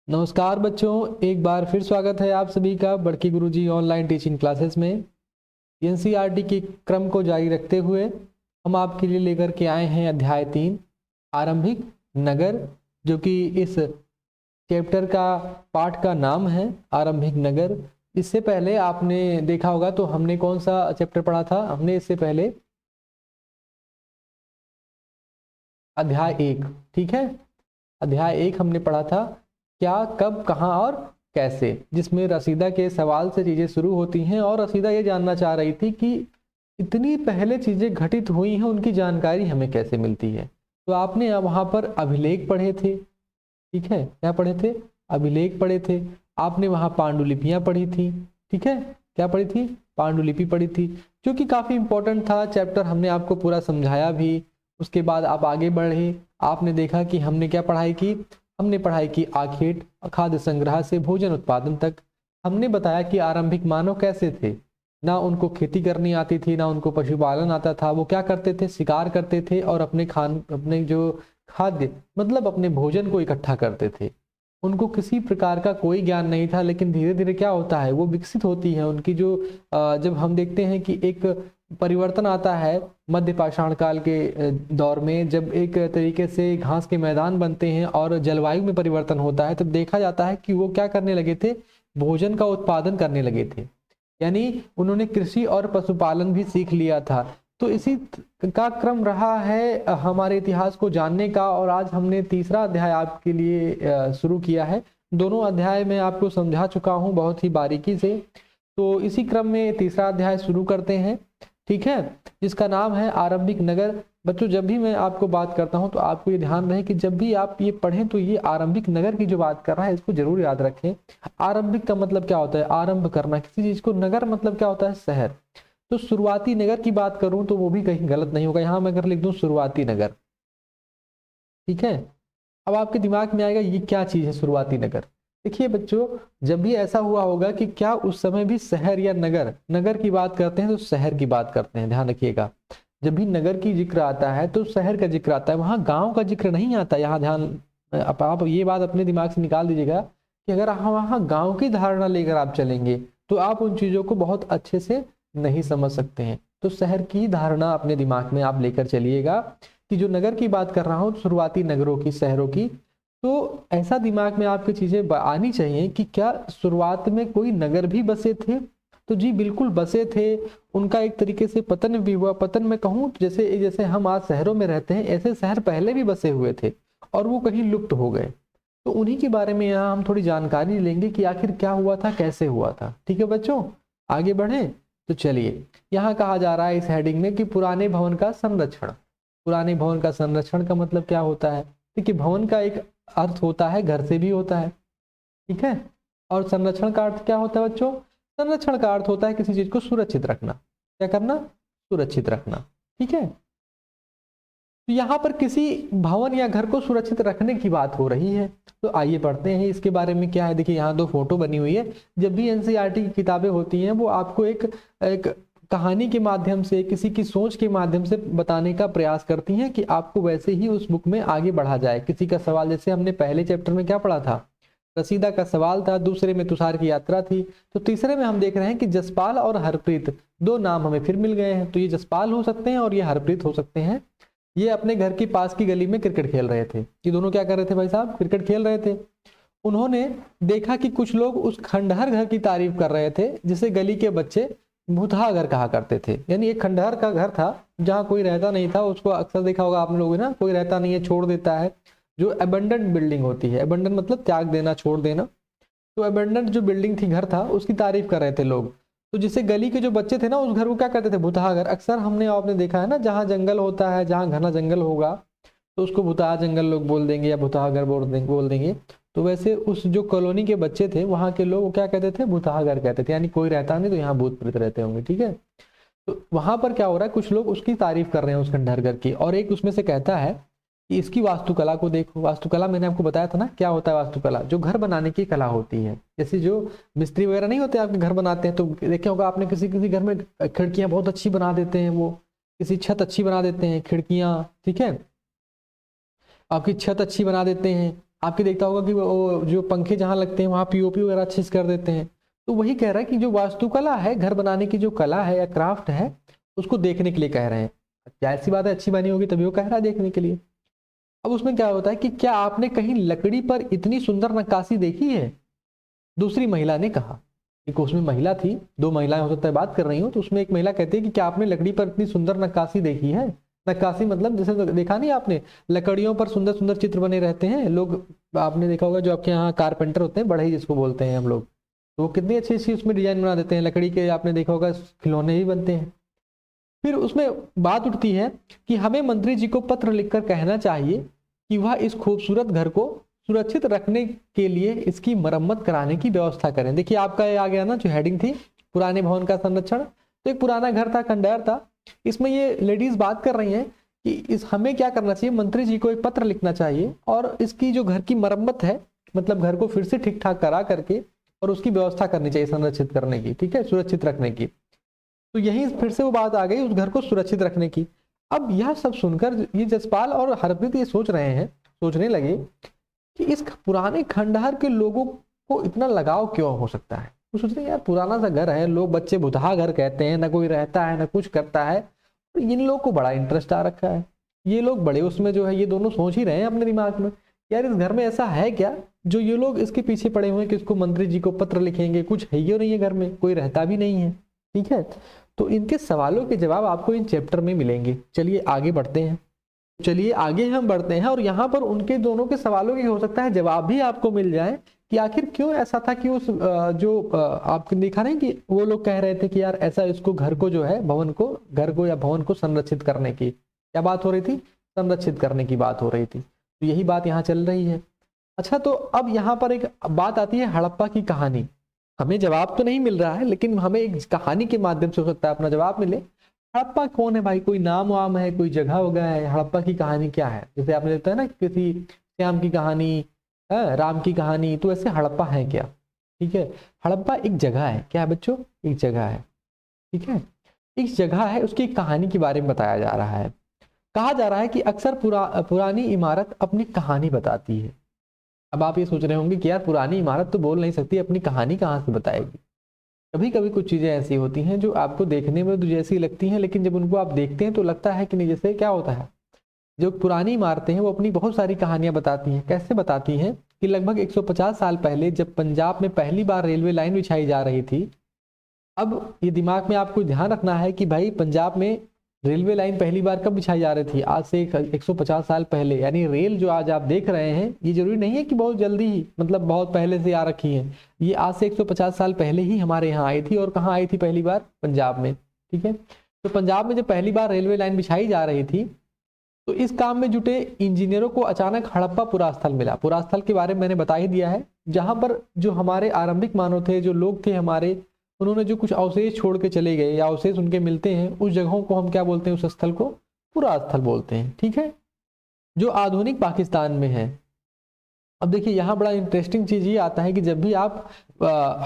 नमस्कार बच्चों, एक बार फिर स्वागत है आप सभी का बड़की गुरुजी ऑनलाइन टीचिंग क्लासेस में। एनसीईआरटी के क्रम को जारी रखते हुए हम आपके लिए लेकर के आए हैं अध्याय 3 आरंभिक नगर, जो कि इस चैप्टर का पाठ का नाम है आरंभिक नगर। इससे पहले आपने देखा होगा तो हमने कौन सा चैप्टर पढ़ा था? हमने इससे पहले अध्याय 1, ठीक है, अध्याय 1 हमने पढ़ा था, क्या, कब, कहाँ और कैसे, जिसमें रसीदा के सवाल से चीजें शुरू होती हैं और रसीदा ये जानना चाह रही थी कि इतनी पहले चीजें घटित हुई हैं, उनकी जानकारी हमें कैसे मिलती है। तो आपने वहां पर अभिलेख पढ़े थे, ठीक है, क्या पढ़े थे? अभिलेख पढ़े थे। आपने वहां पांडुलिपियां पढ़ी थी, ठीक है, क्या पढ़ी थी? पांडुलिपि पढ़ी थी, जो कि काफी इंपॉर्टेंट था चैप्टर, हमने आपको पूरा समझाया भी। उसके बाद आप आगे बढ़े, आपने देखा कि हमने क्या पढ़ाई की? हमने पढ़ाई की आखेट, खाद्य संग्रह से भोजन उत्पादन तक। हमने बताया कि आरंभिक मानव कैसे थे, ना उनको खेती करनी आती थी, ना उनको पशुपालन आता था। वो क्या करते थे? शिकार करते थे और अपने जो खाद्य मतलब अपने भोजन को इकट्ठा करते थे। उनको किसी प्रकार का कोई ज्ञान नहीं था, लेकिन धीरे धीरे क्या होता है, वो विकसित होती है उनकी जो जब हम देखते हैं कि एक परिवर्तन आता है मध्य पाषाण काल के दौर में, जब एक तरीके से घास के मैदान बनते हैं और जलवायु में परिवर्तन होता है, तब देखा जाता है कि वो क्या करने लगे थे? भोजन का उत्पादन करने लगे थे, यानी उन्होंने कृषि और पशुपालन भी सीख लिया था। तो इसी का क्रम रहा है हमारे इतिहास को जानने का, और आज हमने तीसरा अध्याय आपके लिए शुरू किया है। दोनों अध्याय में आपको समझा चुका हूं बहुत ही बारीकी से, तो इसी क्रम में तीसरा अध्याय शुरू करते हैं, ठीक है, जिसका नाम है आरंभिक नगर। बच्चों, जब भी मैं आपको बात करता हूं तो आपको ये ध्यान रहे कि जब भी आप ये पढ़ें तो ये आरंभिक नगर की जो बात कर रहा है इसको जरूर याद रखें। आरंभिक का मतलब क्या होता है? आरंभ करना किसी चीज को। नगर मतलब क्या होता है? शहर। तो शुरुआती नगर की बात करूं तो वो भी कहीं गलत नहीं होगा। यहां मैं अगर लिख दूं शुरुआती नगर, ठीक है, अब आपके दिमाग में आएगा ये क्या चीज है शुरुआती नगर। देखिए बच्चों, जब भी ऐसा हुआ होगा कि क्या उस समय भी शहर या नगर, नगर की बात करते हैं तो शहर की बात करते हैं, ध्यान रखिएगा। जब भी नगर की जिक्र आता है तो शहर का जिक्र आता है, वहां गांव का जिक्र नहीं आता। यहाँ ध्यान, आप ये बात अपने दिमाग से निकाल दीजिएगा कि अगर आप वहां गांव की धारणा लेकर आप चलेंगे तो आप उन चीजों को बहुत अच्छे से नहीं समझ सकते हैं। तो शहर की धारणा अपने दिमाग में आप लेकर चलिएगा कि जो नगर की बात कर रहा हूं शुरुआती नगरों की, शहरों की। तो ऐसा दिमाग में आपकी चीजें आनी चाहिए कि क्या शुरुआत में कोई नगर भी बसे थे? तो जी बिल्कुल बसे थे। उनका एक तरीके से पतन भी हुआ। पतन में कहूँ जैसे जैसे हम आज शहरों में रहते हैं, ऐसे शहर पहले भी बसे हुए थे और वो कहीं लुप्त हो गए। तो उन्हीं के बारे में यहाँ हम थोड़ी जानकारी लेंगे कि आखिर क्या हुआ था, कैसे हुआ था। ठीक है बच्चों, आगे बढ़े तो चलिए। यहाँ कहा जा रहा है इस हेडिंग में कि पुराने भवन का संरक्षण। पुराने भवन का संरक्षण का मतलब क्या होता है? देखिए, भवन का एक अर्थ होता है घर से भी होता है, ठीक है, और संरक्षण का अर्थ क्या होता है बच्चों? संरक्षण का अर्थ होता है किसी चीज को सुरक्षित रखना। क्या करना? सुरक्षित रखना, ठीक है। तो यहाँ पर किसी भवन या घर को सुरक्षित रखने की बात हो रही है। तो आइए पढ़ते हैं इसके बारे में क्या है। देखिए यहाँ दो फोटो बनी हुई है। जब भी एनसीईआरटी की किताबें होती हैं वो आपको एक एक कहानी के माध्यम से, किसी की सोच के माध्यम से बताने का प्रयास करती हैं कि आपको वैसे ही उस बुक में आगे बढ़ा जाए। किसी का सवाल, जैसे हमने पहले चैप्टर में क्या पढ़ा था? रसीदा का सवाल था, दूसरे में तुषार की यात्रा थी, तो तीसरे में हम देख रहे हैं कि जसपाल और हरप्रीत, दो नाम हमें फिर मिल गए हैं। तो ये जसपाल हो सकते हैं और ये हरप्रीत हो सकते हैं। ये अपने घर के पास की गली में क्रिकेट खेल रहे थे। ये दोनों क्या कर रहे थे भाई साहब? क्रिकेट खेल रहे थे। उन्होंने देखा कि कुछ लोग उस खंडहर घर की तारीफ कर रहे थे जिसे गली के बच्चे भूतहा घर कहा करते थे। यानी एक खंडहर का घर था जहाँ कोई रहता नहीं था। उसको अक्सर देखा होगा आप लोगों ने ना, कोई रहता नहीं है, छोड़ देता है। जो अबंडन बिल्डिंग होती है, अबंडन मतलब त्याग देना, छोड़ देना। तो अबंडन जो बिल्डिंग थी, घर था, उसकी तारीफ कर रहे थे लोग। तो जिससे गली के जो बच्चे थे ना, उस घर को क्या कहते थे? भुतहा घर। अक्सर हमने आपने देखा है ना, जहाँ जंगल होता है, जहाँ घना जंगल होगा तो उसको भुतहा जंगल लोग बोल देंगे या भुतहा घर बोल देंगे। तो वैसे उस जो कॉलोनी के बच्चे थे वहां के लोग वो क्या कहते थे? भुतहा घर कहते थे। यानी कोई रहता नहीं तो यहाँ भूत प्रेत रहते होंगे, ठीक है। तो वहां पर क्या हो रहा है, कुछ लोग उसकी तारीफ कर रहे हैं उस खंडहर घर की, और एक उसमें से कहता है कि इसकी वास्तुकला को देखो। वास्तुकला मैंने आपको बताया था ना क्या होता है वास्तुकला? जो घर बनाने की कला होती है। जैसे जो मिस्त्री वगैरह नहीं होते आपके घर बनाते हैं, तो देखे होगा आपने किसी किसी घर में खिड़कियां बहुत अच्छी बना देते हैं, वो किसी छत अच्छी बना देते हैं, खिड़कियां, ठीक है, आपकी छत अच्छी बना देते हैं, आपके देखता होगा कि वो जो पंखे जहाँ लगते हैं वहाँ पीओपी वगैरह अच्छे से कर देते हैं। तो वही कह रहा है कि जो वास्तुकला है, घर बनाने की जो कला है या क्राफ्ट है, उसको देखने के लिए कह रहे हैं। जाहिर सी बात है, अच्छी बनी होगी तभी वो कह रहा है देखने के लिए। अब उसमें क्या होता है कि क्या आपने कहीं लकड़ी पर इतनी सुंदर नक्काशी देखी है? दूसरी महिला ने कहा। एक उसमें महिला थी, 2 महिलाएं हो सकता है बात कर रही हो, तो उसमें एक महिला कहती है कि क्या आपने लकड़ी पर इतनी सुंदर नक्काशी देखी है? नक्काशी मतलब जैसे देखा नहीं आपने, लकड़ियों पर सुंदर सुंदर चित्र बने रहते हैं लोग, आपने देखा होगा जो आपके यहाँ कारपेंटर होते हैं, बढ़ई जिसको बोलते हैं हम लोग, तो वो कितनी अच्छी अच्छी उसमें डिजाइन बना देते हैं लकड़ी के, आपने देखा होगा खिलौने भी बनते हैं। फिर उसमें बात उठती है कि हमें मंत्री जी को पत्र लिखकर कहना चाहिए कि वह इस खूबसूरत घर को सुरक्षित रखने के लिए इसकी मरम्मत कराने की व्यवस्था करें। देखिए आपका ये आ गया ना, जो हेडिंग थी पुराने भवन का संरक्षण, तो एक पुराना घर था, खंडहर था, इसमें ये लेडीज बात कर रही हैं कि इस हमें क्या करना चाहिए, मंत्री जी को एक पत्र लिखना चाहिए और इसकी जो घर की मरम्मत है, मतलब घर को फिर से ठीक ठाक करा करके और उसकी व्यवस्था करनी चाहिए संरक्षित करने की, ठीक है, सुरक्षित रखने की। तो यही फिर से वो बात आ गई उस घर को सुरक्षित रखने की। अब यह सब सुनकर ये जसपाल और हरप्रीत ये सोचने लगे कि इस पुराने खंडहर के लोगों को इतना लगाव क्यों हो सकता है। वो सोच रहे यार पुराना सा घर है, लोग बच्चे भुतहा घर कहते हैं, ना कोई रहता है ना कुछ करता है, और इन लोग को बड़ा इंटरेस्ट आ रखा है। ये लोग बड़े उसमें जो है, ये दोनों सोच ही रहे हैं अपने दिमाग में, यार इस घर में ऐसा है क्या जो ये लोग इसके पीछे पड़े हुए हैं कि इसको मंत्री जी को पत्र लिखेंगे, कुछ है ही नहीं है घर में, कोई रहता भी नहीं है, ठीक है। तो इनके सवालों के जवाब आपको इन चैप्टर में मिलेंगे। चलिए आगे बढ़ते हैं, हम बढ़ते हैं और यहाँ पर उनके दोनों के सवालों के हो सकता है जवाब भी आपको मिल जाए कि आखिर क्यों ऐसा था कि उस जो आपने देखा नहीं कि वो लोग कह रहे थे कि यार ऐसा इसको घर को जो है घर को या भवन को संरक्षित करने की क्या बात हो रही थी, संरक्षित करने की बात हो रही थी। तो यही बात यहाँ चल रही है। अच्छा, तो अब यहाँ पर एक बात आती है हड़प्पा की कहानी। हमें जवाब तो नहीं मिल रहा है लेकिन हमें एक कहानी के माध्यम से हो सकता है अपना जवाब मिले। हड़प्पा कौन है भाई, कोई नाम वाम है, कोई जगह वगैरह है? हड़प्पा की कहानी क्या है? जैसे आपने देखता है ना किसी श्याम की कहानी है, राम की कहानी, तो ऐसे हड़प्पा है क्या? ठीक है, हड़प्पा एक जगह है। क्या है बच्चों? एक जगह है, ठीक है, एक जगह है, उसकी एक कहानी के बारे में बताया जा रहा है। कहा जा रहा है कि अक्सर पुरानी इमारत अपनी कहानी बताती है। अब आप ये सोच रहे होंगे कि यार पुरानी इमारत तो बोल नहीं सकती, अपनी कहानी कहाँ से बताएगी? कभी कभी कुछ चीज़ें ऐसी होती हैं जो आपको देखने में तो जैसी लगती हैं, लेकिन जब उनको आप देखते हैं तो लगता है कि नहीं। जैसे क्या होता है, जो पुरानी इमारतें हैं वो अपनी बहुत सारी कहानियां बताती हैं। कैसे बताती हैं कि लगभग 150 साल पहले जब पंजाब में पहली बार रेलवे लाइन बिछाई जा रही थी, अब ये दिमाग में आपको ध्यान रखना है कि भाई पंजाब में रेलवे लाइन पहली बार कब बिछाई जा रही थी? आज से 150 साल पहले। यानी रेल जो आज आप देख रहे हैं ये जरूरी नहीं है कि बहुत जल्दी ही, मतलब बहुत पहले से आ रखी है। ये आज से 150 साल पहले ही हमारे यहाँ आई थी। और कहाँ आई थी पहली बार? पंजाब में, ठीक है। तो पंजाब में जब पहली बार रेलवे लाइन बिछाई जा रही थी तो इस काम में जुटे इंजीनियरों को अचानक हड़प्पा पुरास्थल मिला। पुरास्थल के बारे में मैंने बता ही दिया है, जहां पर जो हमारे आरंभिक मानव थे, जो लोग थे हमारे, उन्होंने जो कुछ अवशेष छोड़ के चले गए या अवशेष उनके मिलते हैं, उस जगहों को हम क्या बोलते हैं? उस स्थल को पुरास्थल बोलते हैं, ठीक है, जो आधुनिक पाकिस्तान में है। अब देखिए यहाँ बड़ा इंटरेस्टिंग चीज ये आता है कि जब भी आप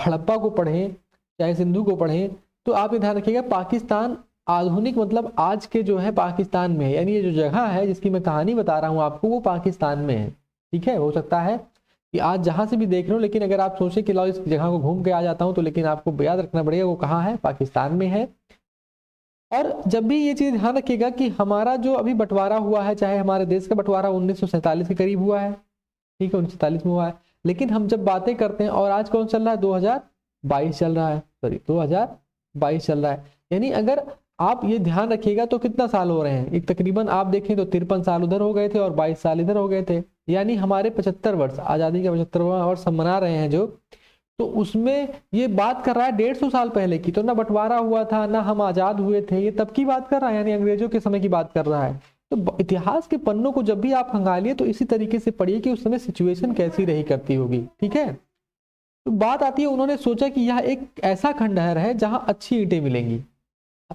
हड़प्पा को पढ़ें चाहे सिंधु को पढ़ें तो आप ये ध्यान रखिएगा पाकिस्तान आधुनिक मतलब आज के जो है पाकिस्तान में है। यानी ये जो जगह है जिसकी मैं कहानी बता रहा हूँ आपको, वो पाकिस्तान में है, ठीक है। हो सकता है कि आज जहां से भी देख रहे हो, लेकिन अगर आप सोचें कि लाओ इस जगह को घूम के आ जाता हूं, तो लेकिन आपको याद रखना पड़ेगा वो कहाँ है, पाकिस्तान में है। और जब भी ये चीज ध्यान रखिएगा कि हमारा जो अभी बंटवारा हुआ है, चाहे हमारे देश का बंटवारा 1947 के करीब हुआ है, ठीक है, 1947 में हुआ है, लेकिन हम जब बातें करते हैं और आज कौन चल रहा है? 2022 चल रहा है, सॉरी 2022 चल रहा है। यानी अगर आप ये ध्यान रखिएगा तो कितना साल हो रहे हैं? एक तकरीबन आप देखें तो 53 साल उधर हो गए थे और 22 साल इधर हो गए थे। यानी हमारे 75 वर्ष, आज़ादी का 75वां वर्ष हम मना रहे हैं जो, तो उसमें ये बात कर रहा है 150 साल पहले की। तो ना बंटवारा हुआ था ना हम आज़ाद हुए थे, ये तब की बात कर रहा है, यानी अंग्रेजों के समय की बात कर रहा है। तो इतिहास के पन्नों को जब भी आप खंगालिए तो इसी तरीके से पढ़िए कि उस समय सिचुएशन कैसी रही करती होगी, ठीक है। तो बात आती है, उन्होंने सोचा कि यह एक ऐसा खंडहर है जहां अच्छी ईंटें मिलेंगी।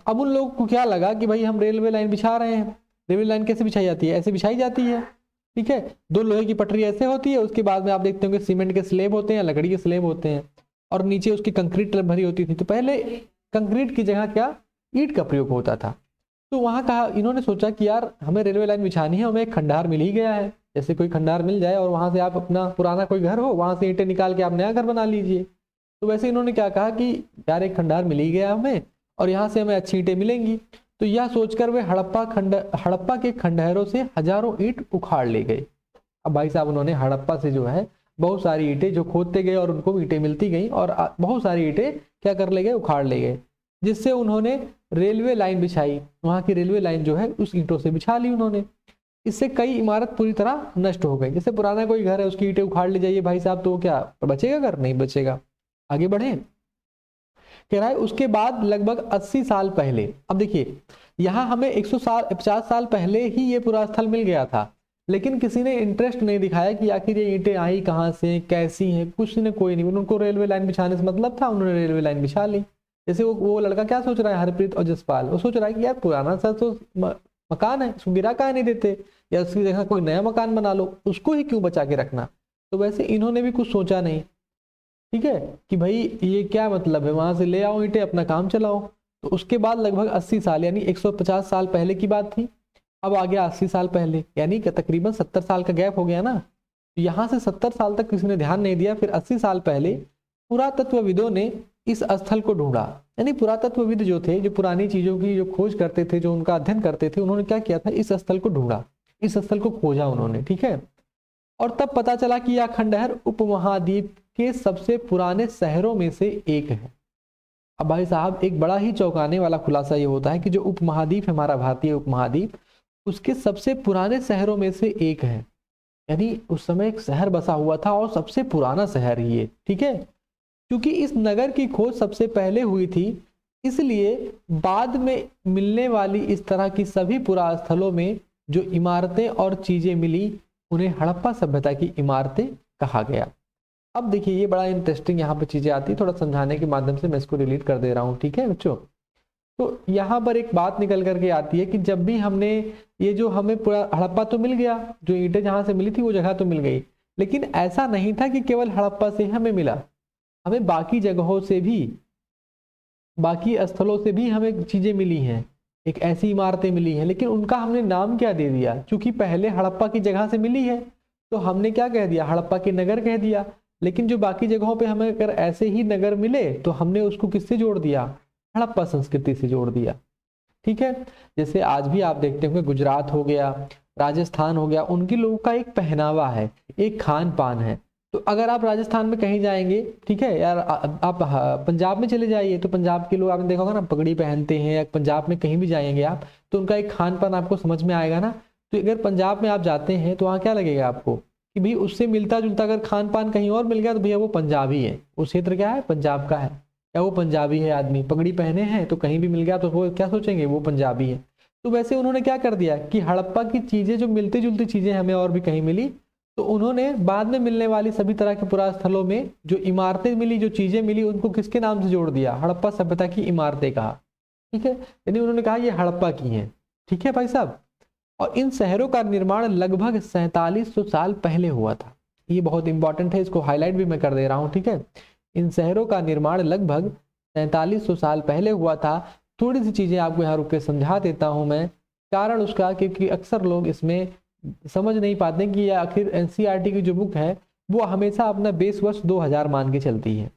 अब उन लोगों को क्या लगा कि भाई हम रेलवे लाइन बिछा रहे हैं, रेलवे लाइन कैसे बिछाई जाती है? ऐसे बिछाई जाती है, ठीक है, 2 लोहे की पटरी ऐसे होती है, उसके बाद में आप देखते होंगे सीमेंट के स्लेब होते हैं, लकड़ी के स्लेब होते हैं, और नीचे उसकी कंक्रीट भरी होती थी। तो पहले कंक्रीट की जगह क्या ईंट का प्रयोग होता था। तो वहाँ कहा, इन्होंने सोचा कि यार हमें रेलवे लाइन बिछानी है, हमें एक खंडहर मिल ही गया है, जैसे कोई खंडहर मिल जाए और वहाँ से आप अपना पुराना कोई घर हो, वहाँ से ईंटें निकाल के आप नया घर बना लीजिए। तो वैसे इन्होंने क्या कहा कि यार एक खंडहर मिल ही गया हमें और यहाँ से हमें अच्छी ईंटें मिलेंगी। तो यह सोचकर वे हड़प्पा के खंडहरों से हजारों ईंट उखाड़ ले गए। अब भाई साहब उन्होंने हड़प्पा से जो है बहुत सारी ईंटें जो खोदते गए और उनको ईंटें मिलती गई और बहुत सारी ईंटें क्या कर ले गए, उखाड़ ले गए, जिससे उन्होंने रेलवे लाइन बिछाई। वहाँ की रेलवे लाइन जो है उस ईंटों से बिछा ली उन्होंने। इससे कई इमारत पूरी तरह नष्ट हो गई। जैसे पुराना कोई घर है, उसकी ईंटें उखाड़ ले जाइए भाई साहब, तो क्या बचेगा घर? नहीं बचेगा। आगे बढ़े, कह रहा है उसके बाद लगभग 80 साल पहले, अब देखिए यहाँ हमें 150 साल पहले ही ये पूरा स्थल मिल गया था, लेकिन किसी ने इंटरेस्ट नहीं दिखाया कि आखिर ये ईंटें आई कहाँ से, कैसी हैं, कुछ ने कोई नहीं। उनको रेलवे लाइन बिछाने से मतलब था, उन्होंने रेलवे लाइन बिछा ली। जैसे वो लड़का क्या सोच रहा है, हरप्रीत और जसपाल, वो सोच रहा है कि यार पुराना सा तो मकान है, उसको गिरा काहे नहीं देते, या उसकी जगह कोई नया मकान बना लो, उसको ही क्यों बचा के रखना। तो वैसे इन्होंने भी कुछ सोचा नहीं, ठीक है, कि भाई ये क्या मतलब है, वहां से ले आओ ईंटें, अपना काम चलाओ। तो उसके बाद लगभग 80 साल यानी 150 साल पहले की बात थी। अब आ गया 80 साल पहले, यानी कि तकरीबन 70 साल का गैप हो गया ना। तो यहाँ से 70 साल तक किसी ने ध्यान नहीं दिया। फिर 80 साल पहले पुरातत्वविदों ने इस स्थल को ढूंढा। यानी पुरातत्वविद जो थे, जो पुरानी चीजों की जो खोज करते थे, जो उनका अध्ययन करते थे, उन्होंने क्या किया था, इस स्थल को ढूंढा, इस स्थल को खोजा उन्होंने, ठीक है। और तब पता चला कि यह खंडहर उपमहाद्वीप के सबसे पुराने शहरों में से एक है। अब भाई साहब एक बड़ा ही चौंकाने वाला खुलासा ये होता है कि जो उपमहाद्वीप है, हमारा भारतीय उपमहाद्वीप, उसके सबसे पुराने शहरों में से एक है। यानी उस समय एक शहर बसा हुआ था और सबसे पुराना शहर ही है, ठीक है। क्योंकि इस नगर की खोज सबसे पहले हुई थी, इसलिए बाद में मिलने वाली इस तरह की सभी पुरास्थलों में जो इमारतें और चीजें मिली, उन्हें हड़प्पा सभ्यता की इमारतें कहा गया। अब देखिए ये बड़ा इंटरेस्टिंग यहाँ पे चीजें आती है, थोड़ा समझाने के माध्यम से मैं इसको डिलीट कर दे रहा हूँ, ठीक है बच्चों। तो यहाँ पर एक बात निकल करके आती है कि जब भी हमने ये जो हमें पूरा हड़प्पा तो मिल गया, जो ईंटें जहाँ से मिली थी वो जगह तो मिल गई, लेकिन ऐसा नहीं था कि केवल हड़प्पा से हमें मिला, हमें बाकी जगहों से भी, बाकी स्थलों से भी हमें चीजें मिली हैं, एक ऐसी इमारतें मिली हैं, लेकिन उनका हमने नाम क्या दे दिया, क्योंकि पहले हड़प्पा की जगह से मिली है तो हमने क्या कह दिया, हड़प्पा के नगर कह दिया। लेकिन जो बाकी जगहों पे हमें अगर ऐसे ही नगर मिले तो हमने उसको किससे जोड़ दिया, हड़प्पा संस्कृति से जोड़ दिया, ठीक है। जैसे आज भी आप देखते होंगे गुजरात हो गया, राजस्थान हो गया, उनके लोगों का एक पहनावा है, एक खान पान है। तो अगर आप राजस्थान में कहीं जाएंगे, ठीक है यार, आप पंजाब में चले जाइए तो पंजाब के लोग आपने देखा होगा ना, पगड़ी पहनते हैं, या पंजाब में कहीं भी जाएंगे आप तो उनका एक खान पान आपको समझ में आएगा ना। तो अगर पंजाब में आप जाते हैं तो वहाँ क्या लगेगा आपको कि भाई उससे मिलता जुलता अगर खान पान कहीं और मिल गया तो भैया वो पंजाबी है, वो क्षेत्र क्या है, पंजाब का है, या वो पंजाबी है आदमी, पगड़ी पहने हैं तो कहीं भी मिल गया तो वो क्या सोचेंगे, वो पंजाबी है। तो वैसे उन्होंने क्या कर दिया कि हड़प्पा की चीजें जो मिलती जुलती चीजें हमें और भी कहीं मिली, तो उन्होंने बाद में मिलने वाली सभी तरह के पुरास्थलों में जो इमारतें मिली, जो चीजें मिली, उनको किसके नाम से जोड़ दिया, हड़प्पा सभ्यता की इमारतें कहा, ठीक है। यानी उन्होंने कहा ये हड़प्पा की हैं, ठीक है भाई साहब। और इन शहरों का निर्माण लगभग 4700 साल पहले हुआ था। ये बहुत इंपॉर्टेंट है, इसको हाईलाइट भी मैं कर दे रहा हूँ, ठीक है। इन शहरों का निर्माण लगभग 4700 साल पहले हुआ था। थोड़ी सी चीजें आपको यहाँ रुक के समझा देता हूँ मैं, कारण उसका क्योंकि अक्सर लोग इसमें समझ नहीं पाते कि आखिर एनसीईआरटी की जो बुक है वो हमेशा अपना बेस वर्ष 2000 मान के चलती है,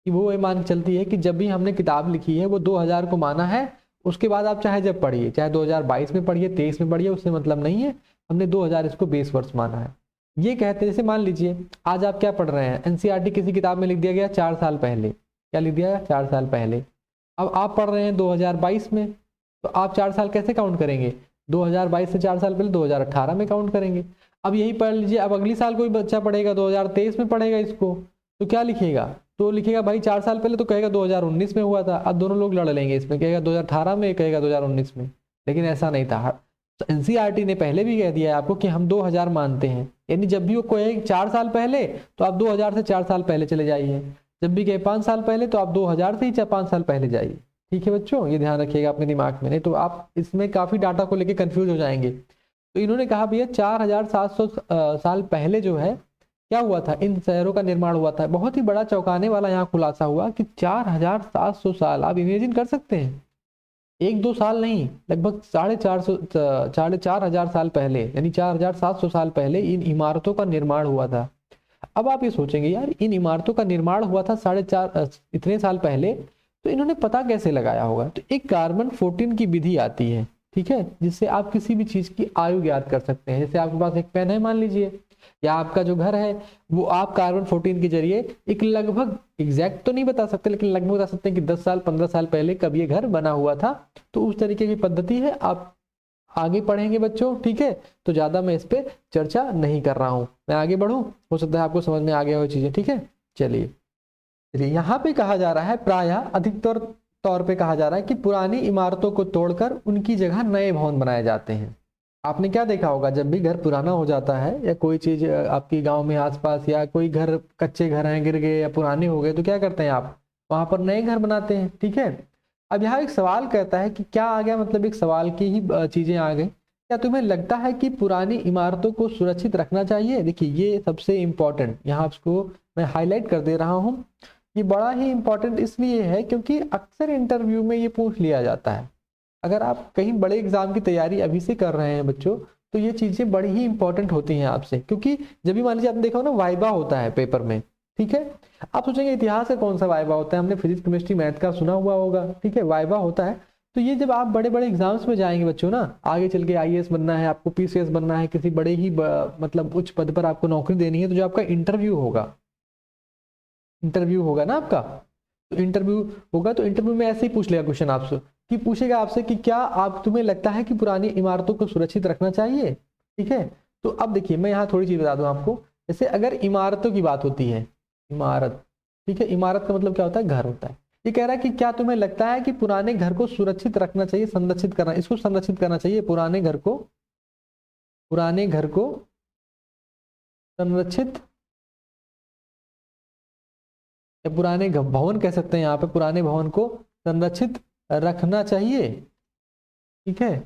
कि वो ये मान के चलती है कि जब भी हमने किताब लिखी है वो 2000 को माना है, उसके बाद आप चाहे जब पढ़िए, चाहे 2022 में पढ़िए, 23 में पढ़िए, उससे मतलब नहीं है, हमने 2000 इसको बेस वर्ष माना है। ये कहते हैं, जैसे मान लीजिए आज आप क्या पढ़ रहे हैं, एनसीईआरटी किसी किताब में लिख दिया गया 4 साल पहले, क्या लिख दिया 4 साल पहले। अब आप पढ़ रहे हैं 2022 में, तो आप 4 साल कैसे काउंट करेंगे, 2022 से 4 साल पहले 2018 में काउंट करेंगे। अब यही पढ़ लीजिए, अब अगली साल कोई बच्चा पढ़ेगा 2023 में पढ़ेगा इसको, तो क्या लिखेगा, तो लिखेगा भाई 4 साल पहले, तो कहेगा 2019 में हुआ था। अब दोनों लोग लड़ लेंगे इसमें, कहेगा 2018 में, कहेगा 2019 में, लेकिन ऐसा नहीं था। तो एनसीईआरटी ने पहले भी कह दिया है आपको कि हम 2000 मानते हैं, यानी जब भी वो कहे 4 साल पहले तो आप 2000 से 4 साल पहले चले जाइए, जब भी कहे 5 साल पहले तो आप 2000 से ही 5 साल पहले जाइए, ठीक है बच्चों, ये ध्यान रखिएगा अपने दिमाग में, नहीं तो आप इसमें काफी डाटा को लेके कंफ्यूज हो जाएंगे। तो इन्होंने कहा भैया 4700 साल पहले जो है क्या हुआ था, इन शहरों का निर्माण हुआ था। बहुत ही बड़ा चौंकाने वाला यहाँ खुलासा हुआ कि 4700 साल, आप इमेजिन कर सकते हैं 1-2 साल नहीं, लगभग 4,500 साल पहले, यानी 4,700 साल पहले इन इमारतों का निर्माण हुआ था। अब आप ये सोचेंगे यार इन इमारतों का निर्माण हुआ था 4,500 इतने साल पहले, तो इन्होंने पता कैसे लगाया होगा? तो एक कार्बन 14 की विधि आती है, ठीक है, जिससे आप किसी भी चीज की आयु ज्ञात कर सकते हैं। जैसे आपके पास एक पेन है मान लीजिए, या आपका जो घर है वो आप कार्बन 14 के जरिए एक लगभग एग्जैक्ट तो नहीं बता सकते, लेकिन लगभग बता सकते हैं कि 10 साल 15 साल पहले कब ये घर बना हुआ था। तो उस तरीके की पद्धति है, आप आगे पढ़ेंगे बच्चों, ठीक है। तो ज्यादा मैं इस पे चर्चा नहीं कर रहा हूं, मैं आगे बढ़ूं, हो सकता है आपको समझ में आ गया हो चीजें, ठीक है। चलिए यहाँ पे कहा जा रहा है, प्रायः अधिकतर तौर पे कहा जा रहा है कि पुरानी इमारतों को तोड़कर उनकी जगह नए भवन बनाए जाते हैं। आपने क्या देखा होगा, जब भी घर पुराना हो जाता है या कोई चीज आपकी गांव में आसपास, या कोई घर कच्चे घर हैं गिर गए या पुराने हो गए, तो क्या करते हैं आप वहां पर नए घर बनाते हैं, ठीक है। अब यहाँ एक सवाल कहता है कि क्या आ गया, मतलब एक सवाल की ही चीजें आ गई, क्या तुम्हें लगता है कि पुरानी इमारतों को सुरक्षित रखना चाहिए? देखिए ये सबसे इम्पोर्टेंट, यहाँ आपको मैं हाईलाइट कर दे रहा हूँ। ये बड़ा ही इम्पोर्टेंट इसलिए है क्योंकि अक्सर इंटरव्यू में ये पूछ लिया जाता है। अगर आप कहीं बड़े एग्जाम की तैयारी अभी से कर रहे हैं बच्चों, तो ये चीजें बड़ी ही इंपॉर्टेंट होती हैं आपसे, क्योंकि जब भी मान लीजिए आपने देखा हो ना वाइवा होता है पेपर में, ठीक है। आप सोचेंगे इतिहास का कौन सा वाइवा होता है, हमने फिजिक्स केमिस्ट्री मैथ का सुना हुआ होगा, ठीक है, वाइवा होता है। तो ये जब आप बड़े बड़े एग्जाम्स में जाएंगे बच्चों ना, आगे चल के आईएएस बनना है आपको, पीसीएस बनना है, किसी बड़े ही मतलब उच्च पद पर आपको नौकरी देनी है, तो जो आपका इंटरव्यू होगा ना आपका, तो इंटरव्यू होगा, तो इंटरव्यू में ऐसे ही पूछ लेगा क्वेश्चन आपसे, कि पूछेगा आपसे कि क्या आप तुम्हें लगता है कि पुरानी इमारतों को सुरक्षित रखना चाहिए, ठीक है। तो अब देखिए मैं यहाँ थोड़ी चीज बता दूं आपको, जैसे अगर इमारतों की बात होती है, इमारत, ठीक है, इमारत का मतलब क्या होता है, घर होता है। ये कह रहा है कि क्या तुम्हें लगता है कि पुराने घर को सुरक्षित रखना चाहिए, संरक्षित करना, इसको संरक्षित करना चाहिए, पुराने घर को संरक्षित, या पुराने भवन कह सकते हैं यहाँ पे, पुराने भवन को संरक्षित रखना चाहिए, ठीक है।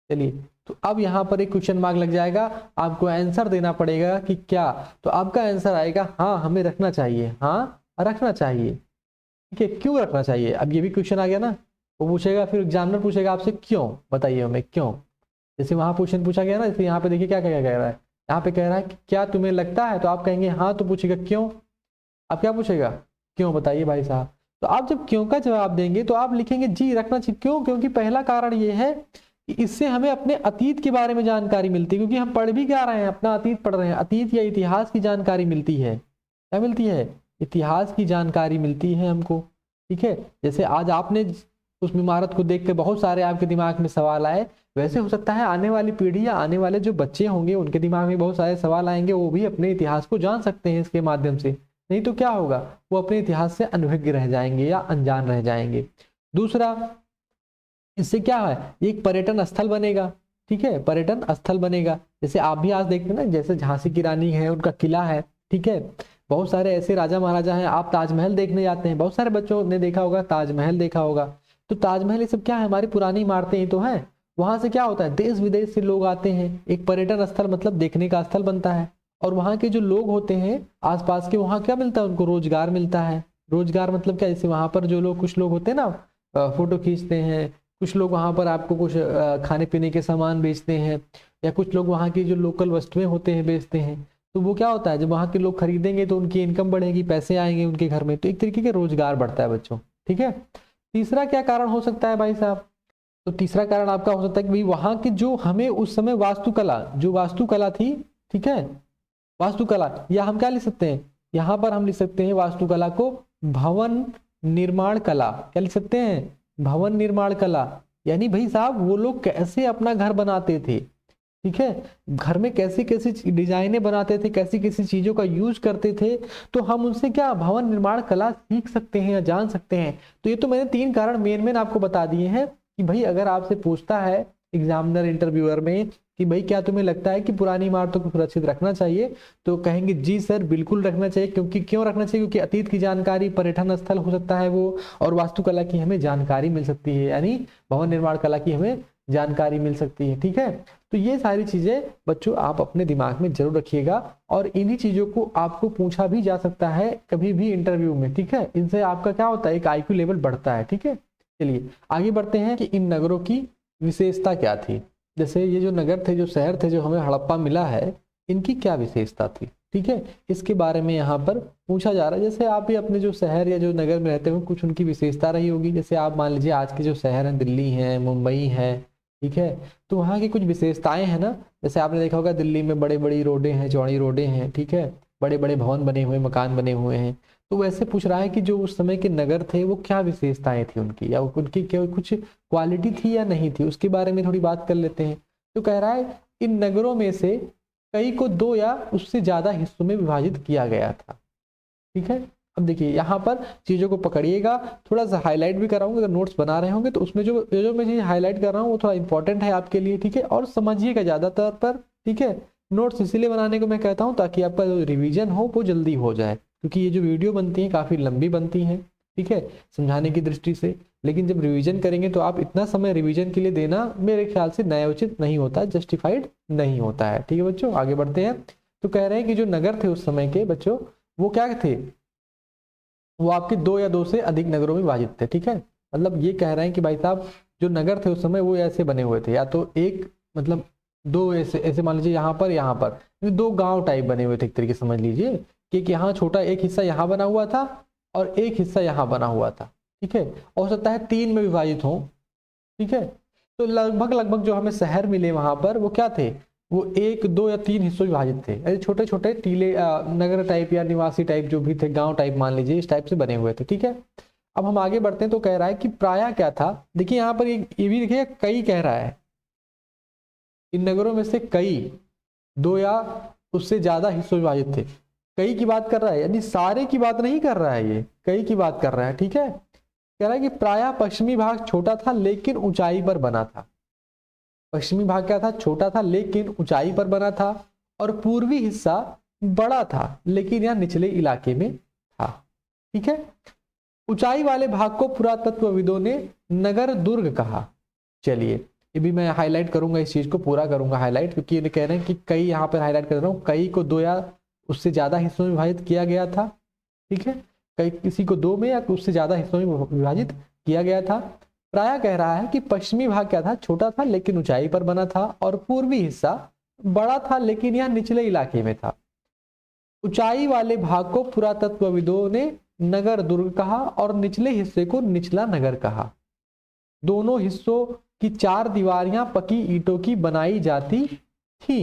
चलिए तो अब यहाँ पर एक क्वेश्चन मार्क लग जाएगा, आपको आंसर देना पड़ेगा कि क्या, तो आपका आंसर आएगा हाँ हमें रखना चाहिए, हाँ रखना चाहिए, ठीक है। क्यों रखना चाहिए, अब ये भी क्वेश्चन आ गया ना, वो पूछेगा, फिर एग्जामिनर पूछेगा आपसे क्यों, बताइए हमें क्यों। जैसे वहां क्वेश्चन पूछा गया ना, जैसे यहाँ पे देखिए क्या क्या कह रहा है, यहाँ पे कह रहा है कि क्या तुम्हें लगता है, तो आप कहेंगे हाँ, तो पूछेगा क्यों, आप क्या पूछेगा, क्यों, बताइए भाई साहब। तो आप जब क्यों का जवाब देंगे तो आप लिखेंगे जी रखना चाहिए, क्यों, क्योंकि पहला कारण ये है कि इससे हमें अपने अतीत के बारे में जानकारी मिलती है, क्योंकि हम पढ़ भी क्या रहे हैं, अपना अतीत पढ़ रहे हैं, अतीत या इतिहास की जानकारी मिलती है, क्या मिलती है, इतिहास की जानकारी मिलती है हमको, ठीक है। जैसे आज आपने उस इमारत को देख के बहुत सारे आपके दिमाग में सवाल आए, वैसे हो सकता है आने वाली पीढ़ी या आने वाले जो बच्चे होंगे उनके दिमाग में बहुत सारे सवाल आएंगे, वो भी अपने इतिहास को जान सकते हैं इसके माध्यम से, नहीं तो क्या होगा, वो अपने इतिहास से अनभिज्ञ रह जाएंगे या अनजान रह जाएंगे। दूसरा, इससे क्या है, एक पर्यटन स्थल बनेगा, ठीक है, पर्यटन स्थल बनेगा। जैसे आप भी आज देखते हैं ना, जैसे झांसी की रानी है, उनका किला है, ठीक है, बहुत सारे ऐसे राजा महाराजा हैं, आप ताजमहल देखने जाते हैं, बहुत सारे बच्चों ने देखा होगा, ताजमहल देखा होगा। तो ताजमहल ये सब क्या है, हमारी पुरानी इमारतें ही तो हैं। वहां से क्या होता है, देश विदेश से लोग आते हैं, एक पर्यटन स्थल मतलब देखने का स्थल बनता है, और वहाँ के जो लोग होते हैं आसपास के, वहाँ क्या मिलता है, उनको रोजगार मिलता है। रोजगार मतलब क्या, जैसे वहाँ पर जो लोग, कुछ लोग होते हैं ना फोटो खींचते हैं, कुछ लोग वहाँ पर आपको कुछ खाने पीने के सामान बेचते हैं, या कुछ लोग वहाँ की जो लोकल वस्तुएं होते हैं बेचते हैं। तो वो क्या होता है, जब वहाँ के लोग खरीदेंगे तो उनकी इनकम बढ़ेगी, पैसे आएंगे उनके घर में, तो एक तरीके का रोजगार बढ़ता है बच्चों, ठीक है। तीसरा क्या कारण हो सकता है भाई साहब, तो तीसरा कारण आपका हो सकता है कि भाई वहाँ की जो हमें उस समय वास्तुकला, जो वास्तुकला थी, ठीक है, वास्तुकला, या हम क्या लिख सकते हैं, यहाँ पर हम लिख सकते हैं वास्तुकला को भवन निर्माण कला, क्या लिख सकते हैं, भवन निर्माण कला। यानी भाई साहब वो लोग कैसे अपना घर बनाते थे, ठीक है, घर में कैसी कैसी डिजाइनें बनाते थे, कैसी कैसी चीजों का यूज करते थे, तो हम उनसे क्या भवन निर्माण कला सीख सकते हैं या जान सकते हैं। तो ये तो मैंने 3 कारण मेन आपको बता दिए हैं कि भाई अगर आपसे पूछता है एग्जामिनर इंटरव्यूअर में कि भाई क्या तुम्हें लगता है कि पुरानी इमारतों को सुरक्षित रखना चाहिए, तो कहेंगे जी सर बिल्कुल रखना चाहिए। क्योंकि क्यों रखना चाहिए, क्योंकि अतीत की जानकारी, पर्यटन स्थल हो सकता है वो, और वास्तुकला की हमें जानकारी मिल सकती है, यानी भवन निर्माण कला की हमें जानकारी मिल सकती है, ठीक है। तो ये सारी चीजें बच्चों आप अपने दिमाग में जरूर रखिएगा, और इन्हीं चीजों को आपको पूछा भी जा सकता है कभी भी इंटरव्यू में, ठीक है। इनसे आपका क्या होता है, एक आईक्यू लेवल बढ़ता है, ठीक है। चलिए आगे बढ़ते हैं कि इन नगरों की विशेषता क्या थी। जैसे ये जो नगर थे, जो शहर थे, जो हमें हड़प्पा मिला है, इनकी क्या विशेषता थी, ठीक है, इसके बारे में यहाँ पर पूछा जा रहा है। जैसे आप भी अपने जो शहर या जो नगर में रहते हो, कुछ उनकी विशेषता रही होगी। जैसे आप मान लीजिए आज के जो शहर हैं, दिल्ली है, मुंबई है, ठीक है, तो वहाँ की कुछ विशेषताएं हैं ना। जैसे आपने देखा होगा दिल्ली में बड़े बड़ी रोडें हैं, चौड़ी रोडें हैं, ठीक है, बड़े बड़े भवन बने हुए, मकान बने हुए हैं। तो वैसे पूछ रहा है कि जो उस समय के नगर थे वो क्या विशेषताएं थी उनकी, या उनकी क्या कुछ क्वालिटी थी या नहीं थी, उसके बारे में थोड़ी बात कर लेते हैं। तो कह रहा है इन नगरों में से कई को 2 या उससे ज्यादा हिस्सों में विभाजित किया गया था, ठीक है। अब देखिए यहाँ पर चीजों को पकड़िएगा, थोड़ा सा हाईलाइट भी कराऊंगा। अगर नोट्स बना रहे होंगे तो उसमें जो जो मैं चीज हाईलाइट कर रहा हूँ वो थोड़ा इंपॉर्टेंट है आपके लिए, ठीक है, और समझिएगा ज्यादातर पर, ठीक है। नोट्स इसीलिए बनाने को मैं कहता हूँ ताकि आपका जो रिवीजन हो वो जल्दी हो जाए, क्योंकि ये जो वीडियो बनती है काफी लंबी बनती है, ठीक है, समझाने की दृष्टि से। लेकिन जब रिवीजन करेंगे तो आप इतना समय रिवीजन के लिए देना मेरे ख्याल से न्यायोचित नहीं होता, जस्टिफाइड नहीं होता है, ठीक है बच्चों। आगे बढ़ते हैं। तो कह रहे हैं कि जो नगर थे उस समय के बच्चों, वो क्या थे, वो आपके 2 या 2 से अधिक नगरों में विभाजित थे, ठीक है। मतलब ये कह रहे हैं कि भाई साहब जो नगर थे उस समय वो ऐसे बने हुए थे, या तो एक मतलब 2 ऐसे ऐसे मान लीजिए यहाँ पर 2 गांव टाइप बने हुए थे, एक तरीके समझ लीजिए कि यहाँ छोटा एक हिस्सा यहाँ बना हुआ था और एक हिस्सा यहाँ बना हुआ था, ठीक है। हो सकता है 3 में विभाजित हो, ठीक है। तो लगभग लगभग जो हमें शहर मिले वहां पर वो क्या थे, वो 1, 2 या 3 हिस्सों में विभाजित थे। ऐसे छोटे छोटे टीले नगर टाइप या निवासी टाइप जो भी थे, गांव टाइप मान लीजिए, इस टाइप से बने हुए थे, ठीक है। अब हम आगे बढ़ते हैं। तो कह रहा है कि प्रायः क्या था, देखिए यहाँ पर ये भी देखिए कई कह रहा है, इन नगरों में से कई 2 या उससे ज्यादा हिस्सों में विभाजित थे। कई की बात कर रहा है, यानी सारे की बात नहीं कर रहा है, ये कई की बात कर रहा है, ठीक है। कह रहा है कि प्रायः पश्चिमी भाग छोटा था लेकिन ऊंचाई पर बना था। पश्चिमी भाग क्या था, छोटा था लेकिन ऊंचाई पर बना था, और पूर्वी हिस्सा बड़ा था लेकिन यह निचले इलाके में था, ठीक है। ऊंचाई वाले भाग को पुरातत्वविदों ने नगर दुर्ग कहा। चलिए ये भी मैं हाईलाइट करूंगा, इस चीज को पूरा करूंगा हाईलाइट, क्योंकि ये कह रहे हैं कि कई, यहाँ पर हाईलाइट कर रहा हूँ, कई को 2 या उससे ज्यादा हिस्सों में विभाजित किया गया था, ठीक है। कई किसी को 2 में या उससे ज्यादा हिस्सों में विभाजित किया गया था। प्रायः कह रहा है कि पश्चिमी भाग क्या था, छोटा था लेकिन ऊंचाई पर बना था, और पूर्वी हिस्सा बड़ा था लेकिन यह निचले इलाके में था। ऊंचाई वाले भाग को पुरातत्वविदों ने नगर दुर्ग कहा और निचले हिस्से को निचला नगर कहा। दोनों हिस्सों की 4 दीवारियां पकी ईंटों की बनाई जाती थी।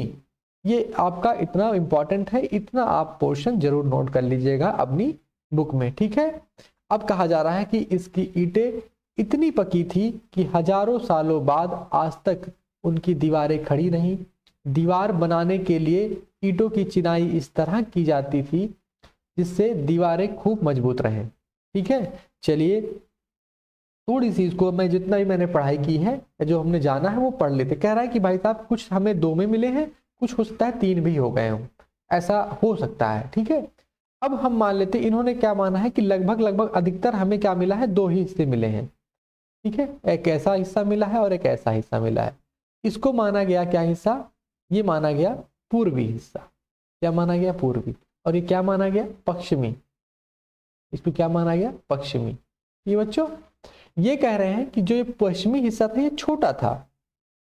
ये आपका इतना इंपॉर्टेंट है, इतना आप पोर्शन जरूर नोट कर लीजिएगा अपनी बुक में, ठीक है। अब कहा जा रहा है कि इसकी ईंटें इतनी पकी थी कि हजारों सालों बाद आज तक उनकी दीवारें खड़ी नहीं। दीवार बनाने के लिए ईंटों की चिनाई इस तरह की जाती थी जिससे दीवारें खूब मजबूत रहें, ठीक है। चलिए थोड़ी सी इसको मैं जितना ही मैंने पढ़ाई की है, जो हमने जाना है वो पढ़ लेते। कह रहा है कि भाई साहब कुछ हमें 2 में मिले हैं, कुछ हो सकता है 3 भी हो गए हों, ऐसा हो सकता है, ठीक है। अब हम मान लेते इन्होंने क्या माना है कि लगभग लगभग अधिकतर हमें क्या मिला है, 2 ही हिस्से मिले हैं, ठीक है। एक ऐसा हिस्सा मिला है और एक ऐसा हिस्सा मिला है। इसको माना गया क्या हिस्सा, ये माना गया पूर्वी हिस्सा। क्या माना गया, पूर्वी। और ये क्या माना गया, पश्चिमी। इसको क्या माना गया, पश्चिमी। ये बच्चों ये कह रहे हैं कि जो ये पश्चिमी हिस्सा था ये छोटा था,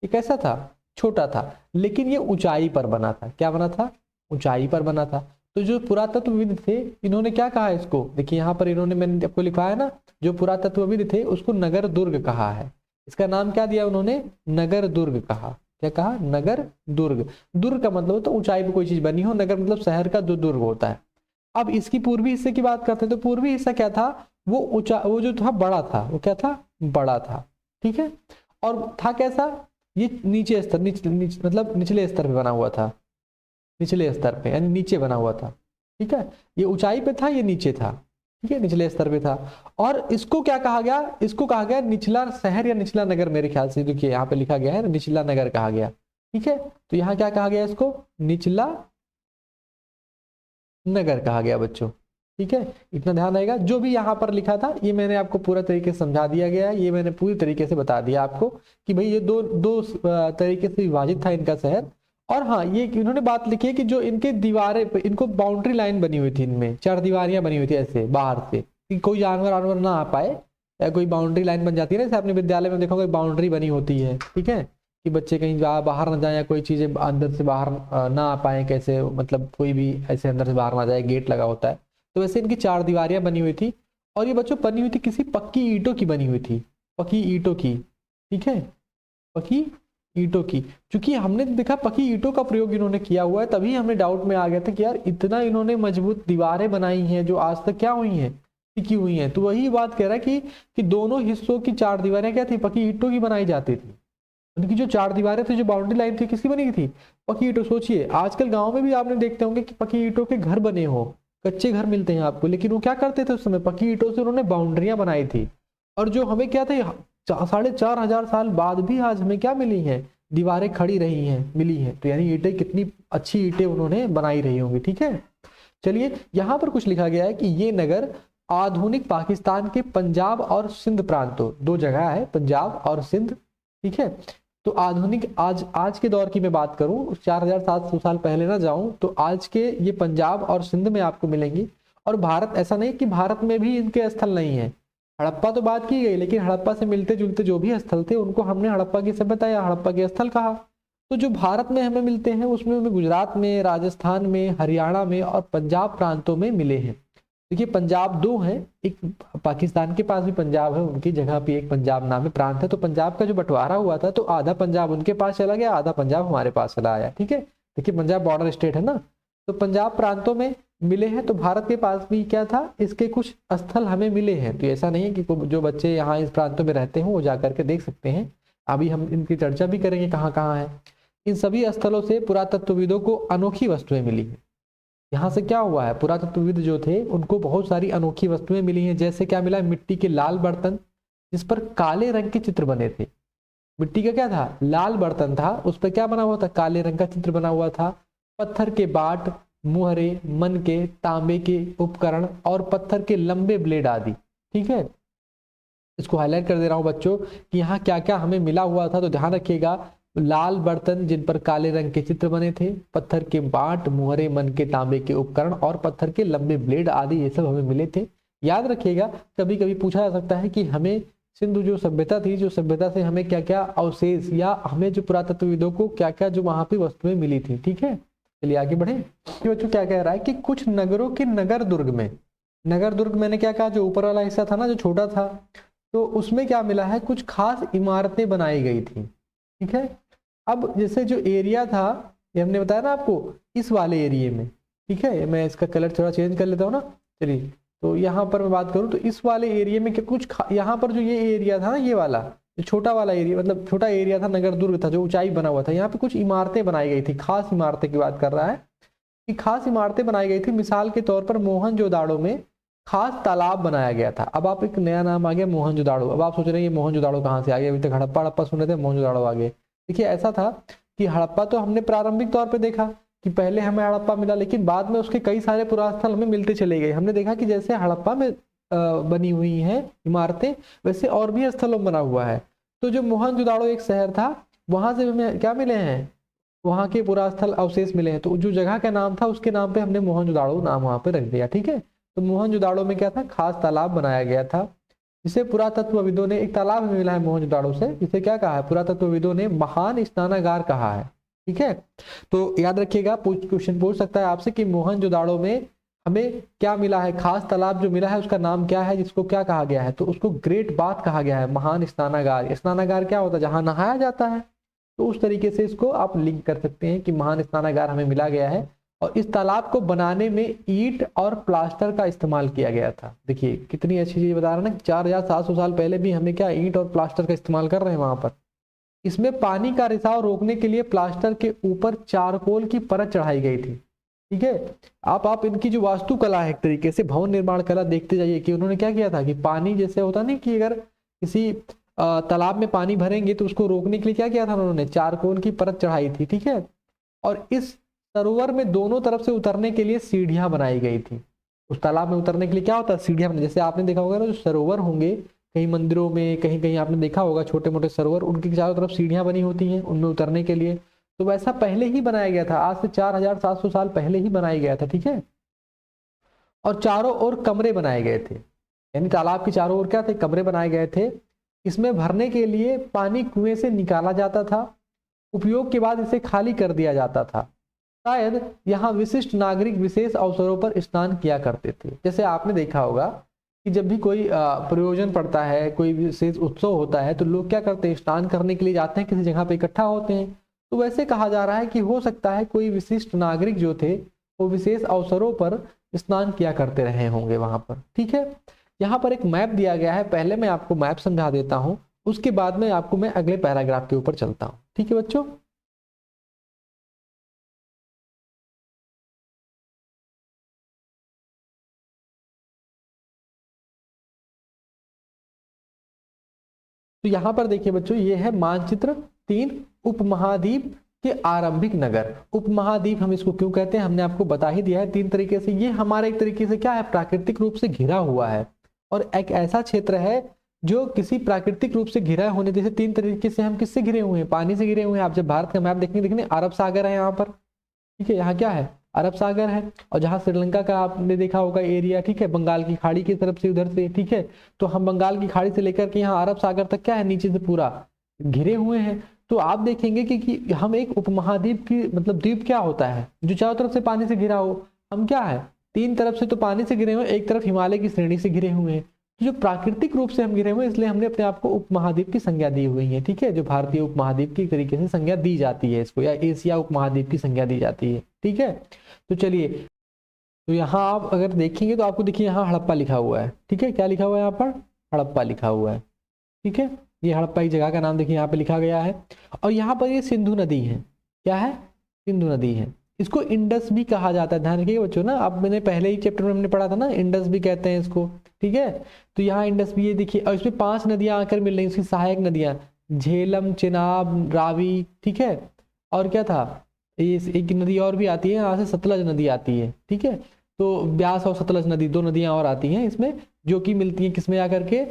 ये कैसा था, छोटा था, लेकिन ये ऊंचाई पर बना था। क्या बना था, ऊंचाई पर बना था। तो जो पुरातत्वविद थे इन्होंने क्या कहा इसको, देखिए यहाँ पर इन्होंने, मैंने आपको लिखा है ना, जो पुरातत्वविद थे उसको नगर दुर्ग कहा है। इसका नाम क्या दिया उन्होंने, नगर दुर्ग कहा। क्या कहा, नगर दुर्ग। दुर्ग का मतलब तो ऊंचाई पर कोई चीज बनी हो, नगर मतलब शहर का जो दुर्ग होता है। अब इसकी पूर्वी हिस्से की बात करते हैं, तो पूर्वी हिस्सा क्या था, वो ऊंचा, वो जो था बड़ा था, वो क्या था, बड़ा था, ठीक है। और था कैसा, ये नीचे स्तर, मतलब निचले स्तर पे बना हुआ था, निचले स्तर पे यानी नीचे बना हुआ था, ठीक है। ये ऊंचाई पे था, ये नीचे था, ठीक है, निचले स्तर पे था। और इसको क्या कहा गया, इसको कहा गया निचला शहर या निचला नगर, मेरे ख्याल से देखिए यहाँ पे लिखा गया है निचला नगर कहा गया, ठीक है। तो यहाँ क्या कहा गया, इसको निचला नगर कहा गया बच्चों, ठीक है। इतना ध्यान रहेगा, जो भी यहाँ पर लिखा था ये मैंने आपको पूरा तरीके से समझा दिया गया है, ये मैंने पूरी तरीके से बता दिया आपको कि भाई ये दो तरीके से विभाजित था इनका शहर। और हाँ, ये इन्होंने बात लिखी है कि जो इनके दीवारें पे, इनको बाउंड्री लाइन बनी हुई थी, इनमें 4 दीवारियां बनी हुई थी ऐसे बाहर से कि कोई जानवर ना आ पाए, या कोई बाउंड्री लाइन बन जाती है ना, जैसे अपने विद्यालय में देखोगे बाउंड्री बनी होती है, ठीक है, कि बच्चे कहीं बाहर ना जाए या कोई चीज़ें अंदर से बाहर ना आ पाए, कैसे मतलब कोई भी ऐसे अंदर से बाहर ना जाए, गेट लगा होता है। तो वैसे इनकी 4 दीवारियां बनी हुई थी, और ये बच्चों बनी हुई थी किसी पक्की ईंटों की बनी हुई थी, पक्की ईंटों की, ठीक है, पक्की ईंटों की। क्योंकि हमने देखा पक्की ईंटों का प्रयोग इन्होंने किया हुआ है, तभी हमें डाउट में आ गया था कि यार इतना इन्होंने मजबूत दीवारें बनाई हैं जो आज तक क्या हुई हैं, टिकी हुई हैं। तो वही बात कह रहा है कि दोनों हिस्सों की 4 दीवारें क्या थी, पक्की ईंटों की बनाई जाती थी। उनकी जो 4 दीवारें थी, जो बाउंड्री लाइन थी, किसकी बनी थी, पक्की ईंटों। सोचिए आजकल गाँव में भी आपने देखते होंगे कि पक्की ईंटों के घर बने हो, कच्चे घर मिलते हैं आपको, लेकिन वो क्या करते थे उस समय, पक्की ईंटों से उन्होंने बाउंड्रियां बनाई थी। और जो हमें क्या थे 4,500 साल बाद भी आज हमें क्या मिली हैं, दीवारें खड़ी रही हैं, मिली हैं। तो यानी ईंटें कितनी अच्छी ईंटें उन्होंने बनाई रही होंगी, ठीक है। चलिए यहाँ पर कुछ लिखा गया है कि ये नगर आधुनिक पाकिस्तान के पंजाब और सिंध प्रांतों, 2 जगह है, पंजाब और सिंध, ठीक है। तो आधुनिक आज के दौर की मैं बात करूं, 4,700 साल पहले ना जाऊं, तो आज के ये पंजाब और सिंध में आपको मिलेंगी। और भारत, ऐसा नहीं कि भारत में भी इनके स्थल नहीं है, हड़प्पा तो बात की गई, लेकिन हड़प्पा से मिलते जुलते जो भी स्थल थे उनको हमने हड़प्पा की सभ्यता या हड़प्पा के स्थल कहा। तो जो भारत में हमें मिलते हैं उसमें हमें गुजरात में, राजस्थान में, हरियाणा में और पंजाब प्रांतों में मिले हैं। देखिए पंजाब 2 हैं, एक पाकिस्तान के पास भी पंजाब है, उनकी जगह पे एक पंजाब नाम है, प्रांत है। तो पंजाब का जो बंटवारा हुआ था, तो आधा पंजाब उनके पास चला गया, आधा पंजाब हमारे पास चला आया, ठीक है। देखिए पंजाब बॉर्डर स्टेट है ना, तो पंजाब प्रांतों में मिले हैं। तो भारत के पास भी क्या था, इसके कुछ स्थल हमें मिले हैं। तो ऐसा नहीं है कि जो बच्चे यहाँ इस प्रांतों में रहते हैं वो जा करके देख सकते हैं। अभी हम इनकी चर्चा भी करेंगे कहाँ कहाँ है। इन सभी स्थलों से पुरातत्वविदों को अनोखी वस्तुएं मिली है। यहाँ से क्या हुआ है, पुरातत्वविद जो थे उनको बहुत सारी अनोखी वस्तुएं मिली हैं। जैसे क्या मिला, मिट्टी के लाल बर्तन जिस पर काले रंग के चित्र बने थे। मिट्टी का क्या था, लाल बर्तन था, उस पर क्या बना हुआ था, काले रंग का चित्र बना हुआ था। पत्थर के बाट, मुहरे, मन के, तांबे के उपकरण और पत्थर के लंबे ब्लेड आदि, ठीक है। इसको हाईलाइट कर दे रहा हूं बच्चों कि यहाँ क्या क्या हमें मिला हुआ था। तो ध्यान रखिएगा, लाल बर्तन जिन पर काले रंग के चित्र बने थे, पत्थर के बाट, मुहरे, मन के, तांबे के उपकरण और पत्थर के लंबे ब्लेड आदि, ये सब हमें मिले थे। याद रखिएगा, कभी कभी पूछा जा सकता है कि हमें सिंधु जो सभ्यता थी, जो सभ्यता से हमें क्या क्या अवशेष या हमें जो पुरातत्वविदों को क्या क्या जो वहां पे वस्तुएं मिली थी, ठीक है। चलिए आगे बढ़े। बच्चों क्या कह रहा है कि कुछ नगरों के नगर दुर्ग में, नगर दुर्ग मैंने क्या कहा, जो ऊपर वाला हिस्सा था ना, जो छोटा था, तो उसमें क्या मिला है, कुछ खास इमारतें बनाई गई थी, ठीक है। अब जैसे जो एरिया था, ये हमने बताया ना आपको, इस वाले एरिया में, ठीक है, मैं इसका कलर थोड़ा चेंज कर लेता हूँ ना। चलिए, तो यहाँ पर मैं बात करूँ तो इस वाले एरिया में क्या कुछ यहाँ पर जो ये एरिया था ना, ये वाला जो छोटा वाला एरिया, मतलब छोटा एरिया था, नगर दुर्ग था, जो ऊंचाई बना हुआ था, यहाँ पे कुछ इमारतें बनाई गई थी। खास इमारतें की बात कर रहा है कि खास इमारतें बनाई गई थी। मिसाल के तौर पर मोहनजोदाड़ो में खास तालाब बनाया गया था। अब आप, एक नया नाम आ गया मोहनजोदाड़ो। अब आप सोच रहे हैं ये मोहनजोदाड़ो कहाँ से आ गया, अभी तक हड़प्पा हड़प्पा सुन रहे थे, मोहनजोदाड़ो आ गए। देखिए ऐसा था कि हड़प्पा तो हमने प्रारंभिक तौर पे देखा कि पहले हमें हड़प्पा मिला, लेकिन बाद में उसके कई सारे पुरास्थल हमें मिलते चले गए। हमने देखा कि जैसे हड़प्पा में बनी हुई हैं इमारतें, वैसे और भी स्थलों में बना हुआ है। तो जो मोहनजोदाड़ो एक शहर था, वहां से हमें क्या मिले हैं, वहां के पुरास्थल अवशेष मिले हैं। तो जो जगह का नाम था उसके नाम पे हमने मोहनजोदाड़ो नाम वहां पे रख दिया, ठीक है। तो मोहनजोदाड़ो में क्या था, खास तालाब बनाया गया था, जिसे पुरातत्वविदों ने, एक तालाब हमें मिला है मोहनजोदाड़ो से, जिसे क्या कहा है, पुरातत्वविदों ने महान स्नानागार कहा है, ठीक है। तो याद रखिएगा, क्वेश्चन पूछ सकता है आपसे कि मोहनजोदाड़ो में हमें क्या मिला है, खास तालाब जो मिला है उसका नाम क्या है, जिसको क्या कहा गया है, तो उसको ग्रेट बाथ कहा गया है, महान स्नानागार। स्नानागार क्या होता है, जहां नहाया जाता है। तो उस तरीके से इसको आप लिंक कर सकते हैं कि महान स्नानागार हमें मिला गया है। और इस तालाब को बनाने में ईंट और प्लास्टर का इस्तेमाल किया गया था। देखिए कितनी अच्छी चीज बता रहा है ना, 4,700 साल पहले भी हमें क्या, ईंट और प्लास्टर का इस्तेमाल कर रहे हैं वहां पर। इसमें पानी का रिसाव रोकने के लिए प्लास्टर के ऊपर चारकोल की परत चढ़ाई गई थी, ठीक है। आप इनकी जो वास्तुकला है, एक तरीके से भवन निर्माण कला देखते जाइए कि उन्होंने क्या किया था कि पानी जैसे होता नहीं कि अगर किसी तालाब में पानी भरेंगे तो उसको रोकने के लिए क्या किया था उन्होंने, चारकोल की परत चढ़ाई थी, ठीक है। और इस सरोवर में दोनों तरफ से उतरने के लिए सीढ़ियां बनाई गई थी। उस तालाब में उतरने के लिए क्या होता है, सीढ़ियां बनाई। जैसे आपने देखा होगा ना, जो सरोवर होंगे कहीं मंदिरों में, कहीं कहीं आपने देखा होगा छोटे मोटे सरोवर, उनकी चारों तरफ सीढ़ियां बनी होती हैं उनमें उतरने के लिए। तो वैसा पहले ही बनाया गया था, आज से 4,700 साल पहले ही बनाया गया था, ठीक है। और चारों ओर कमरे बनाए गए थे। यानी तालाब के चारों ओर क्या थे, कमरे बनाए गए थे। इसमें भरने के लिए पानी कुएं से निकाला जाता था, उपयोग के बाद इसे खाली कर दिया जाता था। शायद यहाँ विशिष्ट नागरिक विशेष अवसरों पर स्नान किया करते थे। जैसे आपने देखा होगा कि जब भी कोई प्रयोजन पड़ता है, कोई विशेष उत्सव होता है, तो लोग क्या करते हैं, स्नान करने के लिए जाते हैं, किसी जगह पे इकट्ठा होते हैं। तो वैसे कहा जा रहा है कि हो सकता है कोई विशिष्ट नागरिक जो थे वो विशेष अवसरों पर स्नान किया करते रहे होंगे वहां पर। ठीक है, यहाँ पर एक मैप दिया गया है, पहले मैं आपको मैप समझा देता हूँ, उसके बाद में आपको मैं अगले पैराग्राफ के ऊपर चलता हूँ। ठीक है बच्चों, तो यहाँ पर देखिए बच्चों, ये है मानचित्र 3 उपमहाद्वीप के आरंभिक नगर। उपमहाद्वीप हम इसको क्यों कहते हैं, हमने आपको बता ही दिया है 3 तरीके से। ये हमारा एक तरीके से क्या है, प्राकृतिक रूप से घिरा हुआ है, और एक ऐसा क्षेत्र है जो किसी प्राकृतिक रूप से घिरा होने, जैसे 3 तरीके से हम किससे घिरे हुए हैं, पानी से घिरे हुए हैं। आप जब भारत का मैप देखेंगे, देखिए अरब सागर है यहाँ पर, ठीक है, यहाँ क्या है, अरब सागर है। और जहाँ श्रीलंका का आपने देखा होगा एरिया, ठीक है, बंगाल की खाड़ी की तरफ से उधर से, ठीक है, तो हम बंगाल की खाड़ी से लेकर के यहाँ अरब सागर तक क्या है, नीचे से पूरा घिरे हुए हैं। तो आप देखेंगे कि हम एक उपमहाद्वीप की मतलब द्वीप क्या होता है, जो चारों तरफ से पानी से घिरा हो। हम क्या है, 3 तरफ से तो पानी से घिरे हुए, एक तरफ हिमालय की श्रेणी से घिरे हुए हैं। जो प्राकृतिक रूप से हम घिरे हुए, इसलिए हमने अपने आप को उपमहाद्वीप की संज्ञा दी हुई है। ठीक है, जो भारतीय उपमहाद्वीप की तरीके से संज्ञा दी जाती है इसको, या एशिया उपमहाद्वीप की संज्ञा दी जाती है। ठीक है, तो चलिए, तो यहाँ आप अगर देखेंगे तो आपको देखिए यहाँ हड़प्पा लिखा हुआ है। ठीक है, क्या लिखा हुआ है यहाँ पर, हड़प्पा लिखा हुआ है। ठीक है, ये हड़प्पा की जगह का नाम देखिए यहाँ पे लिखा गया है। और यहाँ पर ये सिंधु नदी है, क्या है, सिंधु नदी है। इसको इंडस भी कहा जाता है, ध्यान रखिएगा बच्चों ना, अब मैंने पहले ही चैप्टर में हमने पढ़ा था ना, इंडस भी कहते हैं इसको। ठीक है, तो यहाँ इंडस भी, ये देखिए, और इसमें 5 नदियां आकर मिल रही हैं, इसकी सहायक नदियां, झेलम, चिनाब, रावी। ठीक है, और क्या था, ये एक नदी और भी आती है यहाँ से, सतलज नदी आती है। ठीक है, तो ब्यास और सतलज नदी 2 नदियां और आती हैं इसमें, जो कि मिलती हैं किसमें आकर के,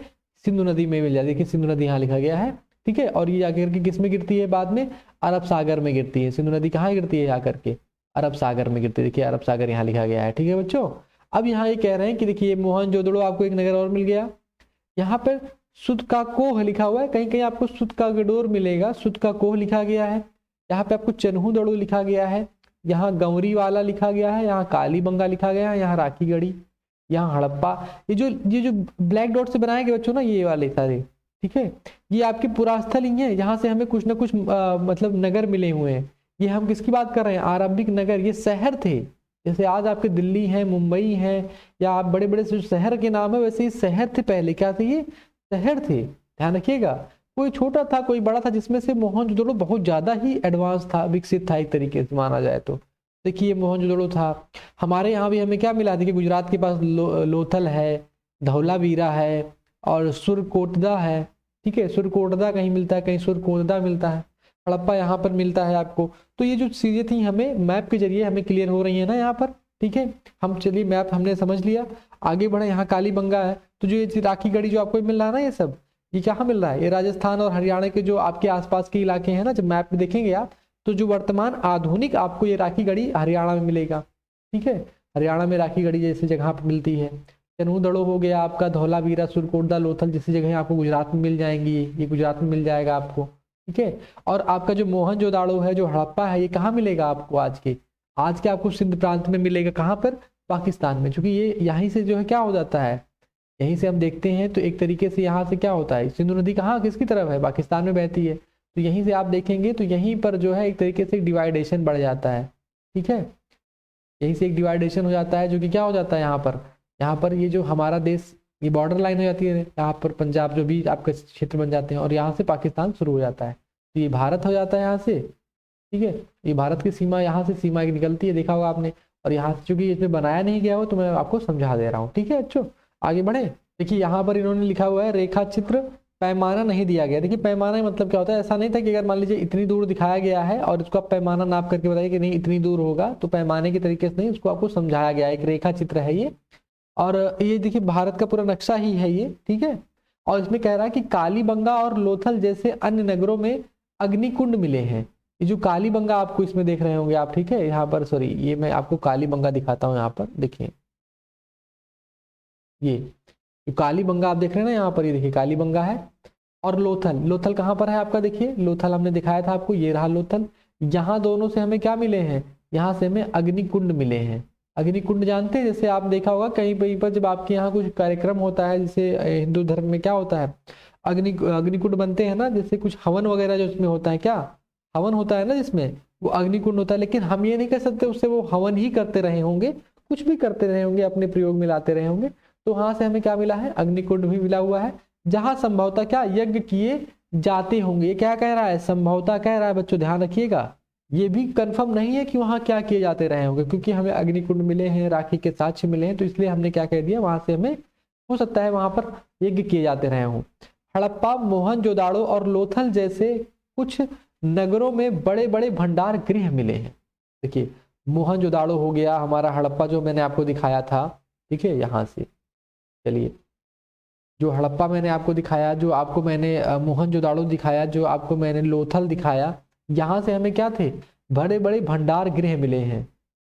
सिंधु नदी में मिल जाती है। देखिए सिंधु नदी यहाँ लिखा गया है। ठीक है, और ये जाकर के किस में गिरती है, बाद में अरब सागर में गिरती है। सिंधु नदी कहाँ गिरती है, जाकर के अरब सागर में गिरती है। देखिए अरब सागर यहाँ लिखा गया है। ठीक है बच्चों, अब यहाँ ये कह रहे हैं कि देखिए मोहनजोदड़ो, आपको एक नगर और मिल गया। यहाँ पर सुतकाकोह लिखा हुआ है, कहीं कहीं आपको सुतकागडोर मिलेगा, सुतकाकोह लिखा गया है। यहाँ पे आपको चन्हूदड़ो लिखा गया है, यहाँ गौरी वाला लिखा गया है, यहाँ कालीबंगा लिखा गया है, यहाँ राखीगढ़ी, यहाँ हड़प्पा। ये जो ब्लैक डॉट से बनाए गए बच्चों ना, ये वाले सारे, ठीक है, ये आपके पुरास्थल ही है। यहाँ से हमें कुछ ना कुछ मतलब नगर मिले हुए हैं। ये हम किसकी बात कर रहे हैं, आरंभिक नगर, ये शहर थे। जैसे आज आपके दिल्ली है, मुंबई है, या आप बड़े बड़े शहर के नाम है, वैसे ये शहर थे पहले, क्या थे, ये शहर थे। ध्यान रखिएगा, कोई छोटा था कोई बड़ा था, जिसमें से मोहनजोदड़ो बहुत ज्यादा ही एडवांस था, विकसित था एक तरीके से माना जाए तो। देखिए मोहनजोदड़ो था। हमारे यहाँ भी हमें क्या मिला, देखिए गुजरात के पास लोथल है, धौलावीरा है, और सुरकोटदा है। ठीक है, सुरकोटदा कहीं मिलता है, कहीं सुरकोटदा मिलता है, हड़प्पा यहाँ पर मिलता है आपको। तो ये जो चीजें थी हमें मैप के जरिए हमें क्लियर हो रही है ना यहाँ पर। ठीक है, हम चलिए मैप हमने समझ लिया, आगे बढ़े। यहाँ कालीबंगा है, तो जो ये राखीगढ़ी जो आपको मिल रहा है ना, ये सब ये कहाँ मिल रहा है, ये राजस्थान और हरियाणा के जो आपके आसपास के इलाके हैं ना, जब मैप में देखेंगे आप, तो जो वर्तमान आधुनिक आपको ये राखीगढ़ी हरियाणा में मिलेगा। ठीक है, हरियाणा में राखीगढ़ी जैसी जगह पर मिलती है। चन्हूदड़ो हो गया आपका, धौलावीरा, सुरकोटदा, लोथल जैसी जगह आपको गुजरात में मिल जाएंगी, ये गुजरात में मिल जाएगा आपको। ठीक है, और आपका जो मोहनजोदाड़ो है, जो हड़प्पा है, ये कहाँ मिलेगा आपको, आज के आपको सिंध प्रांत में मिलेगा। कहाँ पर, पाकिस्तान में, क्योंकि ये यहीं से जो है क्या हो जाता है, यहीं से हम देखते हैं तो एक तरीके से यहाँ से क्या होता है, सिंधु नदी कहाँ किसकी तरफ है, पाकिस्तान में बहती है। तो यहीं से आप देखेंगे तो यहीं पर जो है एक तरीके से डिवाइडेशन बढ़ जाता है। ठीक है, यहीं से एक डिवाइडेशन हो जाता है, जो कि क्या हो जाता है, यहाँ पर ये जो हमारा देश, ये बॉर्डर लाइन हो जाती है, यहाँ पर पंजाब जो भी आपके क्षेत्र बन जाते हैं, और यहाँ से पाकिस्तान शुरू हो जाता है, तो ये भारत हो जाता है यहाँ से। ठीक है, ये भारत की सीमा, यहाँ से सीमा एक निकलती है, देखा होगा आपने। और यहाँ से चूंकि इसमें बनाया नहीं गया हो, तो मैं आपको समझा दे रहा हूँ। ठीक है अच्छो, आगे बढ़े। देखिए यहाँ पर इन्होंने लिखा हुआ है रेखा चित्र, पैमाना नहीं दिया गया। देखिए पैमाना मतलब क्या होता है, ऐसा नहीं था कि अगर मान लीजिए इतनी दूर दिखाया गया है और इसको आप पैमाना नाप करके बताइए कि नहीं इतनी दूर होगा, तो पैमाने के तरीके से नहीं, उसको आपको समझाया गया है। एक रेखा चित्र है ये, और ये देखिए भारत का पूरा नक्शा ही है ये। ठीक है, और इसमें कह रहा है कि कालीबंगा और लोथल जैसे अन्य नगरों में अग्निकुंड मिले हैं। ये जो कालीबंगा आपको इसमें देख रहे होंगे आप, ठीक है, यहाँ पर सॉरी, ये मैं आपको कालीबंगा दिखाता हूँ। यहाँ पर देखिए, ये कालीबंगा आप देख रहे हैं ना यहाँ पर, ये देखिए कालीबंगा है। और लोथल, लोथल कहाँ पर है आपका, देखिए लोथल हमने दिखाया था आपको, ये रहा लोथल। यहाँ दोनों से हमें क्या मिले हैं, यहाँ से हमें अग्निकुंड मिले हैं। अग्निकुंड जानते हैं, जैसे आप देखा होगा कहीं कहीं पर जब आपके यहाँ कुछ कार्यक्रम होता है, जैसे हिंदू धर्म में क्या होता है, अग्निकुंड बनते हैं ना, जैसे कुछ हवन वगैरह जो उसमें होता है, क्या हवन होता है ना जिसमें, वो अग्निकुंड होता है। लेकिन हम ये नहीं कह सकते उससे वो हवन ही करते रहे होंगे, कुछ भी करते रहे होंगे, अपने प्रयोग में लाते रहे होंगे। तो वहां से हमें क्या मिला है, अग्निकुंड भी मिला हुआ है, जहां संभवतः क्या यज्ञ किए जाते होंगे। ये क्या कह रहा है, संभवतः कह रहा है बच्चों, ध्यान रखिएगा। ये भी कंफर्म नहीं है कि वहां क्या किए जाते रहे होंगे, क्योंकि हमें अग्निकुंड मिले हैं, राखी के साक्ष्य मिले हैं, तो इसलिए हमने क्या कह दिया, वहां से हमें हो सकता है वहां पर यज्ञ किए जाते रहे हों। हड़प्पा, मोहनजोदाड़ो और लोथल जैसे कुछ नगरों में बड़े बड़े भंडार गृह मिले हैं। देखिए मोहनजोदाड़ो हो गया हमारा, हड़प्पा जो मैंने आपको दिखाया था, ठीक है, यहाँ से चलिए, जो हड़प्पा मैंने आपको दिखाया, जो आपको मैंने मोहनजोदाड़ो दिखाया, जो आपको मैंने लोथल दिखाया, यहाँ से हमें क्या थे, बड़े बड़े भंडार गृह मिले हैं।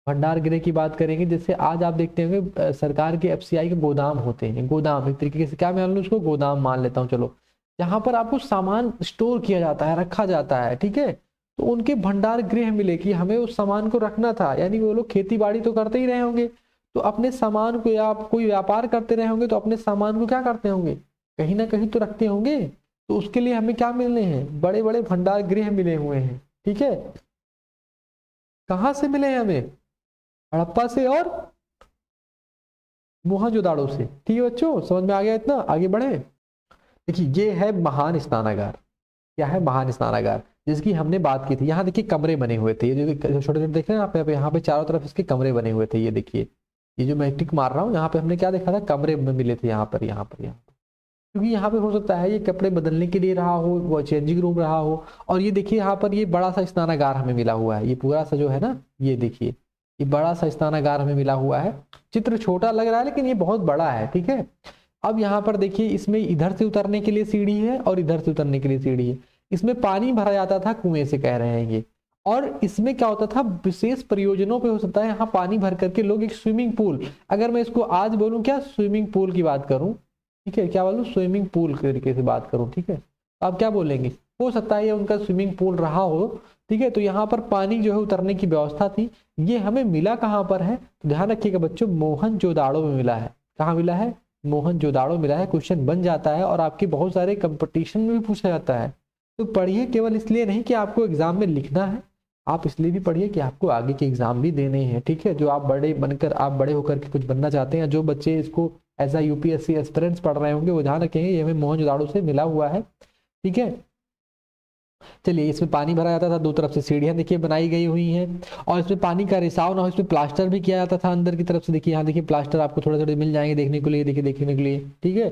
भंडार गृह की बात करेंगे, जैसे आज आप देखते होंगे सरकार के एफसीआई के गोदाम होते हैं, गोदाम एक तरीके से क्या मान लो उसको, गोदाम मान लेता हूँ चलो, जहां पर आपको सामान स्टोर किया जाता है, रखा जाता है, ठीक है। तो उनके भंडार गृह मिले कि हमें उस सामान को रखना था, यानी वो लोग खेती बाड़ी तो करते ही रहे होंगे, तो अपने सामान को, या आप कोई व्यापार करते रहे होंगे तो अपने सामान को क्या करते होंगे, कहीं ना कहीं तो रखते होंगे। तो उसके लिए हमें क्या मिलने हैं, बड़े बड़े भंडार गृह मिले हुए हैं, ठीक है। कहां से मिले हैं हमें, हड़प्पा से और मोहनजोदाड़ो से, ठीक है बच्चों, समझ में आ गया इतना, आगे बढ़े। देखिए ये है महान स्नानागार, क्या है, महान स्नानागार, जिसकी हमने बात की थी। यहाँ देखिए कमरे बने हुए थे, ये जो छोटे छोटे देख रहे हैं आप, यहाँ पे चारों तरफ इसके कमरे बने हुए थे। ये देखिए, ये जो मैं टिक मार रहा हूँ, यहाँ पे हमने क्या देखा था, कमरे में मिले थे, यहाँ पर यहाँ पर यहाँ पर, क्योंकि यहाँ पे हो सकता है ये कपड़े बदलने के लिए रहा हो, वो चेंजिंग रूम रहा हो। और ये देखिए यहाँ पर ये बड़ा सा स्नानागार हमें मिला हुआ है, ये पूरा सा जो है ना, ये देखिए ये बड़ा सा स्नानागार हमें मिला हुआ है। चित्र छोटा लग रहा है लेकिन ये बहुत बड़ा है, ठीक है। अब यहाँ पर देखिए, इसमें इधर से उतरने के लिए सीढ़ी है और इधर से उतरने के लिए सीढ़ी है। इसमें पानी भरा जाता था कुएं से, कह रहे हैं ये। और इसमें क्या होता था, विशेष प्रयोजनों पे हो सकता है यहाँ पानी भर करके लोग एक स्विमिंग पूल, अगर मैं इसको आज बोलूँ क्या, स्विमिंग पूल की बात करूँ, ठीक है, क्या बोलूँ, स्विमिंग पूल के तरीके से बात करूँ, ठीक है, आप क्या बोलेंगे, हो सकता है ये उनका स्विमिंग पूल रहा हो, ठीक है। तो यहाँ पर पानी जो है उतरने की व्यवस्था थी। ये हमें मिला कहाँ पर है, तो ध्यान रखिएगा बच्चों, मोहनजोदाड़ो में मिला है। कहाँ मिला है, मोहनजोदाड़ो मिला है। क्वेश्चन बन जाता है और आपके बहुत सारे कंपटीशन में भी पूछा जाता है। तो पढ़िए, केवल इसलिए नहीं कि आपको एग्जाम में लिखना है, आप इसलिए भी पढ़िए कि आपको आगे के एग्जाम भी देने हैं, ठीक है। जो आप बड़े बनकर, आप बड़े होकर के कुछ बनना चाहते हैं, जो बच्चे इसको एज आ यूपीएससी एस्पिरेंट्स पढ़ रहे होंगे, वो ध्यान रखेंगे ये हमें मोहनजोदाड़ो से मिला हुआ है, ठीक है। चलिए, इसमें पानी भरा जाता था, दो तरफ से सीढ़ियां देखिए बनाई गई हुई हैं, और इसमें पानी का रिसाव ना हो, इसमें प्लास्टर भी किया जाता था अंदर की तरफ से। देखिए यहाँ देखिए प्लास्टर आपको थोड़े थोड़े मिल जाएंगे देखने के लिए, देखिए देखने के लिए, ठीक है।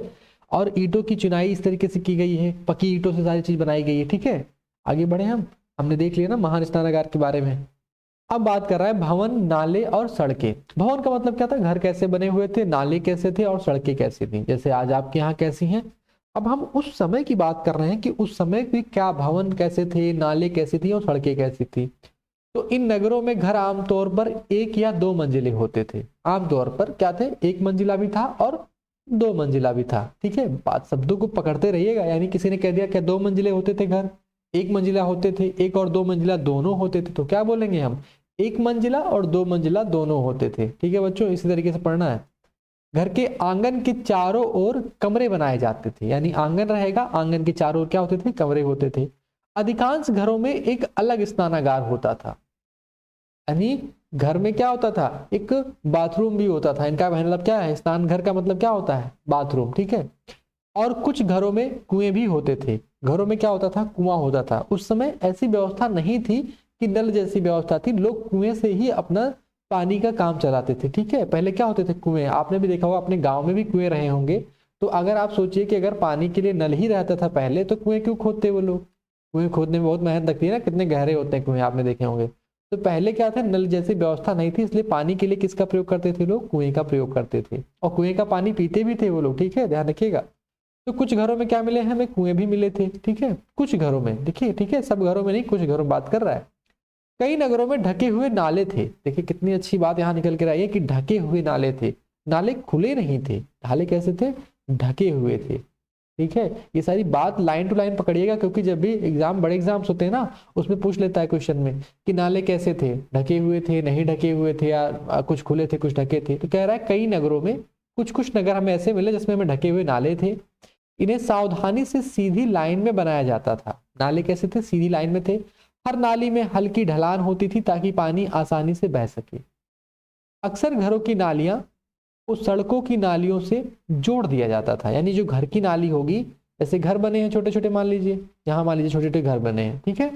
और ईंटों की चुनाई इस तरीके से की गई है, पक्की ईंटों से सारी चीज बनाई गई है, ठीक है। आगे बढ़े, हमने देख लिया ना महान स्नानागार के बारे में। अब बात कर रहा है भवन, नाले और सड़कें। भवन का मतलब क्या था, घर कैसे बने हुए थे, नाले कैसे थे और सड़कें कैसी थी, जैसे आज आपके यहाँ कैसी हैं। अब हम उस समय की बात कर रहे हैं कि उस समय भी क्या भवन कैसे थे, नाले कैसी थी और सड़कें कैसी थी। तो इन नगरों में घर आमतौर पर 1 या 2 मंजिले होते थे। आमतौर पर क्या थे, 1 मंजिला भी था और 2 मंजिला भी था, ठीक है। बात शब्दों को पकड़ते रहिएगा, यानी किसी ने कह दिया क्या 2 मंजिले होते थे घर, 1 मंजिला होते थे, 1 और 2 मंजिला दोनों होते थे, तो क्या बोलेंगे हम, 1 मंजिला और 2 मंजिला दोनों होते थे, ठीक है बच्चों। इसी तरीके से पढ़ना है। घर के आंगन के चारों ओर कमरे बनाए जाते थे, यानी आंगन रहेगा, आंगन के चारों ओर क्या होते थे, कमरे होते थे। अधिकांश घरों में एक अलग स्नानागार होता था, यानी घर में क्या होता था, एक बाथरूम भी होता था। इनका मतलब क्या है, स्नान घर का मतलब क्या होता है, बाथरूम, ठीक है। और कुछ घरों में कुएं भी होते थे। घरों में क्या होता था, कुआं होता था। उस समय ऐसी व्यवस्था नहीं थी कि नल जैसी व्यवस्था थी, लोग कुएं से ही अपना पानी का काम चलाते थे, ठीक है। पहले क्या होते थे, कुएं, आपने भी देखा होगा, अपने गांव में भी कुएं रहे होंगे। तो अगर आप सोचिए कि अगर पानी के लिए नल ही रहता था पहले, तो कुएं क्यों खोदते वो लोग, कुएं खोदने में बहुत मेहनत लगती है ना, कितने गहरे होते हैं कुएं, आपने देखे होंगे। तो पहले क्या था, नल जैसी व्यवस्था नहीं थी, इसलिए पानी के लिए किसका प्रयोग करते थे लोग, कुएं का प्रयोग करते थे, और कुएं का पानी पीते भी थे वो लोग, ठीक है, ध्यान रखिएगा। तो कुछ घरों में क्या मिले हैं, हमें कुएं भी मिले थे, ठीक है, कुछ घरों में, देखिए, ठीक है, सब घरों में नहीं, कुछ घरों में बात कर रहा है। कई नगरों में ढके हुए नाले थे। देखिए कितनी अच्छी बात यहाँ निकल कर आई है कि ढके हुए नाले थे, नाले खुले नहीं थे। नाले कैसे थे, ढके हुए थे। ठीक है, ये सारी बात लाइन टू लाइन पकड़िएगा, क्योंकि जब भी एग्जाम, बड़े एग्जाम्स होते हैं ना, उसमें पूछ लेता है क्वेश्चन में कि नाले कैसे थे, ढके हुए थे, नहीं ढके हुए थे, या कुछ खुले थे कुछ ढके थे। तो कह रहा है कई नगरों में कुछ कुछ नगर हमें ऐसे मिले जिसमें हमें ढके हुए नाले थे। इन्हें सावधानी से सीधी लाइन में बनाया जाता था। नाले कैसे थे? सीधी लाइन में थे। हर नाली में हल्की ढलान होती थी ताकि पानी आसानी से बह सके। अक्सर घरों की नालियां उस सड़कों की नालियों से जोड़ दिया जाता था। यानी जो घर की नाली होगी, जैसे घर बने हैं छोटे छोटे, मान लीजिए यहाँ मान लीजिए छोटे छोटे घर बने हैं, ठीक है,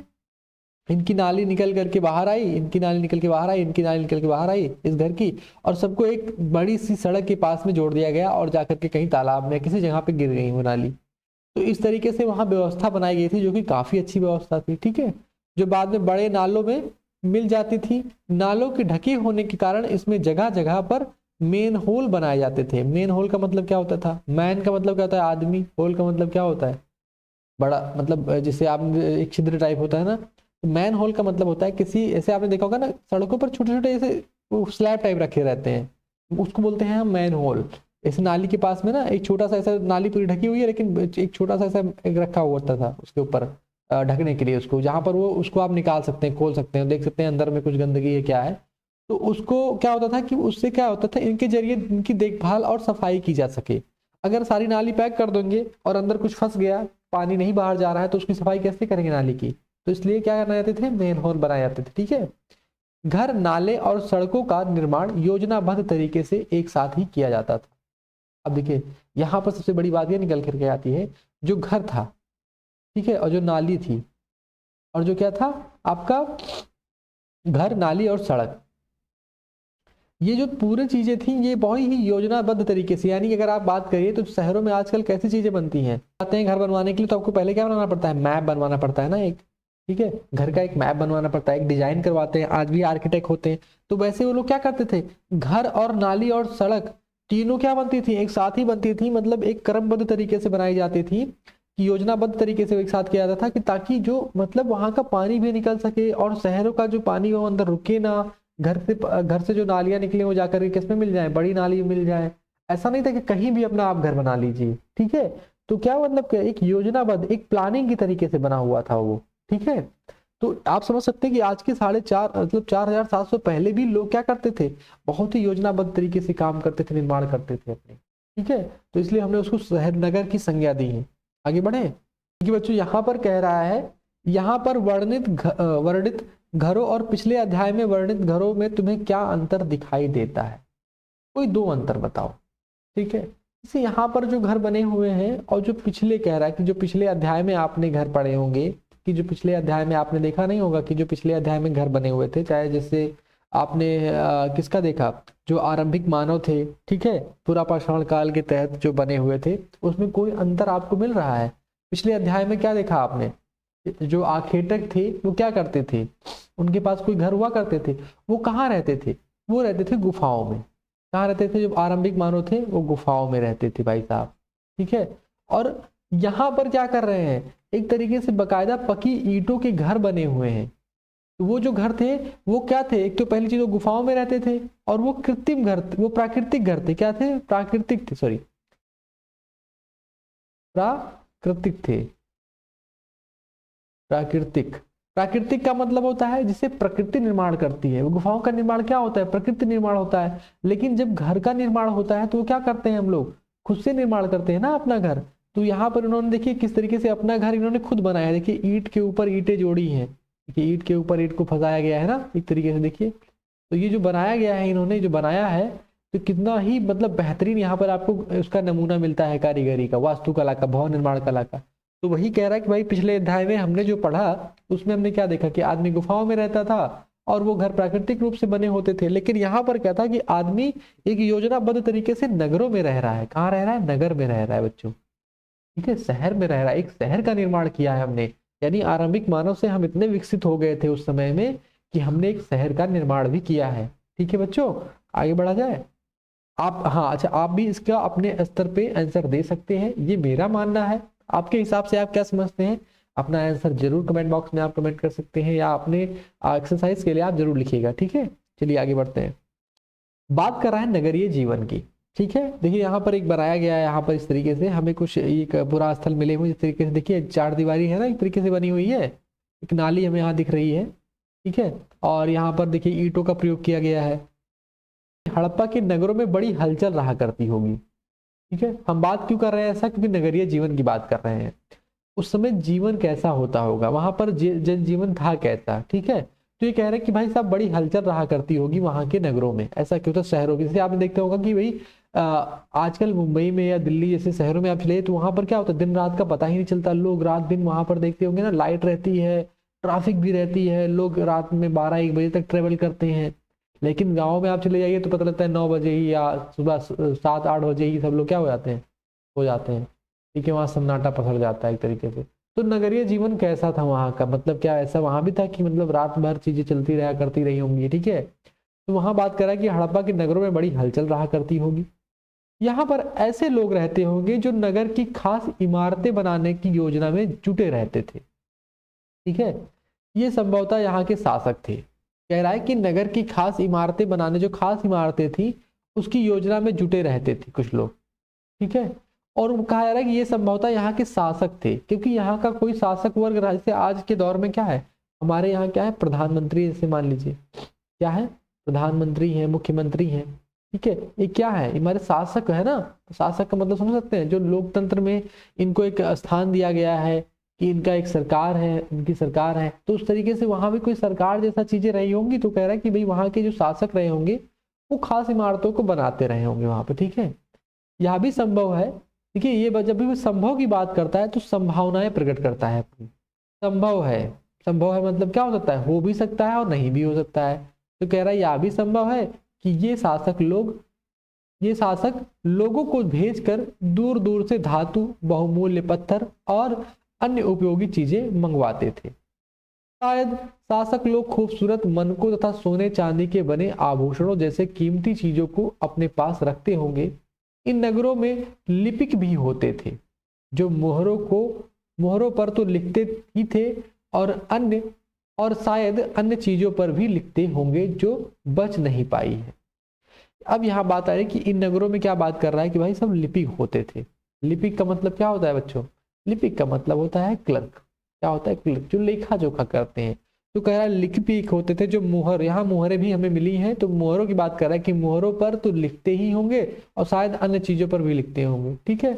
इनकी नाली निकल करके बाहर आई, इनकी नाली निकल के बाहर आई, इनकी नाली निकल के बाहर आई इस घर की, और सबको एक बड़ी सी सड़क के पास में जोड़ दिया गया और जाकर के कहीं तालाब में किसी जगह पे गिर गई वो नाली। तो इस तरीके से वहां व्यवस्था बनाई गई थी, जो कि काफी अच्छी व्यवस्था थी। ठीक है, जो बाद में बड़े नालों में मिल जाती थी। नालों के ढके होने के कारण इसमें जगह जगह पर मेन होल बनाए जाते थे। मेन होल का मतलब क्या होता था? मैन का मतलब क्या होता है? आदमी। होल का मतलब क्या होता है? बड़ा, मतलब जिसे आप एक छिद्र टाइप होता है ना, तो मैन होल का मतलब होता है किसी, ऐसे आपने देखा होगा ना सड़कों पर छोटे छोटे ऐसे स्लैब टाइप रखे रहते हैं, उसको बोलते हैं हम मैन होल। ऐसे नाली के पास में ना एक छोटा सा, ऐसा नाली पूरी ढकी हुई है लेकिन एक छोटा सा ऐसा एक रखा हुआ होता था उसके ऊपर ढकने के लिए उसको, जहां पर वो उसको आप निकाल सकते हैं, खोल सकते हैं, देख सकते हैं अंदर में कुछ गंदगी है क्या है। तो उसको क्या होता था कि उससे क्या होता था, इनके जरिए इनकी देखभाल और सफाई की जा सके। अगर सारी नाली पैक कर देंगे और अंदर कुछ फंस गया, पानी नहीं बाहर जा रहा है, तो उसकी सफाई कैसे करेंगे नाली की? तो इसलिए क्या बनाए जाते थे? मेन होल बनाए जाते थे। ठीक है, घर, नाले और सड़कों का निर्माण योजनाबद्ध तरीके से एक साथ ही किया जाता था। अब देखिए यहाँ पर सबसे बड़ी बात यह निकल करके आती है, जो घर था, ठीक है, और जो नाली थी, और जो क्या था आपका घर, नाली और सड़क, ये जो पूरी चीजें थी ये बहुत ही योजनाबद्ध तरीके से, यानी कि अगर आप बात करिए तो शहरों में आजकल कैसी चीजें बनती हैं, आते हैं घर बनवाने के लिए, तो आपको पहले क्या बनाना पड़ता है? मैप बनवाना पड़ता है ना एक। ठीक है, घर का एक मैप बनवाना पड़ता है, एक डिजाइन करवाते हैं, आज भी आर्किटेक्ट होते हैं। तो वैसे वो लोग क्या करते थे, घर और नाली और सड़क तीनों क्या बनती थी? एक साथ ही बनती थी, मतलब एक क्रमबद्ध तरीके से बनाई जाती थी, कि योजनाबद्ध तरीके से एक साथ किया जाता था, कि ताकि जो मतलब वहां का पानी भी निकल सके और शहरों का जो पानी वो अंदर रुके ना। घर से जो नालियां निकले वो जाकर के किसमें मिल जाए? बड़ी नाली में मिल जाए। ऐसा नहीं था कि कहीं भी अपना आप घर बना लीजिए। ठीक है, तो क्या मतलब एक योजनाबद्ध, एक प्लानिंग की तरीके से बना हुआ था वो। ठीक है, तो आप समझ सकते हैं कि आज के 4,500 मतलब 4,700 पहले भी लोग क्या करते थे? बहुत ही योजनाबद्ध तरीके से काम करते थे, निर्माण करते थे अपने। ठीक है, तो इसलिए हमने उसको शहर नगर की संज्ञा दी है। आगे बढ़े कि बच्चों यहाँ पर कह रहा है, यहाँ पर वर्णित घरों और पिछले अध्याय में वर्णित घरों में तुम्हें क्या अंतर दिखाई देता है? कोई दो अंतर बताओ। ठीक है, जैसे यहाँ पर जो घर बने हुए हैं और जो पिछले कह रहा है कि जो पिछले अध्याय में आपने घर पढ़े होंगे, कि जो पिछले अध्याय में आपने देखा नहीं होगा कि जो पिछले अध्याय में घर बने हुए थे, चाहे जैसे आपने किसका देखा, जो आरंभिक मानव थे, ठीक है, पुरापाषाण काल के तहत जो बने हुए थे, उसमें कोई अंतर आपको मिल रहा है? पिछले अध्याय में क्या देखा आपने? जो आखेटक थे वो क्या करते थे? उनके पास कोई घर हुआ करते थे। वो कहाँ रहते थे? वो रहते थे गुफाओं में। कहाँ रहते थे? जो आरंभिक मानव थे वो गुफाओं में रहते थे भाई साहब। ठीक है, और यहाँ पर क्या कर रहे हैं, एक तरीके से बकायदा पकी ईंटों के घर बने हुए हैं। तो वो जो घर थे वो क्या थे? एक तो पहली चीज वो गुफाओं में रहते थे, और वो कृत्रिम घर, वो प्राकृतिक घर थे। क्या थे? प्राकृतिक थे, सॉरी, प्राकृतिक थे। प्राकृतिक, प्राकृतिक का मतलब होता है जिसे प्रकृति निर्माण करती है। गुफाओं का निर्माण क्या होता है? प्रकृति निर्माण होता है। लेकिन जब घर का निर्माण होता है तो वो क्या करते हैं हम लोग? खुद से निर्माण करते हैं ना अपना घर। तो यहाँ पर उन्होंने देखिए किस तरीके से अपना घर इन्होंने खुद बनाया है। देखिए ईंट के ऊपर ईंटें जोड़ी हैं, देखिए ईंट के ऊपर ईंट को फंसाया गया है ना एक तरीके से। देखिए तो ये जो बनाया गया है, इन्होंने जो बनाया है, तो कितना ही मतलब बेहतरीन यहाँ पर आपको उसका नमूना मिलता है कारीगरी का, वास्तुकला का, भवन निर्माण कला का। तो वही कह रहा है कि भाई पिछले अध्याय में हमने जो पढ़ा उसमें हमने क्या देखा कि आदमी गुफाओं में रहता था और वो घर प्राकृतिक रूप से बने होते थे। लेकिन यहाँ पर क्या था कि आदमी एक योजनाबद्ध तरीके से नगरों में रह रहा है। कहाँ रह रहा है? नगर में रह रहा है बच्चों। ठीक है, शहर में रह रहा है, एक शहर का निर्माण किया है हमने। यानी आरंभिक मानव से हम इतने विकसित हो गए थे उस समय में कि हमने एक शहर का निर्माण भी किया है। ठीक है बच्चों, आगे बढ़ा जाए। आप, हाँ अच्छा, आप भी इसका अपने स्तर पे आंसर दे सकते हैं, ये मेरा मानना है। आपके हिसाब से आप क्या समझते हैं? अपना आंसर जरूर कमेंट बॉक्स में आप कमेंट कर सकते हैं, या अपने एक्सरसाइज के लिए आप जरूर लिखिएगा। ठीक है, चलिए आगे बढ़ते हैं। बात कर रहा है नगरीय जीवन की। ठीक है, देखिए यहाँ पर एक बनाया गया है, यहाँ पर इस तरीके से हमें कुछ एक पुरा स्थल मिले हुए इस तरीके से, देखिए चार दीवारी है ना एक तरीके से बनी हुई है, एक नाली हमें यहाँ दिख रही है, ठीक है। और यहाँ पर देखिए ईंटों का प्रयोग किया गया है। हड़प्पा के नगरों में बड़ी हलचल रहा करती होगी, ठीक है। हम बात क्यों कर रहे हैं ऐसा, क्योंकि नगरीय जीवन की बात कर रहे हैं। उस समय जीवन कैसा होता होगा, वहां पर जनजीवन था कैसा, ठीक है। तो ये कह रहे हैं कि भाई साहब बड़ी हलचल रहा करती होगी वहां के नगरों में, ऐसा क्यों, तो शहरों की, जैसे आपने देखते होगा कि भाई आजकल मुंबई में या दिल्ली जैसे शहरों में आप चले तो वहां पर क्या होता है, दिन रात का पता ही नहीं चलता, लोग रात दिन वहां पर देखते होंगे ना, लाइट रहती है, ट्रैफिक भी रहती है, लोग रात में 12-1 बजे तक ट्रेवल करते हैं। लेकिन गाँव में आप चले जाइए तो पता लगता है 9 बजे ही या सुबह 7-8 बजे ही सब लोग क्या हो जाते हैं, ठीक है, वहाँ सन्नाटा पसर जाता है एक तरीके से। तो नगरीय जीवन कैसा था वहाँ का, मतलब क्या ऐसा वहाँ भी था कि मतलब रात भर चीजें चलती रहा करती रही होंगी, ठीक है। तो वहाँ बात करा कि हड़प्पा के नगरों में बड़ी हलचल रहा करती होगी। यहाँ पर ऐसे लोग रहते होंगे जो नगर की खास इमारतें बनाने की योजना में जुटे रहते थे, ठीक है। ये संभवतः यहाँ के शासक थे। कह रहा है कि नगर की खास इमारतें बनाने, जो खास इमारतें थी उसकी योजना में जुटे रहते थे कुछ लोग, ठीक है। और कहा जा रहा है कि ये संभवतः यहाँ के शासक थे, क्योंकि यहाँ का कोई शासक वर्ग, जैसे आज के दौर में क्या है हमारे यहाँ, क्या है प्रधानमंत्री, जैसे मान लीजिए क्या है, प्रधानमंत्री है, मुख्यमंत्री है, ठीक है। ये क्या है, हमारे शासक है ना। शासक का मतलब समझ सकते हैं, जो लोकतंत्र में इनको एक स्थान दिया गया है कि इनका एक सरकार है, इनकी सरकार है। तो उस तरीके से वहां भी कोई सरकार जैसा चीजें रही होंगी। तो कह रहा है कि भाई वहां के जो शासक रहे होंगे वो खास इमारतों को बनाते रहे होंगे वहां पे, ठीक है। यह भी संभव है, देखिए ये जब भी संभव की बात करता है तो संभावनाएं प्रकट करता है अपनी। संभव है मतलब क्या हो सकता है, हो भी सकता है और नहीं भी हो सकता है। तो कह रहा है यह भी संभव है कि ये शासक लोगों को भेजकर दूर दूर से धातु, बहुमूल्य पत्थर और अन्य उपयोगी चीजें मंगवाते थे। शायद शासक लोग खूबसूरत मनकों तथा सोने चांदी के बने आभूषणों जैसे कीमती चीजों को अपने पास रखते होंगे। इन नगरों में लिपिक भी होते थे जो मोहरों पर तो लिखते ही थे और शायद अन्य चीजों पर भी लिखते होंगे जो बच नहीं पाई है। अब यहाँ बात आ रही है कि इन नगरों में क्या बात कर रहा है कि भाई सब लिपिक होते थे। लिपिक का मतलब क्या होता है बच्चों, लिपिक का मतलब होता है क्लर्क। क्या होता है, क्लर्क, जो लेखा जोखा करते हैं। तो कह रहा है लिपिक होते थे जो मोहर, यहाँ मोहरें भी हमें मिली हैं, तो मोहरों की बात कर रहा है कि मोहरों पर तो लिखते ही होंगे और शायद अन्य चीजों पर भी लिखते होंगे, ठीक है।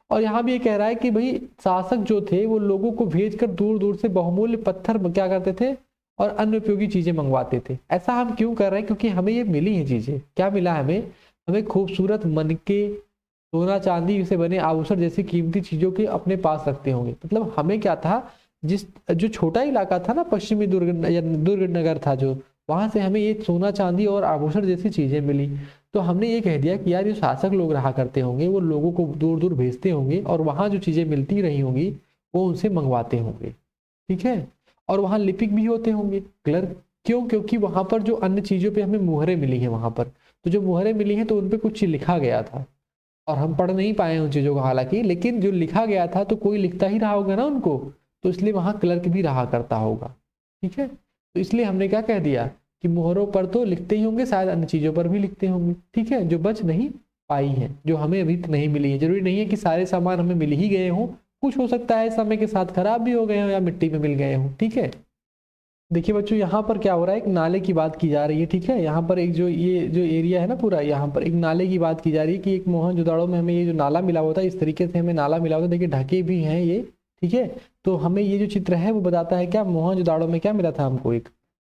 और यहाँ भी ये कह रहा है कि भाई शासक जो थे वो लोगों को भेजकर दूर दूर से बहुमूल्य पत्थर क्या करते थे और अन्य उपयोगी चीजें मंगवाते थे। ऐसा हम क्यों कर रहे हैं, क्योंकि हमें ये मिली है चीजें। क्या मिला हमें खूबसूरत मनके, सोना चांदी से बने आभूषण जैसी कीमती चीजों के अपने पास रखते होंगे। मतलब हमें क्या था, जो छोटा इलाका था ना, पश्चिमी दुर्ग नगर था जो, वहां से हमें ये सोना चांदी और आभूषण जैसी चीजें मिली। तो हमने ये कह दिया कि यार ये शासक लोग रहा करते होंगे, वो लोगों को दूर दूर भेजते होंगे और वहां जो चीजें मिलती रही होंगी वो उनसे मंगवाते होंगे, ठीक है। और वहां लिपिक भी होते होंगे, क्लर्क। क्यों, क्योंकि वहां पर जो अन्य चीजों पे हमें मुहरें मिली है, वहां पर तो जो मुहरें मिली हैं तो उनपे कुछ चीज लिखा गया था और हम पढ़ नहीं पाए उन चीजों को हालांकि, लेकिन जो लिखा गया था तो कोई लिखता ही रहा होगा ना उनको, तो इसलिए वहां क्लर्क भी रहा करता होगा, ठीक है। तो इसलिए हमने क्या कह दिया कि मोहरों पर तो लिखते ही होंगे, शायद अन्य चीजों पर भी लिखते होंगे, ठीक है, जो बच नहीं पाई है, जो हमें अभी नहीं मिली है। जरूरी नहीं है कि सारे सामान हमें मिल ही गए हों, कुछ हो सकता है समय के साथ खराब भी हो गए हों या मिट्टी में मिल गए हों, ठीक है। देखिए बच्चों यहाँ पर क्या हो रहा है, एक नाले की बात की जा रही है, ठीक है। यहाँ पर एक ये जो एरिया है ना पूरा, यहाँ पर एक नाले की बात की जा रही है कि एक मोहनजोदड़ो में हमें ये जो नाला मिला हुआ था, इस तरीके से हमें नाला मिला हुआ था। देखिए ढके भी हैं ये, ठीक है। तो हमें ये जो चित्र है वो बताता है क्या, मोहनजोदड़ो में क्या मिला था हमको,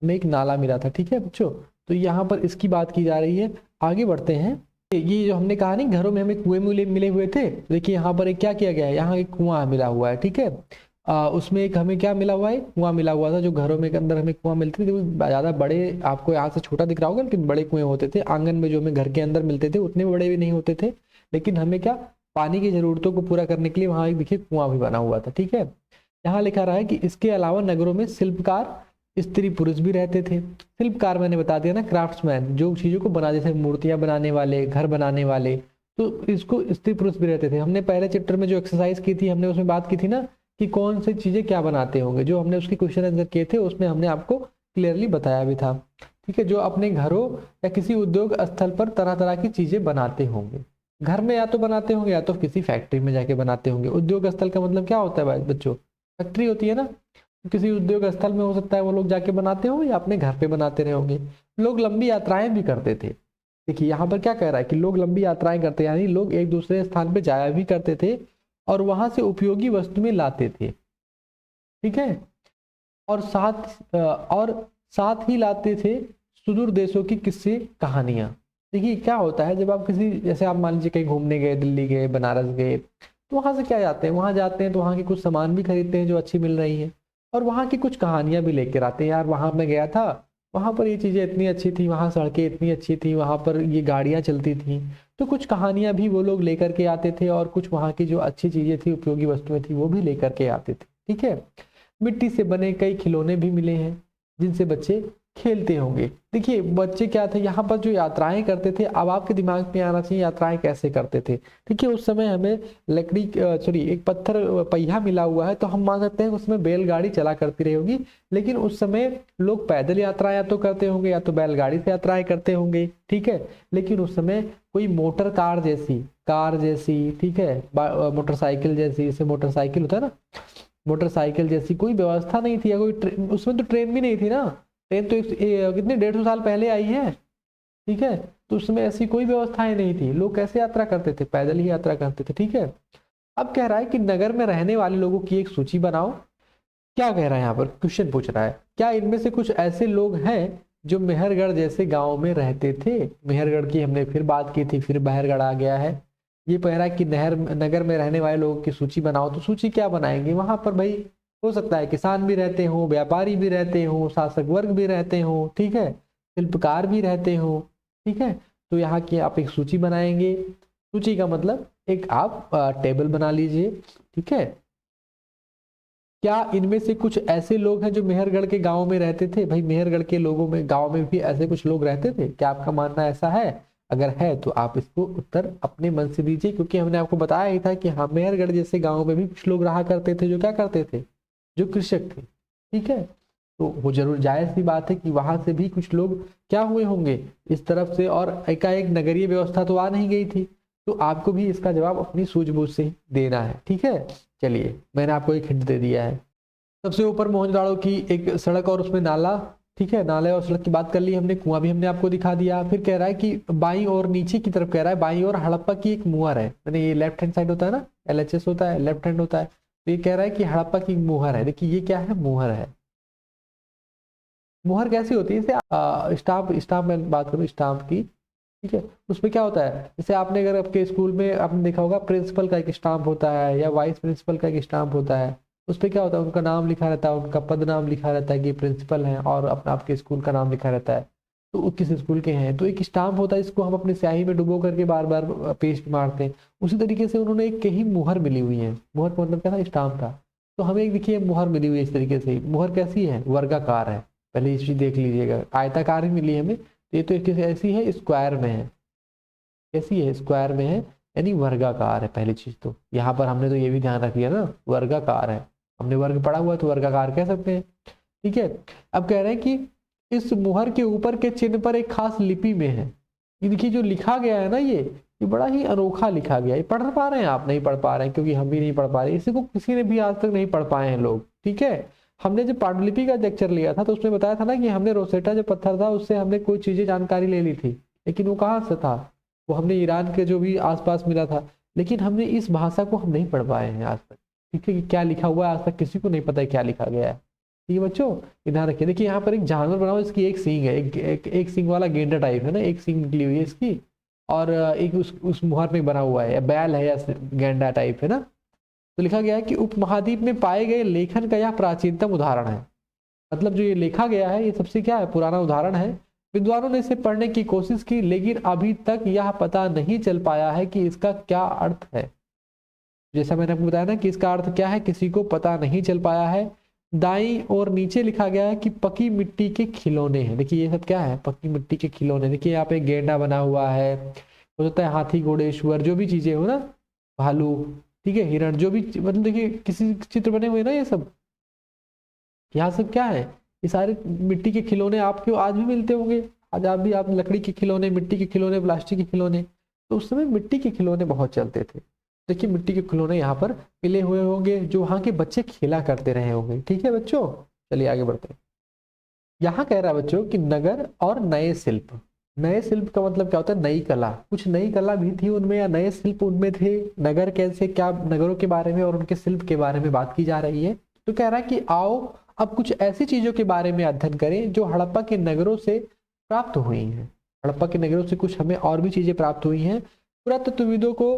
हमें एक नाला मिला था, ठीक है बच्चों। तो यहाँ पर इसकी बात की जा रही है। आगे बढ़ते हैं। ये जो हमने कहा नहीं घरों में हमें कुएं मिले हुए थे, देखिए यहाँ पर एक क्या किया गया है, यहाँ एक कुआं मिला हुआ है, ठीक है। उसमें एक हमें क्या मिला हुआ है, कुआं मिला हुआ था। जो घरों में के अंदर हमें कुआं मिलते थे वो ज़्यादा बड़े, आपको यहाँ से छोटा दिख रहा होगा, लेकिन बड़े कुएं होते थे। आंगन में जो हमें घर के अंदर मिलते थे उतने बड़े भी नहीं होते थे, लेकिन हमें क्या पानी की जरूरतों को पूरा करने के लिए वहाँ एक देखिए कुआं भी बना हुआ था, ठीक है। यहाँ लिखा रहा है कि इसके अलावा नगरों में शिल्पकार स्त्री पुरुष भी रहते थे। शिल्पकार मैंने बता दिया ना, क्राफ्ट्समैन, जो चीज़ों को बना, जैसे मूर्तियाँ बनाने वाले, घर बनाने वाले, तो इसको स्त्री पुरुष भी रहते थे। हमने पहले चैप्टर में जो एक्सरसाइज की थी, हमने उसमें बात की थी ना कि कौन सी चीजें क्या बनाते होंगे, जो हमने उसके क्वेश्चन आंसर किए थे उसमें हमने आपको क्लियरली बताया भी था, ठीक है, जो अपने घरों या किसी उद्योग स्थल पर तरह तरह की चीजें बनाते होंगे। घर में या तो बनाते होंगे या तो किसी फैक्ट्री में जाके बनाते होंगे। उद्योग स्थल का मतलब क्या होता है बच्चों? फैक्ट्री होती है ना, तो किसी उद्योग स्थल में हो सकता है वो लोग जाके बनाते हो या अपने घर पे बनाते रहे होंगे। लोग लंबी यात्राएं भी करते थे। देखिए यहाँ पर क्या कह रहा है कि लोग लंबी यात्राएं करते, यानी लोग एक दूसरे स्थान पे जाया भी करते थे और वहां से उपयोगी वस्तुएं लाते थे। ठीक है, और साथ ही लाते थे सुदूर देशों की किस्से कहानियां। देखिए क्या होता है, जब आप किसी, जैसे आप मान लीजिए कहीं घूमने गए, दिल्ली गए, बनारस गए, तो वहां से क्या जाते हैं, वहां जाते हैं तो वहां की कुछ सामान भी खरीदते हैं जो अच्छी मिल रही है, और वहां की कुछ कहानियां भी लेकर आते हैं। यार वहां मैं गया था, वहां पर ये चीजें इतनी अच्छी थी, वहां सड़कें इतनी अच्छी थी, वहां पर ये गाड़ियां चलती थी। तो कुछ कहानियां भी वो लोग लेकर के आते थे और कुछ वहां की जो अच्छी चीजें थी, उपयोगी वस्तुएं थी, वो भी लेकर के आते थे। ठीक है, मिट्टी से बने कई खिलौने भी मिले हैं जिनसे बच्चे खेलते होंगे। देखिए बच्चे क्या थे, यहाँ पर जो यात्राएं करते थे, अब आपके दिमाग में आना चाहिए यात्राएं कैसे करते थे। देखिए उस समय हमें लकड़ी, सॉरी, एक पत्थर पहिया मिला हुआ है, तो हम मान सकते हैं उसमें बैलगाड़ी चला करती रही होगी। लेकिन उस समय लोग पैदल यात्रा या तो करते होंगे या तो बैलगाड़ी से यात्राएं करते होंगे। ठीक है, लेकिन उस समय कोई मोटर कार जैसी, ठीक है, मोटरसाइकिल जैसी, जैसे मोटरसाइकिल होता है ना, मोटरसाइकिल जैसी कोई व्यवस्था नहीं थी, या कोई उसमें तो ट्रेन भी नहीं थी ना। ट्रेन तो कितने 150 साल पहले आई है। ठीक है, तो उसमें ऐसी कोई व्यवस्थाएं नहीं थी। लोग कैसे यात्रा करते थे? पैदल ही यात्रा करते थे। ठीक है, अब कह रहा है कि नगर में रहने वाले लोगों की एक सूची बनाओ। क्या कह रहा है यहाँ पर, क्वेश्चन पूछ रहा है, क्या इनमें से कुछ ऐसे लोग हैं जो मेहरगढ़ जैसे गांव में रहते थे? मेहरगढ़ की हमने फिर बात की थी, फिर बहरगढ़ आ गया है। ये कह रहा है कि नगर में रहने वाले लोगों की सूची बनाओ। तो सूची क्या बनाएंगे? वहां पर भाई हो सकता है किसान भी रहते हो, व्यापारी भी रहते हो, शासक वर्ग भी रहते हो, ठीक है, शिल्पकार भी रहते हो। ठीक है, तो यहाँ की आप एक सूची बनाएंगे। सूची का मतलब एक आप टेबल बना लीजिए। ठीक है, क्या इनमें से कुछ ऐसे लोग हैं जो मेहरगढ़ के गांव में रहते थे? भाई मेहरगढ़ के लोगों में, गांव में भी ऐसे कुछ लोग रहते थे? क्या आपका मानना ऐसा है? अगर है तो आप इसको उत्तर अपने मन से दीजिए, क्योंकि हमने आपको बताया ही था कि हाँ, मेहरगढ़ जैसे गांव में भी कुछ लोग रहा करते थे जो क्या करते थे, जो कृषक थे। ठीक है, तो वो जरूर जायज सी बात है कि वहां से भी कुछ लोग क्या हुए होंगे इस तरफ से, और एकाएक नगरीय व्यवस्था तो आ नहीं गई थी। तो आपको भी इसका जवाब अपनी सूझबूझ से ही देना है। ठीक है, चलिए मैंने आपको एक हिंट दे दिया है। सबसे ऊपर मोहनजोदड़ो की एक सड़क और उसमें नाला। ठीक है, नाले और सड़क की बात कर ली हमने, कुआं भी हमने आपको दिखा दिया। फिर कह रहा है कि बाईं और नीचे की तरफ, कह रहा है बाईं और हड़प्पा की एक मुहर है, यानी ये लेफ्ट हैंड साइड होता है ना, LHS होता है, लेफ्ट हैंड होता है। तो ये कह रहा है कि हड़प्पा की मुहर है। देखिए ये क्या है, मुहर है। मुहर कैसी होती है? जैसे स्टाम्प, में बात करूँ स्टाम्प की। ठीक है, उसमें क्या होता है, जैसे आपने अगर आपके स्कूल में आपने देखा होगा, प्रिंसिपल का एक स्टाम्प होता है या वाइस प्रिंसिपल का एक स्टाम्प होता है। उस पर क्या होता है, उनका नाम लिखा रहता है, उनका पद नाम लिखा रहता है कि प्रिंसिपल हैं, और अपना आपके स्कूल का नाम लिखा रहता है, तो वो किस स्कूल के हैं। तो एक स्टाम्प होता है, इसको हम अपनी स्याही में डुबो करके बार बार पेस्ट मारते हैं। उसी तरीके से उन्होंने एक कहीं मुहर मिली हुई है। मुहर का मतलब क्या था, स्टाम्प था। तो हमें एक देखिए मुहर मिली हुई है इस तरीके से। मुहर कैसी है, वर्गाकार है। पहले ये चीज देख लीजिएगा, आयताकार ही मिली है हमें। ये तो एक ऐसी है, स्क्वायर में है। कैसी है, स्क्वायर में है, यानी वर्गाकार है। पहली चीज तो यहाँ पर हमने तो ये भी ध्यान रख लिया ना, वर्गाकार है। हमने वर्ग पढ़ा हुआ है तो वर्गाकार कह सकते हैं। ठीक है, अब कह रहे हैं कि इस मुहर के ऊपर के चिन्ह पर एक खास लिपि में है। ये देखिए जो लिखा गया है ना, ये बड़ा ही अनोखा लिखा गया है। पढ़ पा रहे हैं आप? नहीं पढ़ पा रहे हैं, क्योंकि हम भी नहीं पढ़ पा रहे, इसी को किसी ने भी आज तक नहीं पढ़ पाए हैं लोग। ठीक है, हमने जब पांडुलिपि का लेक्चर लिया था तो उसमें बताया था ना कि हमने रोसेटा जो पत्थर था उससे हमने कोई चीजें जानकारी ले ली थी, लेकिन वो कहाँ से था, वो हमने ईरान के जो भी आसपास मिला था। लेकिन हमने इस भाषा को हम नहीं पढ़ पाए हैं आज तक। ठीक है, कि क्या लिखा हुआ है आज तक किसी को नहीं पता है क्या लिखा गया है। ठीक है बच्चों, ध्यान रखिए। देखिए यहाँ पर एक जानवर बना हुआ, इसकी एक सींग है, एक सींग वाला गेंडा टाइप है ना, एक सींग निकली हुई है इसकी, और एक उस मुहर में बना हुआ है, या बैल है या गेंडा टाइप है ना। तो लिखा गया है कि उपमहाद्वीप में पाए गए लेखन का यह प्राचीनतम उदाहरण है। मतलब जो ये लिखा गया है ये सबसे क्या है, पुराना उदाहरण है। विद्वानों ने इसे पढ़ने की कोशिश की, लेकिन अभी तक यह पता नहीं चल पाया है कि इसका क्या अर्थ है। जैसा मैंने आपको बताया ना कि इसका अर्थ क्या है, किसी को पता नहीं चल पाया है। दाईं और नीचे लिखा गया है कि पकी मिट्टी के खिलौने हैं। देखिए ये सब क्या है, पकी मिट्टी के खिलौने। देखिए यहाँ पे गेंडा बना हुआ है, हो सकता है हाथी घोड़े शुअर जो भी चीजें हो ना, भालू, ठीक है, हिरण, जो भी मतलब देखिए किसी चित्र बने हुए ना, ये सब यहाँ सब क्या है, ये सारे मिट्टी के खिलौने आपको आज भी मिलते होंगे, आज आप भी आप लकड़ी के खिलौने, मिट्टी के खिलौने, प्लास्टिक के खिलौने, तो उस समय मिट्टी के खिलौने बहुत चलते थे। देखिए मिट्टी के खिलौने यहाँ पर मिले हुए होंगे जो वहाँ के बच्चे खेला करते रहे होंगे। ठीक है बच्चों, चलिए आगे बढ़ते हैं। यहाँ कह रहा है बच्चों कि नगर और नए शिल्प। नए शिल्प का मतलब क्या होता है? नई कला, कुछ नई कला भी थी उनमें या नए शिल्प उनमें थे। नगर कैसे, क्या नगरों के बारे में और उनके शिल्प के बारे में बात की जा रही है। तो कह रहा है कि आओ अब कुछ ऐसी चीजों के बारे में अध्ययन करें जो हड़प्पा के नगरों से प्राप्त हुई हैं। हड़प्पा के नगरों से कुछ हमें और भी चीजें प्राप्त हुई हैं। पुरातत्वविदों को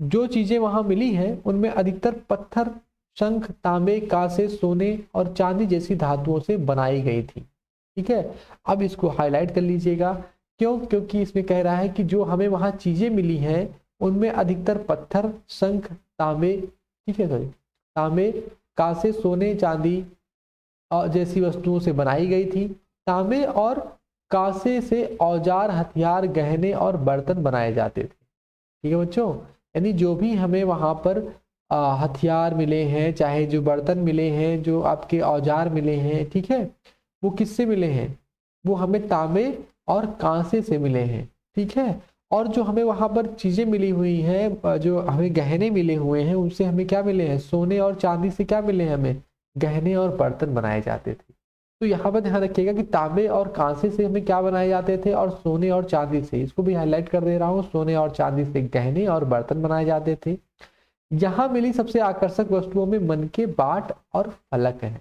जो चीजें वहां मिली हैं उनमें अधिकतर पत्थर, शंख, तांबे, कांसे, सोने और चांदी जैसी धातुओं से बनाई गई थी। ठीक है, अब इसको हाईलाइट कर लीजिएगा। क्यों? क्योंकि इसमें कह रहा है कि जो हमें वहां चीजें मिली हैं उनमें अधिकतर पत्थर, शंख, तांबे, ठीक है सॉरी, तांबे, कांसे, सोने, चांदी जैसी वस्तुओं से बनाई गई थी। तांबे और कांसे से औजार, हथियार, गहने और बर्तन बनाए जाते थे। ठीक है बच्चों, यानी जो भी हमें वहां पर हथियार मिले हैं, चाहे जो बर्तन मिले हैं, जो आपके औजार मिले हैं, ठीक है, वो किससे मिले हैं? वो हमें तांबे और कांसे से मिले हैं। ठीक है, और जो हमें वहां पर चीजें मिली हुई हैं, जो हमें गहने मिले हुए हैं, उनसे हमें क्या मिले हैं? सोने और चांदी से क्या मिले हैं? हमें गहने और बर्तन बनाए जाते थे। तो यहाँ पर ध्यान रखिएगा कि तांबे और कांसे से हमें क्या बनाए जाते थे और सोने और चांदी से, इसको भी हाईलाइट कर दे रहा हूँ, सोने और चांदी से गहने और बर्तन बनाए जाते थे। यहाँ मिली सबसे आकर्षक वस्तुओं में मनके, बाट और फलक है।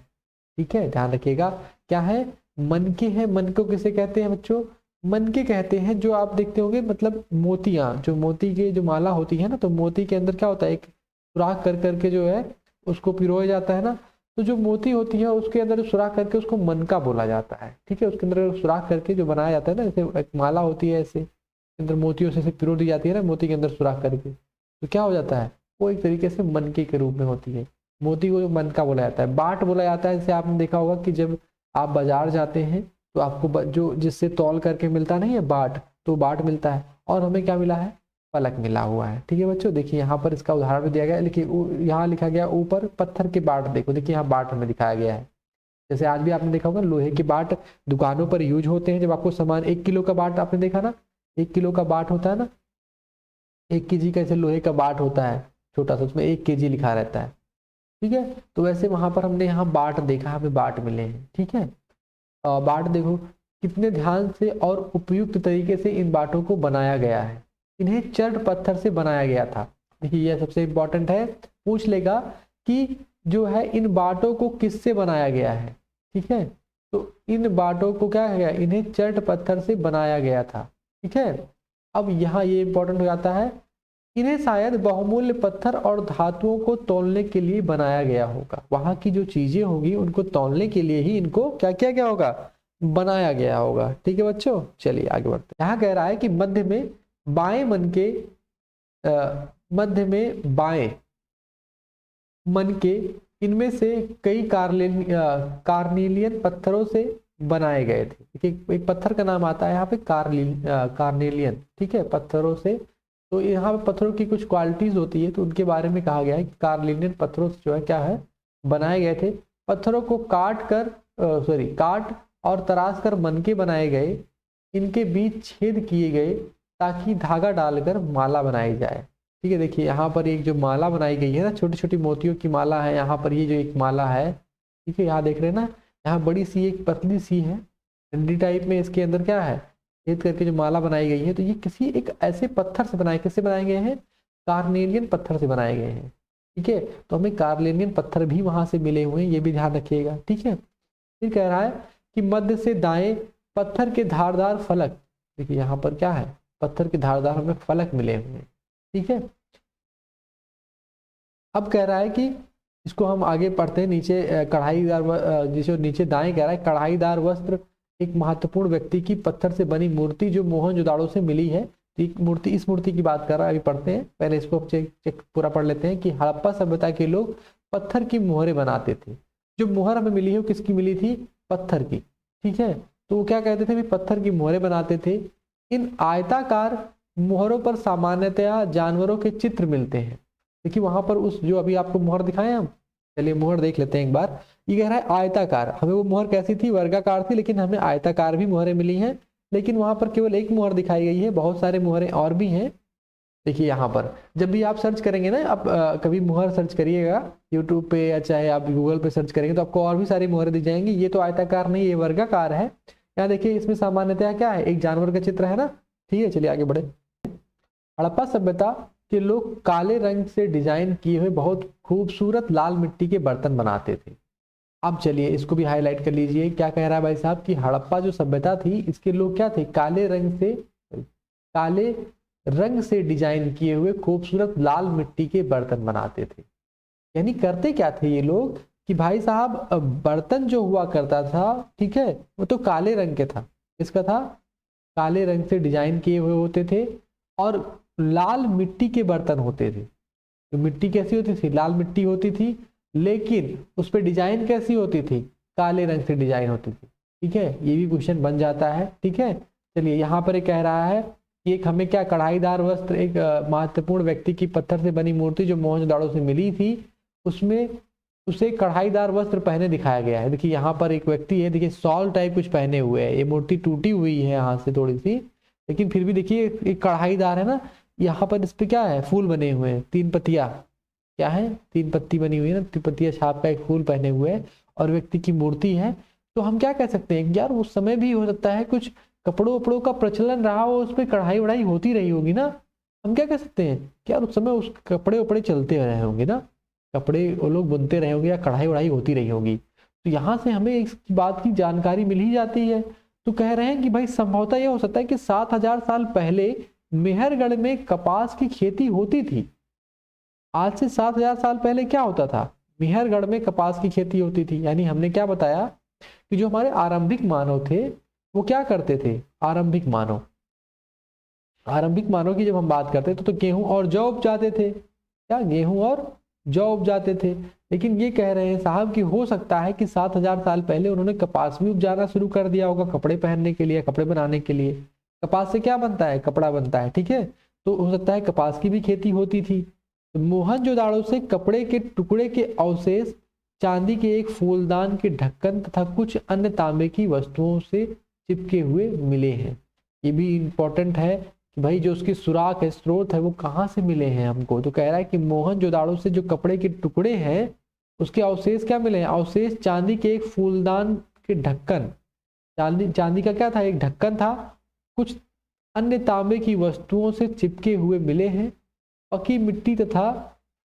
ठीक है, ध्यान रखिएगा क्या है? मनके हैं। मन को किसे कहते हैं बच्चों? मनके कहते हैं जो आप देखते होंगे, मतलब मोतियां, जो मोती की जो माला होती है ना, तो मोती के अंदर क्या होता है? एक सुराख कर करके जो है उसको पिरोया जाता है ना, तो जो मोती होती है उसके अंदर सुराख करके उसको मनका बोला जाता है। ठीक है, उसके अंदर सुराख करके जो बनाया जाता है ना, जैसे एक माला होती है ऐसे अंदर मोतियों से पिरो दी जाती है ना, मोती के अंदर सुराख करके, तो क्या हो जाता है? वो एक तरीके से मनके के रूप में होती है। मोती को मनका बोला जाता है। बाट बोला जाता है, जैसे आपने देखा होगा कि जब आप बाजार जाते हैं तो आपको जो जिससे तौल करके मिलता नहीं है बाट, तो बाट मिलता है। और हमें क्या मिला है? फलक मिला हुआ है। ठीक है बच्चों, देखिए यहाँ पर इसका उदाहरण भी दिया गया है। देखिए यहाँ लिखा गया ऊपर पत्थर के बाट, देखो देखिए यहाँ बाट हमें दिखाया गया है। जैसे आज भी आपने देखा होगा लोहे के बाट दुकानों पर यूज होते हैं। जब आपको सामान 1 किलो का बाट आपने देखा ना, 1 किलो का बाट होता है ना, 1 केजी का ऐसे लोहे का बाट होता है छोटा सा, उसमें 1 केजी लिखा रहता है। ठीक है, तो वैसे वहां पर हमने यहाँ बाट देखा, हमें बाट मिले हैं। ठीक है, बाट देखो कितने ध्यान से और उपयुक्त तरीके से इन बाटों को बनाया गया है। इन्हें चर्ड पत्थर से बनाया गया था। देखिए यह सबसे इंपॉर्टेंट है, पूछ लेगा कि जो है इन बाटों को किससे बनाया गया है। ठीक है, तो इन बाटों को क्या है? इन्हें चर्ड पत्थर से बनाया गया था। ठीक है, अब यहाँ ये इंपॉर्टेंट हो जाता है, इन्हें शायद बहुमूल्य पत्थर और धातुओं को तौलने के लिए बनाया गया होगा। वहां की जो चीजें होंगी उनको तौलने के लिए ही इनको क्या किया गया होगा? बनाया गया होगा। ठीक है बच्चों, चलिए आगे बढ़ते हैं। यहाँ कह रहा है कि मध्य में बाएं मध्य में बाएं मन के इनमें से कई कार्नेलियन पत्थरों से बनाए गए थे। देखिए एक पत्थर का नाम आता है यहाँ पे कार्नेलियन। ठीक है, पत्थरों से, तो यहाँ पे पत्थरों की कुछ क्वालिटीज होती है, तो उनके बारे में कहा गया है कि कार्नेलियन पत्थरों से जो है क्या है? बनाए गए थे। पत्थरों को काट और तराश कर मनके बनाए गए। इनके बीच छेद किए गए ताकि धागा डालकर माला बनाई जाए। ठीक है, देखिए यहाँ पर एक जो माला बनाई गई है ना, छोटी छोटी मोतियों की माला है यहाँ पर, ये जो एक माला है, ठीक है, यहाँ देख रहे हैं ना, यहाँ बड़ी सी एक पतली सी है डंडी टाइप में, इसके अंदर क्या है? छेद करके जो माला बनाई गई है, तो ये किसी एक ऐसे पत्थर से बनाए, किससे बनाए गए हैं? कार्नेलियन पत्थर से बनाए गए हैं। ठीक है, तो हमें कार्नेलियन पत्थर भी वहां से मिले हुए हैं, ये भी ध्यान रखिएगा। ठीक है, फिर कह रहा है कि मध्य से दाएं पत्थर के धारदार फलक, देखिए यहाँ पर क्या है? पत्थर के धारदार हमें फलक मिले हुए हैं। ठीक है, अब कह रहा है कि इसको हम आगे पढ़ते हैं। नीचे कढ़ाईदार, जिसे नीचे दाएं कह रहा है कढ़ाईदार वस्त्र, एक महत्वपूर्ण व्यक्ति की पत्थर से बनी मूर्ति जो मोहनजोदाड़ो से मिली है। एक मूर्ति, इस मूर्ति की बात कर रहा है, अभी पढ़ते हैं। पहले इसको चेक पूरा पढ़ लेते हैं कि हड़प्पा सभ्यता के लोग पत्थर की मोहरें बनाते थे। जो मोहर हमें मिली है वो किसकी मिली थी? पत्थर की। ठीक है, तो वो क्या कहते थे? पत्थर की मोहरें बनाते थे। इन आयताकार मोहरों पर सामान्यतया जानवरों के चित्र मिलते हैं। देखिए वहां पर उस जो अभी आपको मोहर दिखाए हम, चलिए मोहर देख लेते हैं एक बार। ये कह रहा है आयताकार, हमें वो मोहर कैसी थी, वर्गाकार थी, लेकिन हमें आयताकार भी मोहरें मिली हैं। लेकिन वहां पर केवल एक मोहर दिखाई गई है, बहुत सारे मोहरें और भी हैं। देखिए यहाँ पर जब भी आप सर्च करेंगे ना, आप कभी मोहर सर्च करिएगा यूट्यूब पे या चाहे आप गूगल पे सर्च करेंगे तो आपको और भी सारी मोहरें दी जाएंगी। ये तो आयताकार नहीं, ये वर्गाकार है। यहाँ देखिए इसमें सामान्यतः क्या है, एक जानवर का चित्र है ना। ठीक है, चलिए आगे बढ़े। हड़प्पा सभ्यता के लोग काले रंग से डिजाइन किए हुए बहुत खूबसूरत लाल मिट्टी के बर्तन बनाते थे। अब चलिए इसको भी हाईलाइट कर लीजिए, क्या कह रहा है भाई साहब कि हड़प्पा जो सभ्यता थी इसके लोग क्या थे, काले रंग से डिजाइन किए हुए खूबसूरत लाल मिट्टी के बर्तन बनाते थे। यानी करते क्या थे ये लोग कि भाई साहब बर्तन जो हुआ करता था, ठीक है, वो तो काले रंग के था। इसका था काले रंग से डिजाइन किए हुए होते थे और लाल मिट्टी के बर्तन होते थे। तो मिट्टी कैसी होती थी, लाल मिट्टी होती थी, लेकिन उस पर डिजाइन कैसी होती थी, काले रंग से डिजाइन होती थी। ठीक है, ये भी क्वेश्चन बन जाता है। ठीक है, चलिए यहाँ पर एक कह रहा है कि एक हमें क्या कढ़ाईदार वस्त्र, एक महत्वपूर्ण व्यक्ति की पत्थर से बनी मूर्ति जो मोहनजोदड़ो से मिली थी, उसमें उसे कढ़ाईदार वस्त्र पहने दिखाया गया है। देखिए यहाँ पर एक व्यक्ति है, देखिए शॉल टाइप कुछ पहने हुए है। ये मूर्ति टूटी हुई है यहाँ से थोड़ी सी, लेकिन फिर भी देखिए एक कढ़ाईदार है ना। यहाँ पर इस पे क्या है, फूल बने हुए हैं, 3 पत्तियां, क्या है, 3 पत्ती बनी हुई है ना, 3 पत्तियां छाप का एक फूल पहने हुए है और व्यक्ति की मूर्ति है। तो हम क्या कह सकते हैं यार, उस समय भी हो सकता है कुछ कपड़ों वपड़ों का प्रचलन रहा हो, उस पर कढ़ाई वढ़ाई होती रही होगी ना। हम क्या कह सकते हैं कि यार उस समय उस कपड़े वपड़े चलते रहे होंगे ना, कपड़े वो लोग बुनते रहे होंगे या कढ़ाई वढ़ाई होती रही होगी। तो यहाँ से हमें इस बात की जानकारी मिल ही जाती है। तो कह रहे हैं कि भाई संभवतः यह हो सकता है कि 7000 साल पहले मेहरगढ़ में कपास की खेती होती थी। आज से 7000 साल पहले क्या होता था, मेहरगढ़ में कपास की खेती होती थी। यानी हमने क्या बताया कि जो हमारे आरंभिक मानव थे वो क्या करते थे, आरंभिक मानव की जब हम बात करते तो गेहूं और जौ उपजाते थे। क्या, गेहूं और जौ उपजाते थे। लेकिन ये कह रहे हैं साहब कि हो सकता है कि 7000 साल पहले उन्होंने कपास भी उपजाना शुरू कर दिया होगा, कपड़े पहनने के लिए, कपड़े बनाने के लिए। कपास से क्या बनता है, कपड़ा बनता है। ठीक है, तो हो सकता है कपास की भी खेती होती थी। तो मोहनजोदाड़ो से कपड़े के टुकड़े के अवशेष, चांदी के एक फूलदान के ढक्कन तथा कुछ अन्य तांबे की वस्तुओं से चिपके हुए मिले हैं। ये भी इंपॉर्टेंट है कि भाई जो उसकी सुराख है, स्रोत है, वो कहाँ से मिले हैं हमको। तो कह रहा है कि मोहनजोदाड़ो से जो कपड़े के टुकड़े हैं उसके अवशेष क्या मिले हैं, अवशेष चांदी के एक फूलदान के ढक्कन, चांदी का क्या था, एक ढक्कन था, कुछ अन्य तांबे की वस्तुओं से चिपके हुए मिले हैं। पकी मिट्टी तथा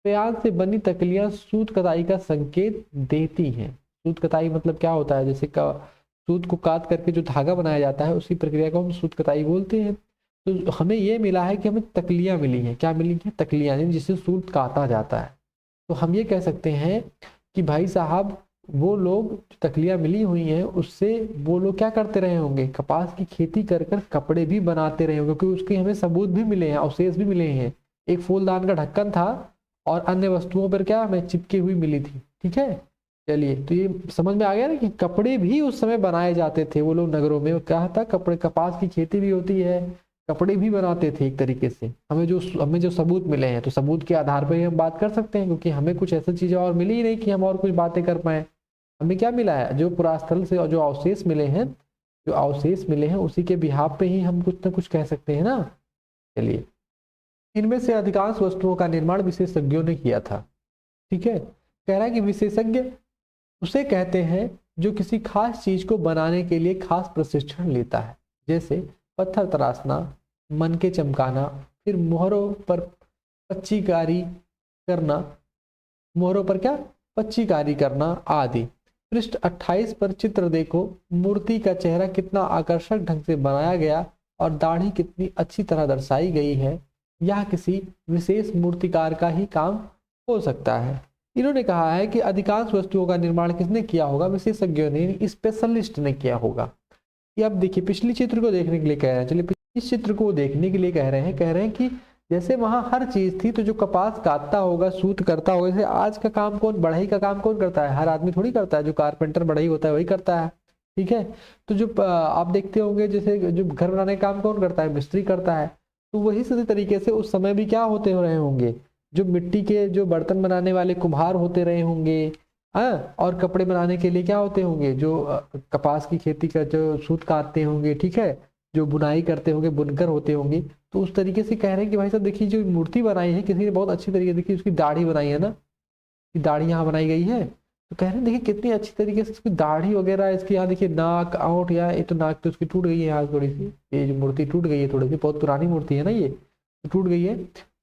प्याज से बनी तकलियां सूत कताई का संकेत देती हैं। सूत कताई मतलब क्या होता है, जैसे सूत को काट करके जो धागा बनाया जाता है उसी प्रक्रिया को हम सूत कताई बोलते हैं। तो हमें ये मिला है कि हमें तकलियां मिली हैं। क्या मिली हैं, तकलियां, जिससे सूत काटा जाता है। तो हम ये कह सकते हैं कि भाई साहब वो लोग तकलियां मिली हुई हैं उससे वो लोग क्या करते रहे होंगे, कपास की खेती कर कर कपड़े भी बनाते रहे होंगे, क्योंकि उसके हमें सबूत भी मिले हैं, अवशेष भी मिले हैं। एक फूलदान का ढक्कन था और अन्य वस्तुओं पर क्या हमें चिपकी हुई मिली थी। ठीक है, चलिए तो ये समझ में आ गया ना कि कपड़े भी उस समय बनाए जाते थे। वो लोग नगरों में क्या था, कपड़े, कपास की खेती भी होती है, कपड़े भी बनाते थे एक तरीके से। हमें जो सबूत मिले हैं, तो सबूत के आधार पर ही हम बात कर सकते हैं, क्योंकि हमें कुछ ऐसी चीजें और मिली ही नहीं कि हम और कुछ बातें कर पाए। हमें क्या मिला है, जो पुरास्थल से और जो अवशेष मिले हैं, उसी के बिहाफ पे ही हम कुछ ना कुछ कह सकते हैं ना। चलिए, इनमें से अधिकांश वस्तुओं का निर्माण विशेषज्ञों ने किया था। ठीक है, कह रहा है कि विशेषज्ञ उसे कहते हैं जो किसी खास चीज को बनाने के लिए खास प्रशिक्षण लेता है, जैसे पत्थर तराशना, मनके चमकाना, फिर मोहरों पर पच्चीकारी करना आदि। पृष्ठ 28 पर चित्र देखो, मूर्ति का चेहरा कितना आकर्षक ढंग से बनाया गया और दाढ़ी कितनी अच्छी तरह दर्शाई गई है। यह किसी विशेष मूर्तिकार का ही काम हो सकता है। इन्होंने कहा है कि अधिकांश वस्तुओं का निर्माण किसने किया होगा, विशेषज्ञों ने, स्पेशलिस्ट ने किया होगा। ये अब देखिए पिछले चित्र को देखने के लिए कह रहे हैं। चलिए इस चित्र को देखने के लिए कह रहे हैं कि जैसे वहां हर चीज थी, तो जो कपास काटता होगा, सूत करता होगा, जैसे आज का काम कौन, बढ़ई का काम कौन करता है, हर आदमी थोड़ी करता है, जो कारपेंटर बढ़ई होता है वही करता है। ठीक है, तो जो आप देखते होंगे जैसे जो घर बनाने का काम कौन करता है, मिस्त्री करता है। तो वही सही तरीके से उस समय भी क्या होते रहे होंगे, जो मिट्टी के जो बर्तन बनाने वाले कुम्हार होते रहे होंगे, हाँ, और कपड़े बनाने के लिए क्या होते होंगे, जो कपास की खेती का जो सूत काटते होंगे, ठीक है, जो बुनाई करते होंगे, बुनकर होते होंगे। तो उस तरीके से कह रहे हैं कि भाई साहब देखिए जो मूर्ति बनाई है किसी ने बहुत अच्छी तरीके से, देखिए उसकी दाढ़ी बनाई है ना, कि दाढ़ी यहाँ बनाई गई है। तो कह रहे हैं देखिए कितनी अच्छी तरीके से इसकी दाढ़ी वगैरह, इसकी यहाँ देखिए नाक आउट, या ये तो नाक तो उसकी टूट गई है यहाँ थोड़ी सी, ये जो मूर्ति टूट गई है थोड़ी सी, बहुत पुरानी मूर्ति है ना ये, तो टूट गई है।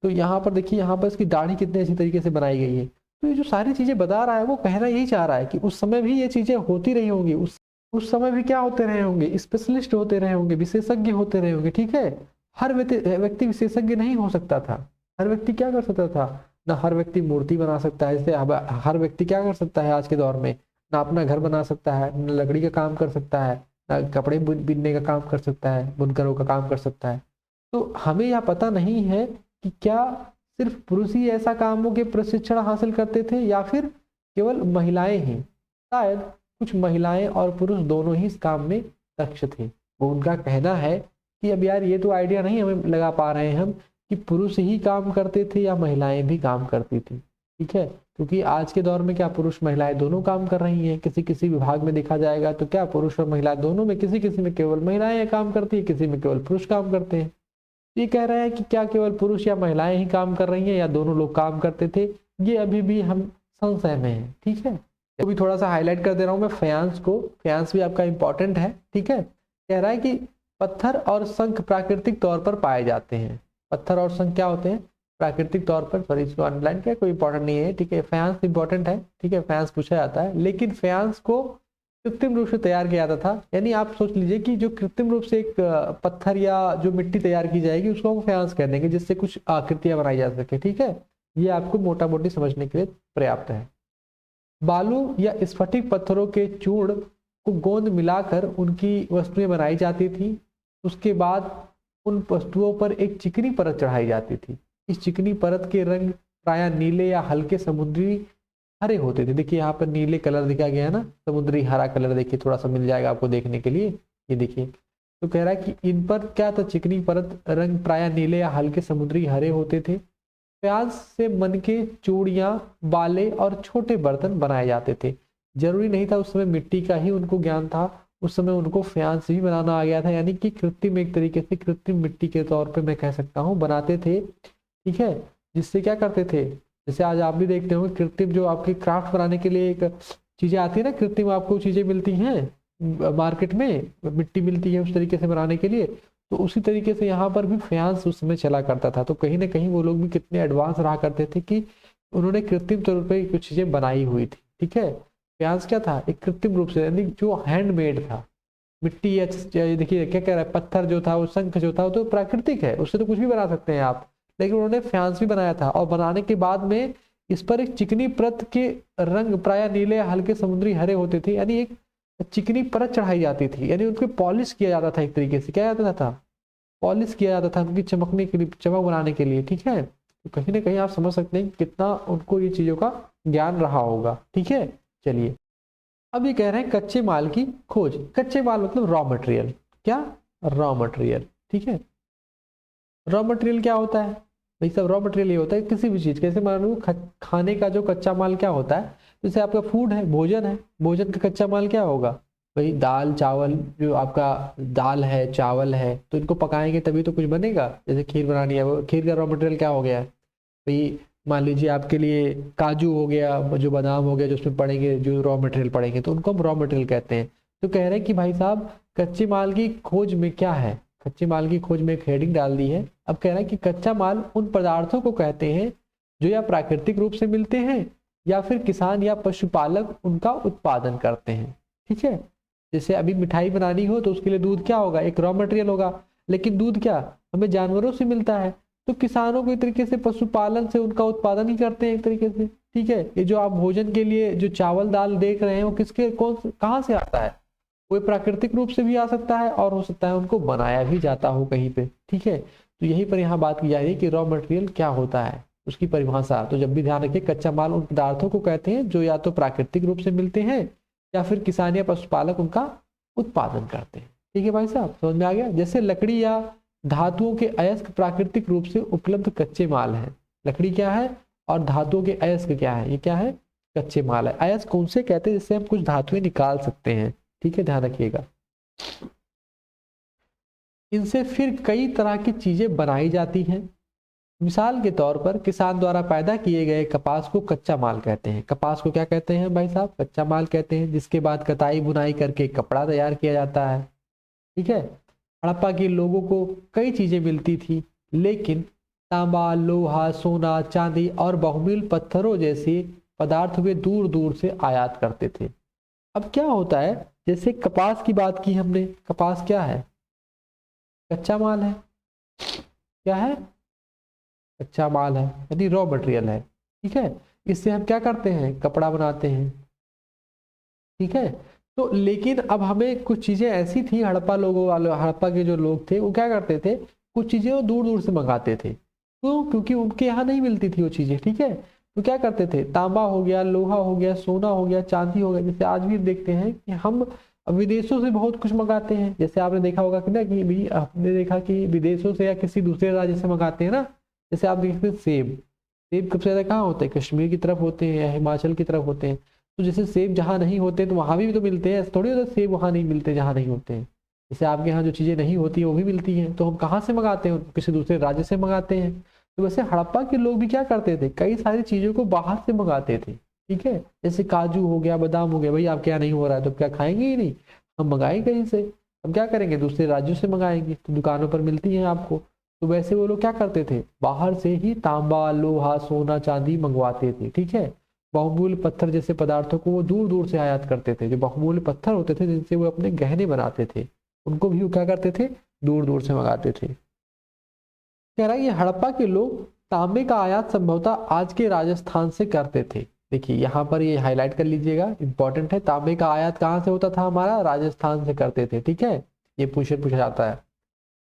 तो यहाँ पर देखिए यहाँ पर इसकी दाढ़ी कितने अच्छी तरीके से बनाई गई है। तो ये जो सारी चीजें बता रहा है वो कहना यही चाह रहा है कि उस समय भी ये चीजें होती रही होंगी, उस समय भी क्या होते रहे होंगे, स्पेशलिस्ट होते रहे होंगे, विशेषज्ञ होते रहे होंगे, ठीक है। हर व्यक्ति विशेषज्ञ नहीं हो सकता था। हर व्यक्ति क्या कर सकता था ना, हर व्यक्ति मूर्ति बना सकता है, जैसे हर व्यक्ति क्या कर सकता है आज के दौर में, ना अपना घर बना सकता है, ना लकड़ी का काम कर सकता है, ना कपड़े बिनने का काम कर सकता है, बुनकरों का काम कर सकता है। तो हमें यह पता नहीं है कि क्या सिर्फ पुरुष ही ऐसा कामों के प्रशिक्षण हासिल करते थे या फिर केवल महिलाएं ही। शायद कुछ महिलाएं और पुरुष दोनों ही इस काम में दक्ष थे। वो उनका कहना है कि अब यार ये तो आइडिया नहीं हमें लगा पा रहे हैं हम कि पुरुष ही काम करते थे या महिलाएं भी काम करती थी, ठीक है। क्योंकि आज के दौर में क्या पुरुष महिलाएं दोनों काम कर रही हैं। किसी किसी विभाग में देखा जाएगा तो क्या पुरुष और महिला दोनों में, किसी किसी में केवल महिलाएं काम करती है, किसी में केवल पुरुष काम करते हैं। ये कह रहे हैं कि क्या केवल पुरुष या महिलाएं ही काम कर रही हैं या दोनों लोग काम करते थे, ये अभी भी हम संशय में हैं, ठीक है। तो भी थोड़ा सा हाईलाइट कर दे रहा हूं मैं फ्यांस को, फ्यांस भी आपका इंपॉर्टेंट है, ठीक है। कह रहा है कि पत्थर और शंख प्राकृतिक तौर पर पाए जाते हैं। पत्थर और शंख क्या होते हैं, प्राकृतिक तौर पर, सॉरी इसको अनलाइन किया, कोई इंपॉर्टेंट नहीं है, ठीक है। फ्यांस इंपॉर्टेंट है, ठीक है, फ्यांस पूछा जाता है। लेकिन फ्यांस को कृत्रिम रूप से तैयार किया जाता था, यानी आप सोच लीजिए कि जो कृत्रिम रूप से एक पत्थर या जो मिट्टी तैयार की जाएगी उसको हम फ्यांस कह देंगे, जिससे कुछ आकृतियां बनाई जा सके, ठीक है। ये आपको मोटा मोटी समझने के लिए पर्याप्त है। बालू या स्फटिक पत्थरों के चूर्ण को गोंद मिलाकर उनकी वस्तुएं बनाई जाती थी। उसके बाद उन वस्तुओं पर एक चिकनी परत चढ़ाई जाती थी। इस चिकनी परत के रंग प्राय नीले या हल्के समुद्री हरे होते थे। देखिए यहाँ पर नीले कलर दिखा गया है ना, समुद्री हरा कलर देखिए थोड़ा सा मिल जाएगा आपको देखने के लिए, ये देखिए। तो कह रहा है कि इन पर क्या था, चिकनी परत, रंग प्राय नीले या हल्के समुद्री हरे होते थे। फ्यांस से मनके, चूड़ियां, बाले और छोटे बर्तन बनाए जाते थे। जरूरी नहीं था उस समय मिट्टी का ही उनको ज्ञान था, उस समय उनको फ्यांस भी बनाना आ गया था, यानी कि कृत्रिम, एक तरीके से कृत्रिम मिट्टी के तौर पे मैं कह सकता हूँ बनाते थे, ठीक है। जिससे क्या करते थे, जैसे आज आप भी देखते होंगे कृत्रिम जो आपके क्राफ्ट बनाने के लिए एक चीजें आती है ना, कृत्रिम आपको चीजें मिलती हैं मार्केट में, मिट्टी मिलती है उस तरीके से बनाने के लिए। तो उसी तरीके से यहाँ पर भी फ्यांस उस समय चला करता था। तो कहीं ना कहीं वो लोग भी कितने एडवांस रहा करते थे कि उन्होंने कृत्रिम तौर पर कुछ चीजें बनाई हुई थी, ठीक है। फ्यांस क्या था, एक कृत्रिम रूप से, यानी जो हैंडमेड था। मिट्टी या देखिए क्या कह रहा है, पत्थर जो था, वो शंख जो था, वो तो प्राकृतिक है, उससे तो कुछ भी बना सकते हैं आप। लेकिन उन्होंने फ्यांस भी बनाया था, और बनाने के बाद में इस पर एक चिकनी परत के रंग प्राय नीले हल्के समुद्री हरे होते थे, यानी एक चिकनी परत चढ़ाई जाती थी, यानी उनको पॉलिश किया जाता था, एक तरीके से क्या जाता था, पॉलिश किया जाता था उनकी चमकने के लिए, चमक बनाने के लिए, ठीक है। तो कहीं ना कहीं आप समझ सकते हैं कितना उनको ये चीजों का ज्ञान रहा होगा, ठीक है। चलिए अब ये कह रहे हैं कच्चे माल की खोज। कच्चे माल मतलब रॉ मटेरियल, क्या, रॉ मटेरियल, ठीक है। रॉ मटेरियल क्या होता है भाई सब, रॉ मटेरियल ये होता है किसी भी चीज, कैसे मान लो खाने का जो कच्चा माल क्या होता है, जैसे आपका फूड है, भोजन है, भोजन का कच्चा माल क्या होगा भाई, दाल चावल, जो आपका दाल है, चावल है, तो इनको पकाएंगे तभी तो कुछ बनेगा। जैसे खीर बनानी है, वो खीर का रॉ मटेरियल क्या हो गया है भाई, मान लीजिए आपके लिए काजू हो गया, जो बादाम हो गया, जो उसमें पड़ेंगे, जो रॉ मटेरियल पड़ेंगे, तो उनको हम रॉ मटेरियल कहते हैं। तो कह रहे हैं कि भाई साहब कच्चे माल की खोज में क्या है, कच्चे माल की खोज में एक हेडिंग डाल दी है। अब कह रहा है कि कच्चा माल उन पदार्थों को कहते हैं जो या प्राकृतिक रूप से मिलते हैं या फिर किसान या पशुपालक उनका उत्पादन करते हैं, ठीक है। जैसे अभी मिठाई बनानी हो तो उसके लिए दूध क्या होगा, एक रॉ मटेरियल होगा, लेकिन दूध क्या हमें जानवरों से मिलता है, तो किसानों को एक तरीके से पशुपालन से उनका उत्पादन ही करते हैं एक तरीके से, ठीक है। ये जो आप भोजन के लिए जो चावल दाल देख रहे हैं वो किसके कहाँ से आता है, वो प्राकृतिक रूप से भी आ सकता है और हो सकता है उनको बनाया भी जाता हो कहीं पे, ठीक है। तो यही पर यहाँ बात की जा रही है कि रॉ मटेरियल क्या होता है, उसकी परिभाषा। तो जब भी ध्यान रखिए, कच्चा माल उन पदार्थों को कहते हैं जो या तो प्राकृतिक रूप से मिलते हैं या फिर किसान या पशुपालक उनका उत्पादन करते हैं, ठीक है भाई साहब, समझ में आ गया। जैसे लकड़ी या धातुओं के अयस्क प्राकृतिक रूप से उपलब्ध कच्चे माल हैं, लकड़ी क्या है, और धातुओं के अयस्क क्या है, ये क्या है, कच्चे माल है। अयस्क कौन से कहते हैं, जिससे हम कुछ धातुएं निकाल सकते हैं, ठीक है, ध्यान रखिएगा। इनसे फिर कई तरह की चीजें बनाई जाती हैं। मिसाल के तौर पर किसान द्वारा पैदा किए गए कपास को कच्चा माल कहते हैं। कपास को क्या कहते हैं भाई साहब, कच्चा माल कहते हैं, जिसके बाद कताई बुनाई करके कपड़ा तैयार किया जाता है, ठीक है। हड़प्पा के लोगों को कई चीजें मिलती थी, लेकिन तांबा, लोहा, सोना, चांदी और बहुमूल्य पत्थरों जैसे पदार्थ वे दूर दूर से आयात करते थे। अब क्या होता है, जैसे कपास की बात की हमने, कपास क्या है, कच्चा माल है, क्या है, कच्चा माल है, यानी रॉ मटेरियल है, ठीक है। इससे हम क्या करते हैं, कपड़ा बनाते हैं, ठीक है। तो लेकिन अब हमें कुछ चीजें ऐसी थी, हड़प्पा लोगों वाले, हड़प्पा के जो लोग थे वो क्या करते थे, कुछ चीजें वो दूर दूर से मंगाते थे, तो क्योंकि उनके यहाँ नहीं मिलती थी वो चीजें, ठीक है। तो क्या करते थे, तांबा हो गया, लोहा हो गया, सोना हो गया, चांदी हो गया, जैसे आज भी देखते हैं कि हम विदेशों से बहुत कुछ मंगाते हैं। जैसे आपने देखा होगा कि ना, कि भी आपने देखा कि विदेशों से या किसी दूसरे राज्य से मंगाते हैं ना, जैसे आप देखते हैं सेब, सेब सबसे ज्यादा कहाँ होते हैं, कश्मीर की तरफ होते हैं या हिमाचल की तरफ होते हैं। तो जैसे सेब जहाँ नहीं होते तो वहाँ भी तो मिलते हैं, ऐसा थोड़ी होता है सेब वहाँ नहीं मिलते जहाँ नहीं होते हैं। जैसे आपके यहाँ जो चीज़ें नहीं होती हैं वो भी मिलती हैं, तो हम कहाँ से मंगाते हैं, किसी दूसरे राज्य से मंगाते हैं। तो वैसे हड़प्पा के लोग भी क्या करते थे, कई सारी चीज़ों को बाहर से मंगाते थे, ठीक है। जैसे काजू हो गया, बादाम हो गया, भाई आपके यहाँ नहीं हो रहा है तो क्या खाएंगे ही नहीं, हम मंगाएंगे कहीं से, हम क्या करेंगे, दूसरे राज्यों से मंगाएंगे, तो दुकानों पर मिलती हैं आपको। तो वैसे वो लोग क्या करते थे, बाहर से ही तांबा, लोहा, सोना, चांदी मंगवाते थे, ठीक है। बहुमूल्य पत्थर जैसे पदार्थों को वो दूर दूर से आयात करते थे। जो बहुमूल्य पत्थर होते थे जिनसे वो अपने गहने बनाते थे, उनको भी वो क्या करते थे, दूर दूर से मंगाते थे। कह रहा है ये हड़प्पा के लोग तांबे का आयात संभवतः आज के राजस्थान से करते थे। देखिए यहाँ पर ये हाईलाइट कर लीजिएगा, इंपॉर्टेंट है, तांबे का आयात कहाँ से होता था हमारा, राजस्थान से करते थे, ठीक है। ये पूछा जाता है।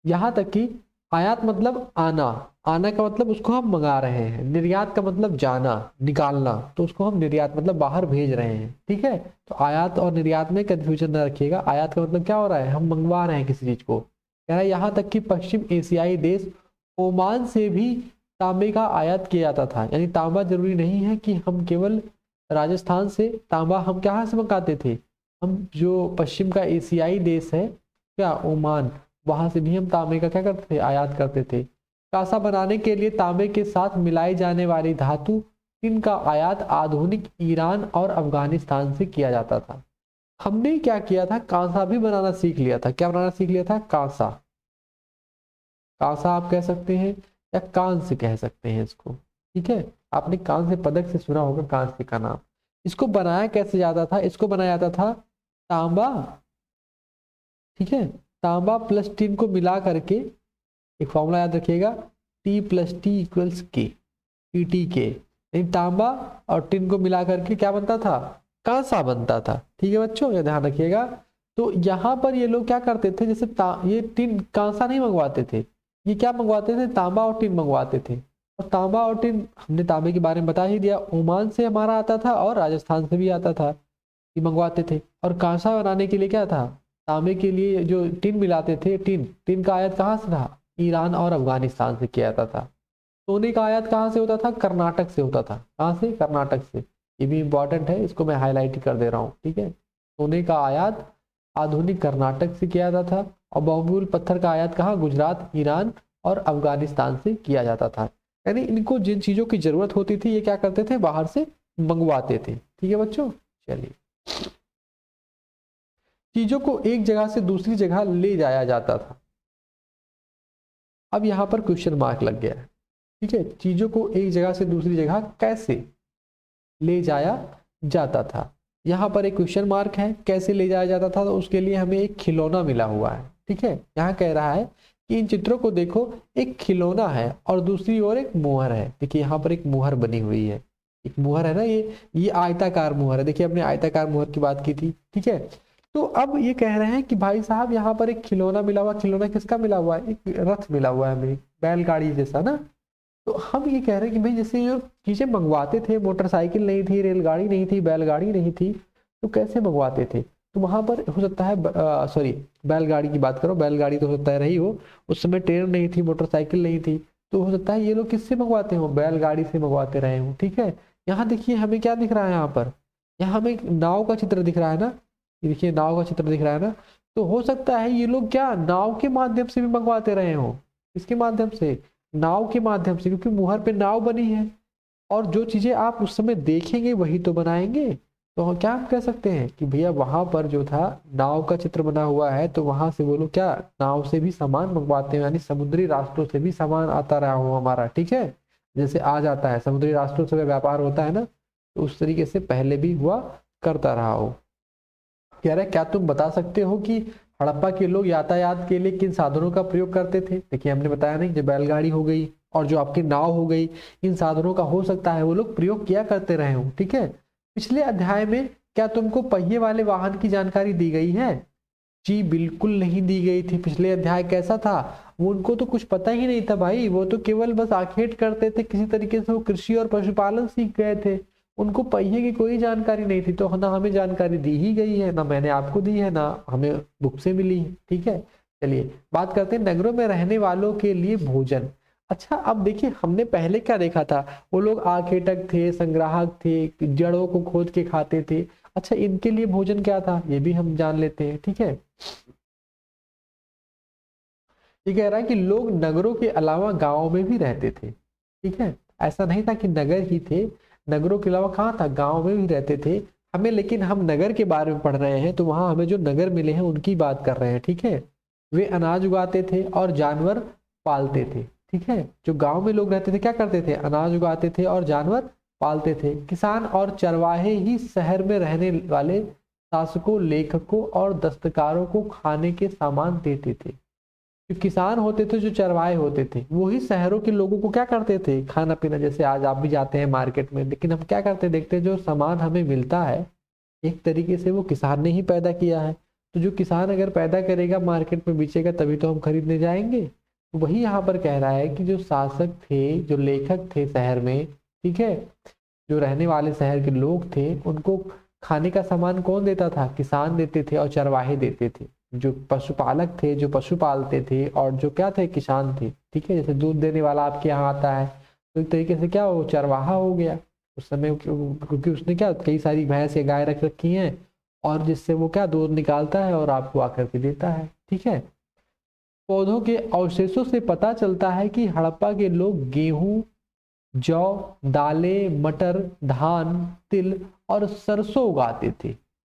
यहाँ तक कि आयात मतलब आना, आना का मतलब उसको हम मंगा रहे हैं, निर्यात का मतलब जाना, निकालना, तो उसको हम निर्यात मतलब बाहर भेज रहे हैं, ठीक है। तो आयात और निर्यात में कंफ्यूजन न रखिएगा। आयात का मतलब क्या हो रहा है, हम मंगवा रहे हैं किसी चीज को। कह रहा है यहाँ तक कि पश्चिम एशियाई देश ओमान से भी तांबे का आयात किया जाता था। यानी तांबा जरूरी नहीं है कि हम केवल राजस्थान से, तांबा हम कहाँ से मंगाते थे, हम जो पश्चिम का एशियाई देश है क्या, ओमान, वहां से भी हम तांबे का क्या करते थे, आयात करते थे। कांसा बनाने के लिए तांबे के साथ मिलाई जाने वाली धातु टिन का आयात आधुनिक ईरान और अफगानिस्तान से किया जाता था। हमने क्या किया था, कांसा भी बनाना सीख लिया था। क्या बनाना सीख लिया था, कांसा, कांसा आप कह सकते हैं या कांस्य कह सकते हैं इसको, ठीक है। आपने कांस्य पदक से सुना होगा कांस्य का नाम। इसको बनाया कैसे जाता था, इसको बनाया जाता था तांबा, ठीक है, तांबा प्लस टिन को मिला करके, एक फॉर्मूला याद रखिएगा, T प्लस टी इक्वल्स के, टी के, तांबा और टिन को मिला करके क्या बनता था, कांसा बनता था, ठीक है बच्चों, ये ध्यान रखिएगा। तो यहाँ पर ये लोग क्या करते थे, जैसे ये टिन कांसा नहीं मंगवाते थे, ये क्या मंगवाते थे, तांबा और टिन मंगवाते थे। और तांबा और टिन हमने तांबे के बारे में बता ही दिया, ओमान से हमारा आता था और राजस्थान से भी आता था, ये मंगवाते थे। और कांसा बनाने के लिए क्या था, तांबे के लिए जो टिन मिलाते थे, टिन का आयात कहाँ से था, ईरान और अफगानिस्तान से किया जाता था। सोने का आयात कहाँ से होता था, कर्नाटक से होता था। कहाँ से, कर्नाटक से। ये भी इंपॉर्टेंट है, इसको मैं हाईलाइट कर दे रहा हूँ, ठीक है। सोने का आयात आधुनिक कर्नाटक से किया जाता था, और बहुमूल्य पत्थर का आयात कहाँ, गुजरात, ईरान और अफगानिस्तान से किया जाता था। यानी इनको जिन चीजों की जरूरत होती थी ये क्या करते थे, बाहर से मंगवाते थे, ठीक है बच्चों। चलिए, चीजों को एक जगह से दूसरी जगह ले जाया जाता था। अब यहां पर क्वेश्चन मार्क लग गया है, ठीक है। चीजों को एक जगह से दूसरी जगह कैसे ले जाया जाता था, यहाँ पर एक क्वेश्चन मार्क है, कैसे ले जाया जाता था। तो उसके लिए हमें एक खिलौना मिला हुआ है, ठीक है। यहाँ कह रहा है कि इन चित्रों को देखो, एक खिलौना है और दूसरी ओर एक मुहर है। देखिए यहाँ पर एक मुहर बनी हुई है, एक मुहर है ना, ये आयताकार मुहर है। देखिए हमने आयताकार मुहर की बात की थी, ठीक है। तो अब ये कह रहे हैं कि भाई साहब यहाँ पर एक खिलौना मिला हुआ, खिलौना किसका मिला हुआ है, एक रथ मिला हुआ है हमें, बैलगाड़ी जैसा ना। तो हम ये कह रहे हैं कि भाई जैसे जो चीजें मंगवाते थे, मोटरसाइकिल नहीं थी, रेलगाड़ी नहीं थी, बैलगाड़ी नहीं थी, तो कैसे मंगवाते थे। तो वहां पर हो सकता है, सॉरी बैलगाड़ी की बात करो, बैलगाड़ी तो हो सकता है रही हो, उस समय ट्रेन नहीं थी, मोटरसाइकिल नहीं थी, तो हो सकता है ये लोग किससे मंगवाते हो, बैलगाड़ी से मंगवाते रहे हो। ठीक है, यहाँ देखिए हमें क्या दिख रहा है, यहाँ पर यहाँ हमें नाव का चित्र दिख रहा है ना, ये देखिए नाव का चित्र दिख रहा है ना। तो हो सकता है ये लोग क्या नाव के माध्यम से भी मंगवाते रहे हो, इसके माध्यम से, नाव के माध्यम से, क्योंकि मुहर पे नाव बनी है और जो चीजें आप उस समय देखेंगे वही तो बनाएंगे। तो क्या हम कह सकते हैं कि भैया वहां पर जो था नाव का चित्र बना हुआ है, तो वहां से वो लोग क्या नाव से भी सामान मंगवाते हैं, यानी समुद्री रास्तों से भी सामान आता रहा हो हमारा। ठीक है, जैसे आ जाता है समुद्री रास्तों से व्यापार होता है ना, तो उस तरीके से पहले भी हुआ करता रहा हो। कह रहे क्या तुम बता सकते हो कि हड़प्पा के लोग यातायात के लिए किन साधनों का प्रयोग करते थे। देखिए हमने बताया नहीं, जो बैलगाड़ी हो गई और जो आपकी नाव हो गई, इन साधनों का हो सकता है वो लोग प्रयोग किया करते रहे हो। ठीक है, पिछले अध्याय में क्या तुमको पहिए वाले वाहन की जानकारी दी गई है? जी बिल्कुल नहीं दी गई थी। पिछले अध्याय कैसा था, वो उनको तो कुछ पता ही नहीं था भाई, वो तो केवल बस आखेट करते थे, किसी तरीके से वो कृषि और पशुपालन सीख गए थे, उनको पहिए की कोई जानकारी नहीं थी। तो ना हमें जानकारी दी ही गई है, ना मैंने आपको दी है, ना हमें बुक से मिली है। ठीक है, चलिए बात करते हैं नगरों में रहने वालों के लिए भोजन। अच्छा, अब देखिए हमने पहले क्या देखा था, वो लोग आखेटक थे, संग्राहक थे, जड़ों को खोद के खाते थे। अच्छा, इनके लिए भोजन क्या था ये भी हम जान लेते हैं। ठीक है, ये कह रहा है कि लोग नगरों के अलावा गांवों में भी रहते थे। ठीक है, ऐसा नहीं था कि नगर ही थे, नगरों के अलावा कहाँ था, गांव में भी रहते थे। हमें लेकिन हम नगर के बारे में पढ़ रहे हैं, तो वहां हमें जो नगर मिले हैं उनकी बात कर रहे हैं। ठीक है, वे अनाज उगाते थे और जानवर पालते थे। ठीक है, जो गांव में लोग रहते थे क्या करते थे, अनाज उगाते थे और जानवर पालते थे। किसान और चरवाहे ही शहर में रहने वाले शासकों, लेखकों और दस्तकारों को खाने के सामान देते थे। जो किसान होते थे, जो चरवाहे होते थे, वही शहरों के लोगों को क्या करते थे, खाना पीना। जैसे आज आप भी जाते हैं मार्केट में, लेकिन हम क्या करते हैं, देखते हैं जो सामान हमें मिलता है एक तरीके से वो किसान ने ही पैदा किया है। तो जो किसान अगर पैदा करेगा मार्केट में बेचेगा तभी तो हम खरीदने जाएंगे। तो वही यहाँ पर कह रहा है कि जो शासक थे, जो लेखक थे शहर में, ठीक है, जो रहने वाले शहर के लोग थे, उनको खाने का सामान कौन देता था, किसान देते थे और चरवाहे देते थे। जो पशुपालक थे, जो पशु पालते थे, और जो क्या थे, किसान थे। ठीक है, जैसे दूध देने वाला आपके यहाँ आता है, तो एक तरीके से क्या वो चरवाहा हो गया उस समय, क्योंकि उसने क्या कई सारी भैंस या गाय रख रखी हैं, और जिससे वो क्या दूध निकालता है और आपको आकर के देता है। ठीक है, पौधों के अवशेषों से पता चलता है कि हड़प्पा के लोग गेहूं, जौ, दालें, मटर, धान, तिल और सरसों उगाते थे।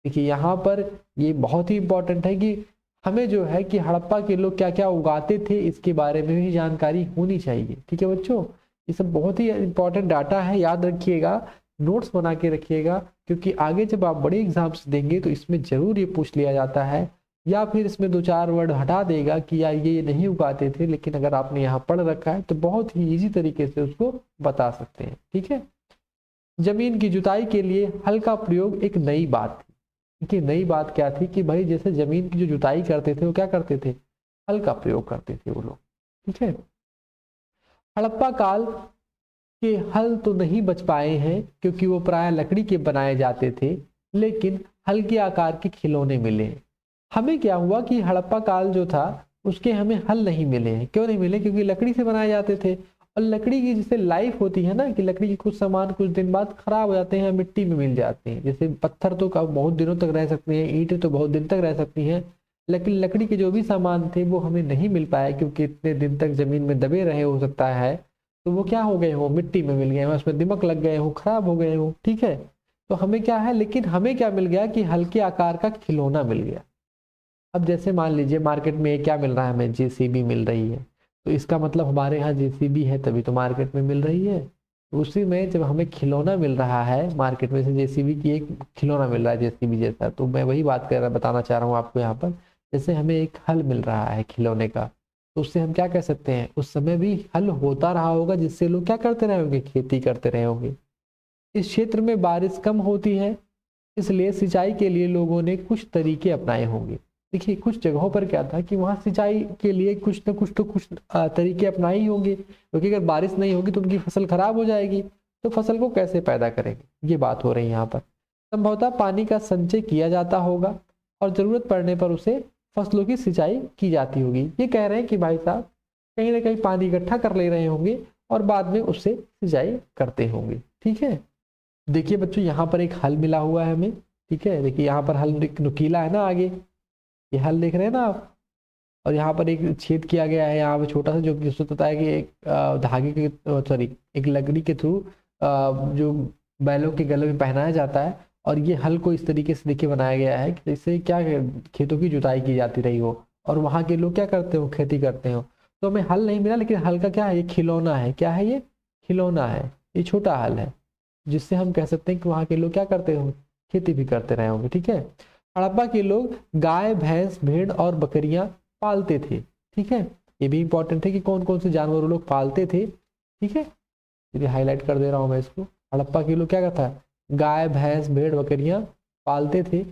देखिए यहाँ पर ये बहुत ही इंपॉर्टेंट है कि हमें जो है कि हड़प्पा के लोग क्या क्या उगाते थे इसके बारे में भी जानकारी होनी चाहिए। ठीक है बच्चों, ये सब बहुत ही इंपॉर्टेंट डाटा है, याद रखिएगा, नोट्स बना के रखिएगा, क्योंकि आगे जब आप बड़े एग्जाम्स देंगे तो इसमें जरूर ये पूछ लिया जाता है, या फिर इसमें दो चार वर्ड हटा देगा कि यार ये नहीं उगाते थे, लेकिन अगर आपने यहाँ पढ़ रखा है तो बहुत ही इजी तरीके से उसको बता सकते हैं। ठीक है, जमीन की जुताई के लिए हल का प्रयोग एक नई बात थी। देखिए नई बात क्या थी कि भाई जैसे जमीन की जो जुताई करते थे वो क्या करते थे, हल का प्रयोग करते थे वो लोग। ठीक है, हड़प्पा काल के हल तो नहीं बच पाए हैं क्योंकि वो प्राय लकड़ी के बनाए जाते थे, लेकिन हल के आकार के खिलौने मिले। हमें क्या हुआ कि हड़प्पा काल जो था उसके हमें हल नहीं मिले हैं। क्यों नहीं मिले, क्योंकि लकड़ी से बनाए जाते थे, और लकड़ी की जैसे लाइफ होती है ना, कि लकड़ी के कुछ सामान कुछ दिन बाद खराब हो जाते हैं, मिट्टी में मिल जाते हैं। जैसे पत्थर तो बहुत दिनों तक रह सकते हैं, ईंटें तो बहुत दिन तक रह सकती हैं, लेकिन लकड़ी के जो भी सामान थे वो हमें नहीं मिल पाए, क्योंकि इतने दिन तक जमीन में दबे रहे हो सकता है, तो वो क्या हो गए हो, मिट्टी में मिल गए हो, उसमें दीमक लग गए हो, खराब हो गए हो। ठीक है, तो हमें क्या है, लेकिन हमें क्या मिल गया कि हल्के आकार का खिलौना मिल गया। अब जैसे मान लीजिए मार्केट में क्या मिल रहा है हमें, जेसीबी मिल रही है, तो इसका मतलब हमारे यहाँ जेसीबी है तभी तो मार्केट में मिल रही है। तो उसी में जब हमें खिलौना मिल रहा है मार्केट में से, जेसीबी की एक खिलौना मिल रहा है जेसीबी जैसा, तो मैं वही बात बताना चाह रहा हूँ आपको यहाँ पर। जैसे हमें एक हल मिल रहा है खिलौने का, तो उससे हम क्या कह सकते हैं, उस समय भी हल होता रहा होगा जिससे लोग क्या करते रहे होंगे, खेती करते रहे होंगे। इस क्षेत्र में बारिश कम होती है, इसलिए सिंचाई के लिए लोगों ने कुछ तरीके अपनाए होंगे। देखिए कुछ जगहों पर क्या था कि वहां सिंचाई के लिए कुछ न कुछ तो कुछ तरीके अपनाए ही होंगे, क्योंकि अगर बारिश नहीं होगी तो उनकी फसल खराब हो जाएगी, तो फसल को कैसे पैदा करेंगे, ये बात हो रही है यहाँ पर। संभवतः पानी का संचय किया जाता होगा और जरूरत पड़ने पर उसे फसलों की सिंचाई की जाती होगी। ये कह रहे हैं कि भाई साहब कहीं ना कहीं पानी इकट्ठा कर ले रहे होंगे और बाद में उससे सिंचाई करते होंगे। ठीक है, देखिए बच्चों यहाँ पर एक हल मिला हुआ है हमें। ठीक है, देखिए यहाँ पर हल नुकीला है ना, आगे ये हल देख रहे हैं ना आप, और यहाँ पर एक छेद किया गया है यहाँ पे छोटा सा, जो कि उससे होता है कि एक धागे के सॉरी एक लकड़ी के थ्रू जो बैलों के गले में पहनाया जाता है। और ये हल को इस तरीके से देखिए बनाया गया है कि इससे क्या खेतों की जुताई की जाती रही हो और वहाँ के लोग क्या करते हो, खेती करते हो। तो हमें हल नहीं मिला, लेकिन हल का क्या है, ये खिलौना है। क्या है ये, खिलौना है, ये छोटा हल है, जिससे हम कह सकते हैं कि वहाँ के लोग क्या करते हो, खेती भी करते रहे होंगे। ठीक है, हड़प्पा के लोग गाय भैंस भेड़ और बकरियां पालते थे। ठीक है, ये भी इंपॉर्टेंट है कि कौन कौन से जानवर वो लोग पालते थे। ठीक है, चलिए हाईलाइट कर दे रहा हूं मैं इसको। हड़प्पा के लोग क्या करता है, गाय भैंस भेड़ बकरियां पालते थे।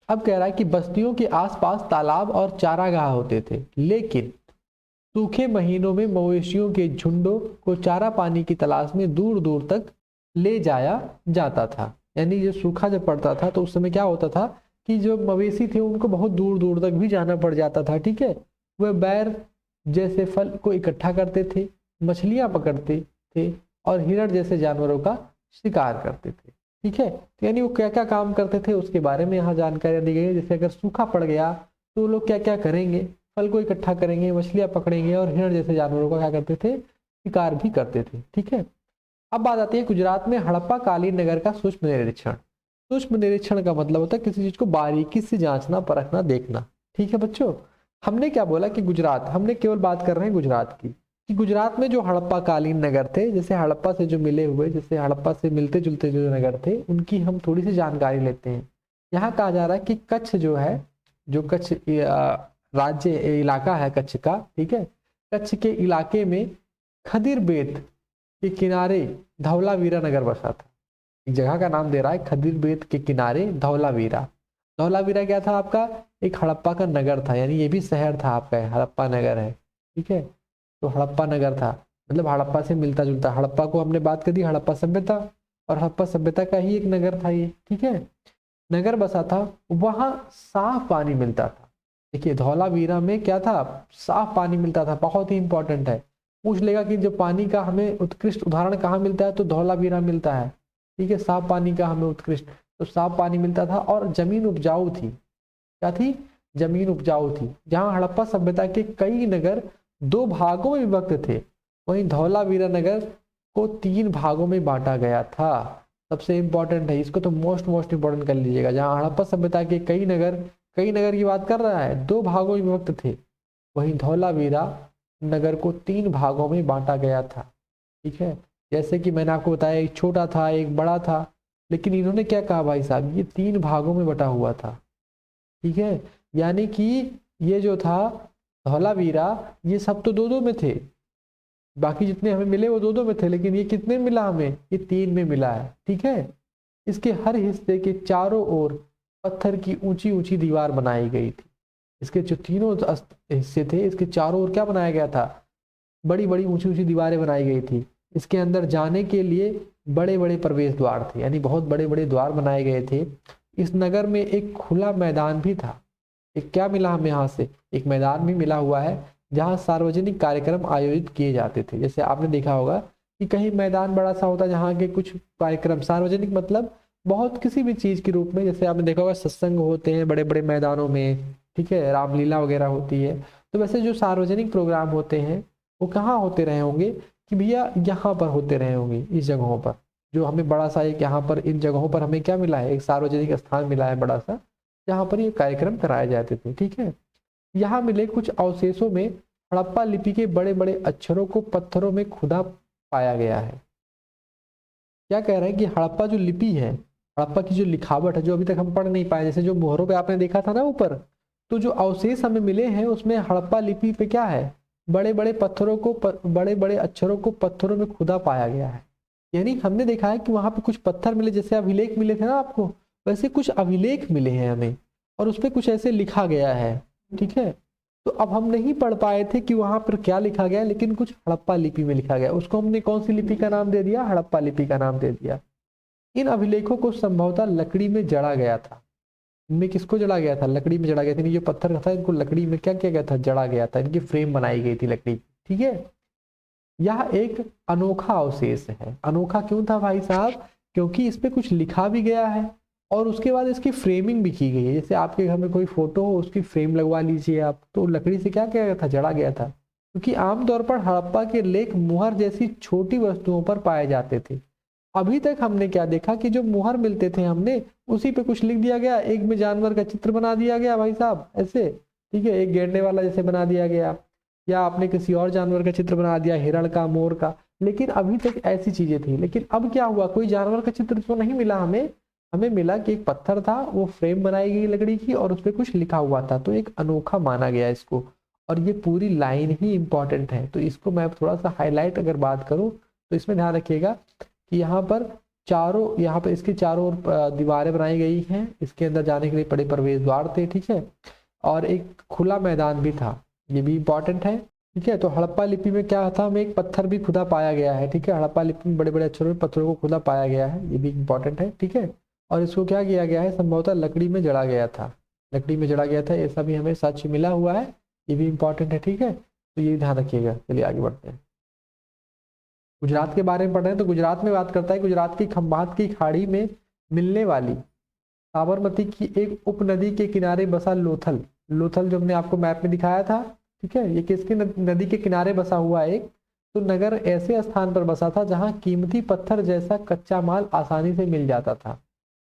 अब कह रहा है कि बस्तियों के आसपास तालाब और चारागाह होते थे, लेकिन सूखे महीनों में मवेशियों के झुंडों को चारा पानी की तलाश में दूर दूर तक ले जाया जाता था। यानी जो सूखा जब पड़ता था तो उस समय क्या होता था कि जो मवेशी थे उनको बहुत दूर दूर तक भी जाना पड़ जाता था। ठीक है, वह बैर जैसे फल को इकट्ठा करते थे, मछलियां पकड़ते थे और हिरण जैसे जानवरों का शिकार करते थे। ठीक है, तो यानी वो क्या क्या काम करते थे उसके बारे में यहाँ जानकारी दी गई है। जैसे अगर सूखा पड़ गया तो लोग क्या क्या करेंगे, फल को इकट्ठा करेंगे, मछलियां पकड़ेंगे और हिरण जैसे जानवरों का क्या करते थे, शिकार भी करते थे। ठीक है, अब बात आती है गुजरात में हड़प्पा कालीन नगर का सूक्ष्म निरीक्षण। सूक्ष्म निरीक्षण का मतलब होता है किसी चीज को बारीकी से जांचना, परखना, देखना। ठीक है बच्चों, हमने क्या बोला कि गुजरात, हमने केवल बात कर रहे हैं गुजरात की, कि गुजरात में जो हड़प्पा कालीन नगर थे, जैसे हड़प्पा से जो मिले हुए, जैसे हड़प्पा से मिलते जुलते जो नगर थे, उनकी हम थोड़ी सी जानकारी लेते हैं। यहाँ कहा जा रहा है कि कच्छ जो है, जो कच्छ राज्य इलाका है कच्छ का, ठीक है, कच्छ के इलाके में खदिर बेत के किनारे धौलावीरा नगर बसा था। एक जगह का नाम दे रहा है, खदिर बेत के किनारे धौलावीरा। धौलावीरा क्या था आपका, एक हड़प्पा का नगर था, यानी ये भी शहर था आपका, हड़प्पा नगर है। ठीक है, तो हड़प्पा नगर था, मतलब हड़प्पा से मिलता जुलता। हड़प्पा को हमने बात कर दी, हड़प्पा सभ्यता, और हड़प्पा सभ्यता का ही एक नगर था ये। ठीक है, नगर बसा था, वहां साफ पानी मिलता था। देखिए धौलावीरा में क्या था, साफ पानी मिलता था, बहुत ही इंपॉर्टेंट है। पूछ लेगा कि जो पानी का हमें उत्कृष्ट उदाहरण कहाँ मिलता है, तो धौलावीरा मिलता है। ठीक है, साफ पानी का हमें उत्कृष्ट, तो साफ पानी मिलता था और जमीन उपजाऊ थी। क्या थी, जमीन उपजाऊ थी। जहां हड़प्पा सभ्यता के कई नगर 2 भागों में विभक्त थे, वहीं धौलावीरा नगर को 3 भागों में बांटा गया था। सबसे इंपॉर्टेंट है, इसको तो मोस्ट इंपॉर्टेंट कर लीजिएगा। जहां हड़प्पा सभ्यता के कई नगर की बात कर रहा है, 2 भागों में विभक्त थे, वहीं धौलावीरा नगर को 3 भागों में बांटा गया था। ठीक है, जैसे कि मैंने आपको बताया, एक छोटा था एक बड़ा था, लेकिन इन्होंने क्या कहा भाई साहब, ये 3 भागों में बटा हुआ था। ठीक है, यानी कि ये जो था धौलावीरा, ये सब तो 2-2 में थे, बाकी जितने हमें मिले वो 2-2 में थे, लेकिन ये कितने मिला हमें, ये 3 में मिला है। ठीक है, इसके हर हिस्से के चारों ओर पत्थर की ऊंची ऊंची दीवार बनाई गई थी। इसके जो तीनों हिस्से थे, इसके चारों ओर क्या बनाया गया था, बड़ी बड़ी ऊंची ऊंची दीवारें बनाई गई थी। इसके अंदर जाने के लिए बड़े बड़े प्रवेश द्वार थे, यानी बहुत बड़े बड़े द्वार बनाए गए थे। इस नगर में एक खुला मैदान भी था। एक क्या मिला हमें यहाँ से, एक मैदान भी मिला हुआ है, जहाँ सार्वजनिक कार्यक्रम आयोजित किए जाते थे। जैसे आपने देखा होगा कि कहीं मैदान बड़ा सा होता है जहाँ के कुछ कार्यक्रम, सार्वजनिक मतलब बहुत किसी भी चीज के रूप में, जैसे आपने देखा होगा सत्संग होते हैं बड़े बड़े मैदानों में। ठीक है, रामलीला वगैरह होती है। तो वैसे जो सार्वजनिक प्रोग्राम होते हैं वो कहाँ होते रहे होंगे, कि भैया यहाँ पर होते रहे होंगे, इस जगहों पर। जो हमें बड़ा सा एक यहाँ पर इन जगहों पर हमें क्या मिला है, एक सार्वजनिक स्थान मिला है बड़ा सा, जहाँ पर ये कार्यक्रम कराए जाते थे। ठीक है, यहाँ मिले कुछ अवशेषों में हड़प्पा लिपि के बड़े बड़े अक्षरों को पत्थरों में खुदा पाया गया है। क्या कह रहे हैं कि हड़प्पा जो लिपि है, हड़प्पा की जो लिखावट है, जो अभी तक हम पढ़ नहीं पाए, जैसे जो मोहरों पे आपने देखा था ना ऊपर, तो जो अवशेष हमें मिले हैं उसमें हड़प्पा लिपि पे क्या है, बड़े बड़े पत्थरों को, बड़े बड़े अक्षरों को पत्थरों में खुदा पाया गया है। यानी हमने देखा है कि वहां पे कुछ पत्थर मिले, जैसे अभिलेख मिले थे ना आपको, वैसे कुछ अभिलेख मिले हैं हमें, और उस पर कुछ ऐसे लिखा गया है। ठीक है, तो अब हम नहीं पढ़ पाए थे कि वहां पर क्या लिखा गया, लेकिन कुछ हड़प्पा लिपि में लिखा गया। उसको हमने कौन सी लिपि का नाम दे दिया, हड़प्पा लिपि का नाम दे दिया। इन अभिलेखों को संभवतः लकड़ी में जड़ा गया था। इनमें किसको जड़ा गया था? लकड़ी में जड़ा गया था। ये पत्थर था, इनको लकड़ी में क्या किया गया था? जड़ा गया था, इनकी फ्रेम बनाई गई थी लकड़ी की, ठीक है। यह एक अनोखा अवशेष है। अनोखा क्यों था भाई साहब? क्योंकि इस पे कुछ लिखा भी गया है और उसके बाद इसकी फ्रेमिंग भी की गई है। जैसे आपके घर में कोई फोटो हो, उसकी फ्रेम लगवा लीजिए आप, तो लकड़ी से क्या किया गया था? जड़ा गया था। क्योंकि आमतौर पर हड़प्पा के लेख मुहर जैसी छोटी वस्तुओं पर पाए जाते थे। अभी तक हमने क्या देखा कि जो मुहर मिलते थे हमने उसी पे कुछ लिख दिया गया, एक में जानवर का चित्र बना दिया गया भाई साहब ऐसे, ठीक है, एक गेंडे वाला जैसे बना दिया गया, या आपने किसी और जानवर का चित्र बना दिया, हिरण का, मोर का। लेकिन अभी तक ऐसी चीजें थी। लेकिन अब क्या हुआ, कोई जानवर का चित्र तो नहीं मिला हमें, हमें मिला कि एक पत्थर था, वो फ्रेम बनाई गई लकड़ी की और उस पर कुछ लिखा हुआ था, तो एक अनोखा माना गया इसको। और ये पूरी लाइन ही इंपॉर्टेंट है, तो इसको मैं थोड़ा सा हाईलाइट अगर बात करूं तो इसमें ध्यान रखिएगा कि यहाँ पर यहाँ पर इसके चारों ओर दीवारें बनाई गई हैं, इसके अंदर जाने के लिए बड़े प्रवेश द्वार थे, ठीक है, और एक खुला मैदान भी था, ये भी इंपॉर्टेंट है, ठीक है। तो हड़प्पा लिपि में क्या था, हमें एक पत्थर भी खुदा पाया गया है, ठीक है, हड़प्पा लिपि में बड़े बड़े अक्षरों में पत्थरों को खुदा पाया गया है, ये भी इंपॉर्टेंट है, ठीक है। और इसको क्या किया गया है, संभवतः लकड़ी में जड़ा गया था, लकड़ी में जड़ा गया था, ऐसा भी हमें सच मिला हुआ है, ये भी इंपॉर्टेंट है, ठीक है। तो ये ध्यान रखिएगा। चलिए आगे बढ़ते हैं। गुजरात के बारे में पढ़ रहे हैं तो गुजरात में बात करता है, गुजरात की खंभात की खाड़ी में मिलने वाली साबरमती की एक उपनदी के किनारे बसा लोथल। लोथल जो हमने आपको मैप में दिखाया था, ठीक है, ये किसके नदी के किनारे बसा हुआ एक तो नगर ऐसे स्थान पर बसा था जहां कीमती पत्थर जैसा कच्चा माल आसानी से मिल जाता था।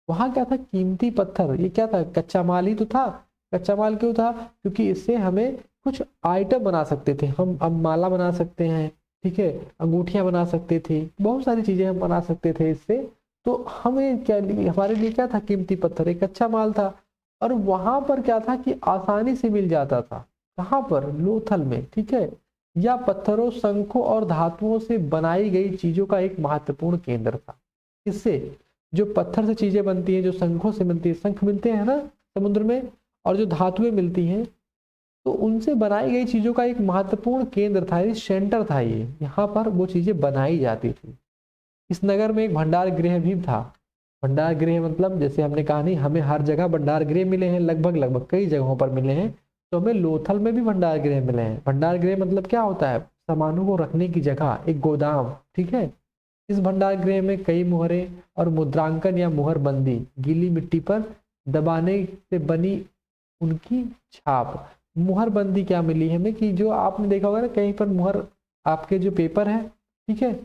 वहां क्या था, कीमती पत्थर, ये क्या था, कच्चा माल ही तो था। कच्चा माल क्यों था? क्योंकि इससे हमें कुछ आइटम बना सकते थे हम, अब माला बना सकते हैं, ठीक है, अंगूठियां बना सकते थे, बहुत सारी चीजें हम बना सकते थे इससे। तो हमें क्या, हमारे लिए क्या था, कीमती पत्थर एक कच्चा माल था। और वहां पर क्या था कि आसानी से मिल जाता था, कहाँ पर, लोथल में, ठीक है। या पत्थरों, शंखों और धातुओं से बनाई गई चीजों का एक महत्वपूर्ण केंद्र था। इससे जो पत्थर से चीजें बनती हैं, जो शंखों से बनती है, शंख मिलते हैं ना समुद्र में, और जो धातुएं मिलती हैं, तो उनसे बनाई गई चीजों का एक महत्वपूर्ण केंद्र था, सेंटर था ये, यहाँ पर वो चीजें बनाई जाती थी। इस नगर में एक भंडार गृह भी था। भंडार गृह मतलब जैसे हमने कहा नहीं, हमें हर जगह भंडार गृह मिले हैं, लगभग लगभग कई जगहों पर मिले हैं, तो हमें लोथल में भी भंडार गृह मिले हैं। भंडार गृह मतलब क्या होता है, सामानों को रखने की जगह, एक गोदाम, ठीक है। इस भंडार गृह में कई मुहरें और मुद्रांकन या मुहर बंदी, गीली मिट्टी पर दबाने से बनी उनकी छाप। मुहर बंदी क्या मिली हमें कि जो आपने देखा होगा ना कहीं पर मुहर, आपके जो पेपर है, ठीक है,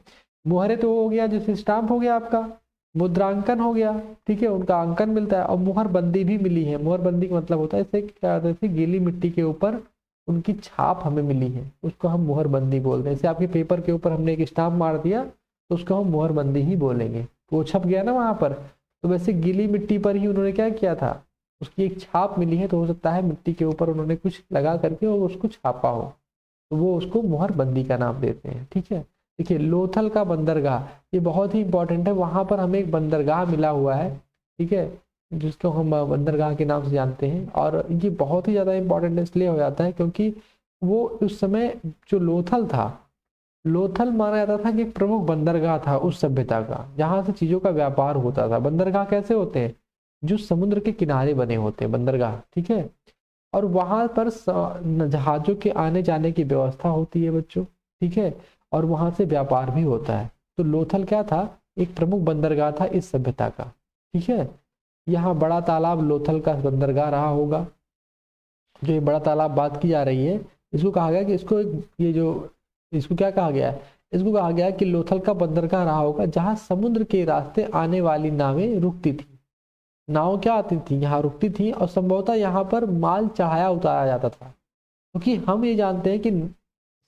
मुहरे तो हो गया, जैसे स्टाम्प हो गया आपका, मुद्रांकन हो गया, ठीक है, उनका अंकन मिलता है, और मुहर बंदी भी मिली है। मुहर बंदी का मतलब होता है इसे क्या, जैसे गीली मिट्टी के ऊपर उनकी छाप हमें मिली है, उसको हम मुहर बंदी बोलते हैं। जैसे आपके पेपर के ऊपर हमने एक स्टाम्प मार दिया तो उसको हम मुहर बंदी ही बोलेंगे, तो वो छप गया ना वहां पर। तो वैसे गीली मिट्टी पर ही उन्होंने क्या किया था, उसकी एक छाप मिली है, तो हो सकता है मिट्टी के ऊपर उन्होंने कुछ लगा करके और उसको छापा हो, तो वो उसको मुहर बंदी का नाम देते हैं, ठीक है। देखिए लोथल का बंदरगाह, ये बहुत ही इंपॉर्टेंट है, वहां पर हमें एक बंदरगाह मिला हुआ है, ठीक है, जिसको हम बंदरगाह के नाम से जानते हैं। और ये बहुत ही ज्यादा इंपॉर्टेंट इसलिए हो जाता है क्योंकि वो उस समय जो लोथल था, लोथल माना जाता था कि एक प्रमुख बंदरगाह था उस सभ्यता का, जहां से चीजों का व्यापार होता था। बंदरगाह कैसे होते हैं, जो समुद्र के किनारे बने होते हैं बंदरगाह, ठीक है, और वहां पर जहाजों के आने जाने की व्यवस्था होती है बच्चों, ठीक है, और वहां से व्यापार भी होता है। तो लोथल क्या था, एक प्रमुख बंदरगाह था इस सभ्यता का, ठीक है। यहाँ बड़ा तालाब लोथल का बंदरगाह रहा होगा। जो ये बड़ा तालाब बात की जा रही है, इसको कहा गया कि इसको क्या कहा गया है, इसको कहा गया कि लोथल का बंदरगाह रहा होगा जहां समुद्र के रास्ते आने वाली नावें रुकती थी। नाव क्या आती थी, यहाँ रुकती थी, और संभवतः यहाँ पर माल चढ़ाया उतारा जाता था, क्योंकि हम ये जानते हैं कि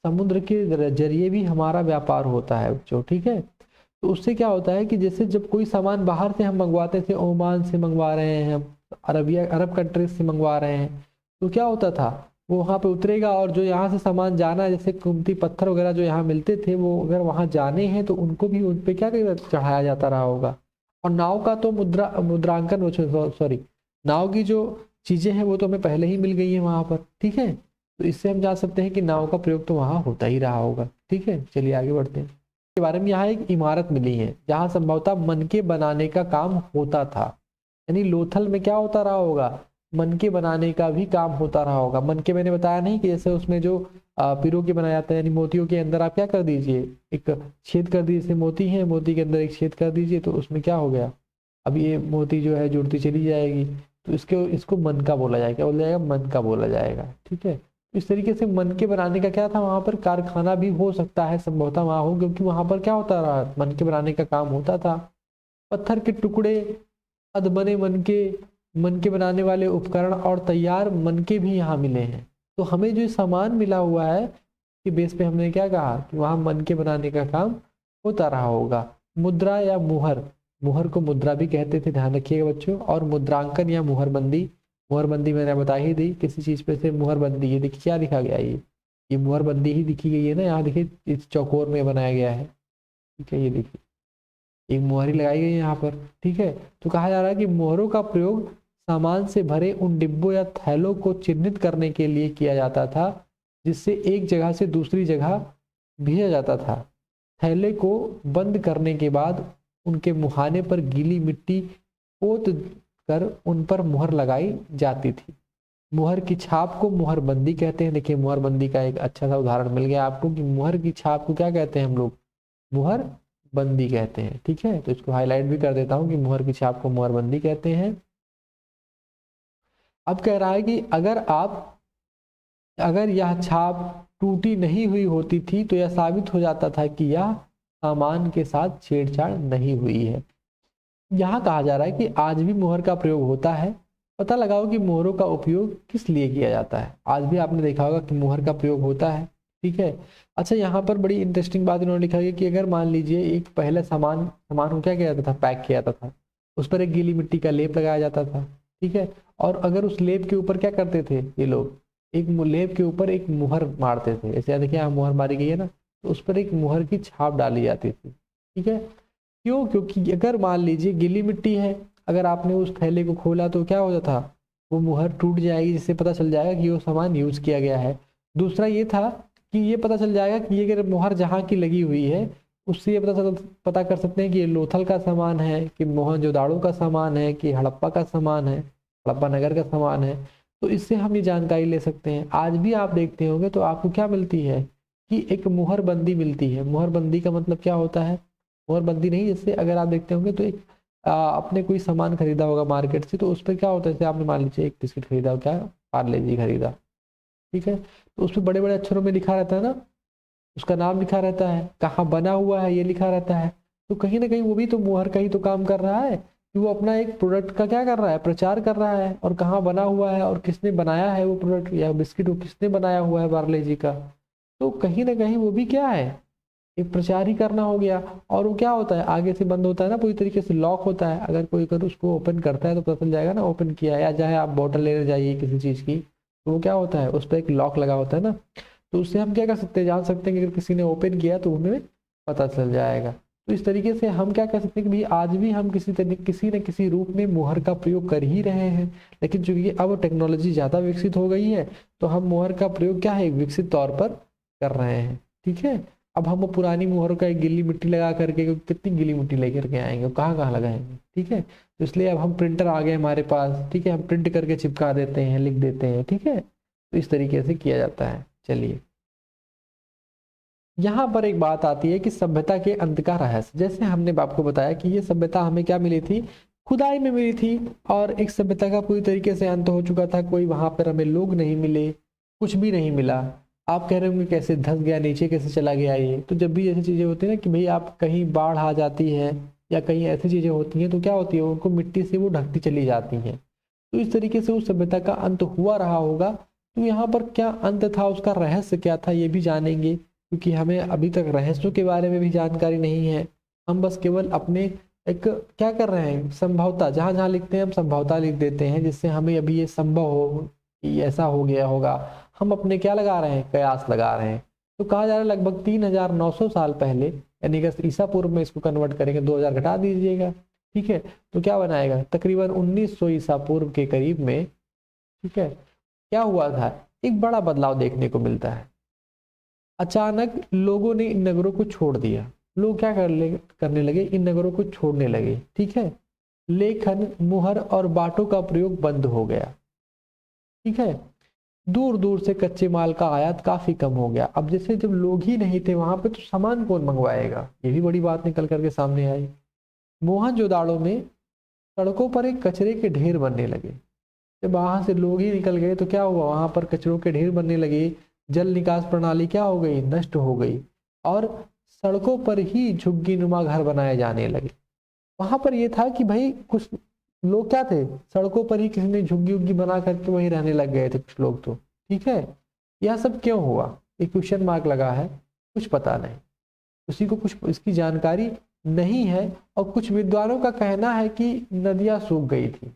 समुद्र के जरिए भी हमारा व्यापार होता है बच्चों, ठीक है। तो उससे क्या होता है कि जैसे जब कोई सामान बाहर से हम मंगवाते थे, ओमान से मंगवा रहे हैं हम, अरब कंट्रीज से मंगवा रहे हैं, तो क्या होता था, वो वहाँ पे उतरेगा, और जो यहाँ से सामान जाना है, जैसे कीमती पत्थर वगैरह जो यहाँ मिलते थे, वो अगर वहाँ जाने हैं तो उनको भी उन पे क्या चढ़ाया जाता रहा होगा। और नाव का तो मुद्रांकन, सॉरी, नाव की जो चीजें हैं वो तो हमें पहले ही मिल गई है वहां पर, ठीक है। तो इससे हम जान सकते हैं कि नाव का प्रयोग तो वहां होता ही रहा होगा, ठीक है। चलिए आगे बढ़ते हैं। इसके बारे में यहाँ एक इमारत मिली है जहाँ संभवतः मनके बनाने का काम होता था, यानी लोथल में क्या होता रहा होगा, मनके बनाने का भी काम होता रहा होगा। मनके मैंने बताया नहीं कि जैसे उसमें जो पिरो के बनाया जाता है, यानी मोतियों के अंदर आप क्या कर दीजिए, एक छेद कर दीजिए, जैसे मोती है, मोती के अंदर एक छेद कर दीजिए, तो उसमें क्या हो गया, अब ये मोती जो है जुड़ती चली जाएगी, तो इसको मनका बोला जाएगा। क्या बोला जाएगा, मनका बोला जाएगा। ठीक है, इस तरीके से मनके बनाने का क्या था, वहां पर कारखाना भी हो सकता है, संभवतः वहां हो, क्योंकि वहां पर क्या होता रहा, मनके बनाने का काम होता था। पत्थर के टुकड़े, अधबने मनके, मनके बनाने वाले उपकरण और तैयार मनके भी यहाँ मिले हैं। तो हमें जो सामान मिला हुआ है कि बेस पे हमने क्या कहा कि वहां मनके बनाने का काम होता रहा होगा। मुद्रा या मुहर, मुहर को मुद्रा भी कहते थे, ध्यान रखिएगा बच्चों। और मुद्रांकन या मुहरबंदी, मुहरबंदी मैंने बता ही दी, किसी चीज पे से मुहरबंदी, ये देखिए क्या लिखा गया, ये मुहरबंदी ही लिखी गई है ना, यहाँ देखिए इस चौकोर में बनाया गया है। ठीक है, ये देखिए एक मुहरी लगाई गई है यहाँ पर। ठीक है, तो कहा जा रहा है कि मोहरों का प्रयोग सामान से भरे उन डिब्बों या थैलों को चिन्हित करने के लिए किया जाता था, जिससे एक जगह से दूसरी जगह भेजा जाता था। थैले को बंद करने के बाद उनके मुहाने पर गीली मिट्टी पोत कर उन पर मुहर लगाई जाती थी। मुहर की छाप को मुहरबंदी कहते हैं। देखिए मुहरबंदी का एक अच्छा सा उदाहरण मिल गया आपको कि मुहर की छाप को क्या कहते हैं हम लोग, मुहर बंदी कहते हैं। ठीक है, तो इसको हाईलाइट भी कर देता हूं कि मुहर की छाप को मुहरबंदी कहते हैं। अब कह रहा है कि अगर यह छाप टूटी नहीं हुई होती थी तो यह साबित हो जाता था कि यह सामान के साथ छेड़छाड़ नहीं हुई है। यहाँ कहा जा रहा है कि आज भी मुहर का प्रयोग होता है। पता लगाओ कि मोहरों का उपयोग किस लिए किया जाता है। आज भी आपने देखा होगा कि मोहर का प्रयोग होता है। ठीक है, अच्छा यहाँ पर बड़ी इंटरेस्टिंग बात इन्होंने लिखा है कि अगर मान लीजिए एक पहले सामान को क्या किया जाता था, पैक किया जाता था, उस पर एक गीली मिट्टी का लेप लगाया जाता था। ठीक है, और अगर उस लेप के ऊपर क्या करते थे ये लोग, एक लेप के ऊपर एक मुहर मारते थे। ऐसे देखिए यहाँ मुहर मारी गई है ना, तो उस पर एक मुहर की छाप डाली जाती थी। ठीक है, क्यों, क्योंकि अगर मान लीजिए गीली मिट्टी है, अगर आपने उस थैले को खोला तो क्या हो जाता, वो मुहर टूट जाएगी, जिससे पता चल जाएगा कि वो सामान यूज किया गया है। दूसरा ये था कि ये पता चल जाएगा कि ये अगर मुहर जहाँ की लगी हुई है उससे ये पता कर सकते हैं कि ये लोथल का सामान है, कि मोहनजोदाड़ो का सामान है, कि हड़प्पा का सामान है, हड़प्पा नगर का सामान है। तो इससे हम ये जानकारी ले सकते हैं। आज भी आप देखते होंगे तो आपको क्या मिलती है कि एक मुहरबंदी मिलती है। मुहरबंदी का मतलब क्या होता है, मुहरबंदी नहीं, जैसे अगर आप देखते होंगे तो एक आपने कोई सामान खरीदा होगा मार्केट से, तो उस पर क्या होता है, जैसे आपने मान लीजिए एक बिस्किट खरीदा, क्या पार्ले जी खरीदा, ठीक है, तो उस पर बड़े बड़े अक्षरों में लिखा रहता है ना, उसका नाम लिखा रहता है, कहाँ बना हुआ है ये लिखा रहता है। तो कहीं ना कहीं वो भी तो मुहर का ही तो काम कर रहा है कि वो अपना एक प्रोडक्ट का क्या कर रहा है, प्रचार कर रहा है, और कहाँ बना हुआ है और किसने बनाया है वो प्रोडक्ट या बिस्किट, वो किसने बनाया हुआ है पार्ले जी का। तो कहीं ना कहीं वो भी क्या है, एक प्रचार ही करना हो गया। और वो क्या होता है, आगे से बंद होता है ना, पूरी तरीके से लॉक होता है। अगर कोई अगर उसको ओपन करता है तो पता चल जाएगा ना ओपन किया है, या चाहे आप बॉटल लेने जाइए किसी चीज़ की, तो वो क्या होता है, उस पर एक लॉक लगा होता है ना, तो उससे हम क्या कर सकते हैं, जान सकते हैं कि अगर किसी ने ओपन किया तो हमें पता चल जाएगा। तो इस तरीके से हम क्या कर सकते हैं कि भाई आज भी हम किसी न किसी रूप में मुहर का प्रयोग कर ही रहे हैं। लेकिन चूंकि अब टेक्नोलॉजी ज़्यादा विकसित हो गई है तो हम मुहर का प्रयोग क्या है, विकसित तौर पर कर रहे हैं। ठीक है, अब हम पुरानी मुहरों का एक गीली मिट्टी लगा करके, कितनी गीली मिट्टी लेकर के आएंगे, कहाँ कहाँ लगाएंगे। ठीक है, तो इसलिए अब हम प्रिंटर आ गए हमारे पास। ठीक है, हम प्रिंट करके चिपका देते हैं, लिख देते हैं। ठीक है, तो इस तरीके से किया जाता है। चलिए, यहाँ पर एक बात आती है कि सभ्यता के अंत का रहस्य। जैसे हमने आपको बताया कि ये सभ्यता हमें क्या मिली थी, खुदाई में मिली थी, और एक सभ्यता का पूरी तरीके से अंत हो चुका था। कोई वहां पर हमें लोग नहीं मिले, कुछ भी नहीं मिला। आप कह रहे होंगे कैसे धंस गया, नीचे कैसे चला गया ये। तो जब भी ऐसी चीजें होती है ना कि भाई आप कहीं बाढ़ आ जाती है या कहीं ऐसी चीजें होती हैं, तो क्या होती है, उनको मिट्टी से वो ढकती चली जाती हैं। तो इस तरीके से उस सभ्यता का अंत हुआ रहा होगा। तो यहाँ पर क्या अंत था, उसका रहस्य क्या था, ये भी जानेंगे, क्योंकि हमें अभी तक रहस्यों के बारे में भी जानकारी नहीं है। हम बस केवल अपने एक क्या कर रहे हैं, संभवता, जहाँ जहाँ लिखते हैं हम संभवता लिख देते हैं, जिससे हमें अभी ये संभव हो कि ऐसा हो गया होगा। हम अपने क्या लगा रहे हैं, कयास लगा रहे हैं। तो कहा जा रहा है लगभग 3900 साल पहले, यानी कि ईसा पूर्व में इसको कन्वर्ट करेंगे, 2000 घटा दीजिएगा। ठीक है, तो क्या बनाएगा, तकरीबन 1900 ईसा पूर्व के करीब में। ठीक है, क्या हुआ था, एक बड़ा बदलाव देखने को मिलता है। अचानक लोगों ने इन नगरों को छोड़ दिया। लोग क्या करने लगे, इन नगरों को छोड़ने लगे। ठीक है, लेखन, मुहर और बाटों का प्रयोग बंद हो गया। ठीक है, दूर दूर से कच्चे माल का आयात काफी कम हो गया। अब जैसे जब लोग ही नहीं थे वहां पे तो सामान कौन मंगवाएगा, ये भी बड़ी बात निकल करके सामने आई। मोहनजोदाड़ो में सड़कों पर एक कचरे के ढेर बनने लगे। जब वहां से लोग ही निकल गए तो क्या हुआ, वहां पर कचरों के ढेर बनने लगे, जल निकास प्रणाली क्या हो गई, नष्ट हो गई, और सड़कों पर ही झुग्गी नुमा घर बनाए जाने लगे। वहां पर ये था कि भाई कुछ लोग क्या थे, सड़कों पर ही किसी ने झुग्गी उग्गी बना करके वहीं रहने लग गए थे कुछ लोग तो। ठीक है, यह सब क्यों हुआ, एक क्वेश्चन मार्क लगा है, कुछ पता नहीं, उसी को कुछ इसकी जानकारी नहीं है। और कुछ विद्वानों का कहना है कि नदियां सूख गई थी।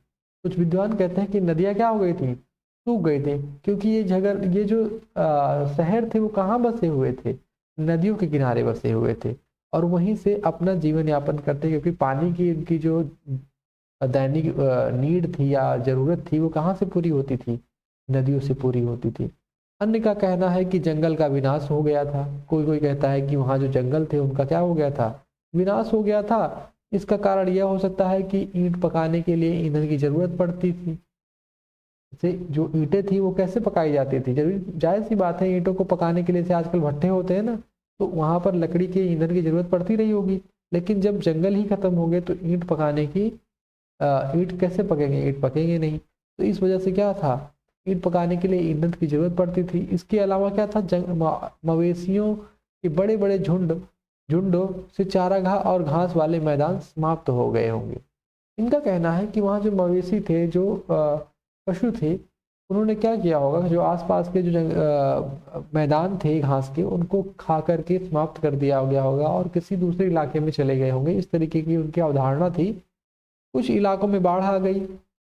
कुछ विद्वान कहते हैं कि नदियां क्या हो गई थी, सूख गए थे, क्योंकि ये जो शहर थे वो कहाँ बसे हुए थे, नदियों के किनारे बसे हुए थे, और वहीं से अपना जीवन यापन करते, क्योंकि पानी की उनकी जो दैनिक नीड थी या जरूरत थी वो कहाँ से पूरी होती थी, नदियों से पूरी होती थी। अन्य का कहना है कि जंगल का विनाश हो गया था। कोई कोई कहता है कि वहाँ जो जंगल थे उनका क्या हो गया था, विनाश हो गया था। इसका कारण यह हो सकता है कि ईंट पकाने के लिए ईंधन की जरूरत पड़ती थी। से जो ईंटें थी वो कैसे पकाई जाती थी, जरूरी जाहिर सी बात है ईंटों को पकाने के लिए से आजकल भट्ठे होते हैं ना, तो वहां पर लकड़ी के ईंधन की जरूरत पड़ती रही होगी। लेकिन जब जंगल ही खत्म हो गए तो ईंट पकाने की ईंट कैसे पकेंगे, ईंट पकेंगे नहीं। तो इस वजह से क्या था, ईंट पकाने के लिए ईंधन की जरूरत पड़ती थी। इसके अलावा क्या था, मवेशियों के बड़े बड़े झुंडों से चारागाह और घास वाले मैदान समाप्त हो गए होंगे। इनका कहना है कि वहाँ जो मवेशी थे, जो पशु थे, उन्होंने क्या किया होगा, जो आसपास के जो मैदान थे घास के, उनको खा करके समाप्त कर दिया गया होगा और किसी दूसरे इलाके में चले गए होंगे। इस तरीके की उनकी अवधारणा थी। कुछ इलाकों में बाढ़ आ गई,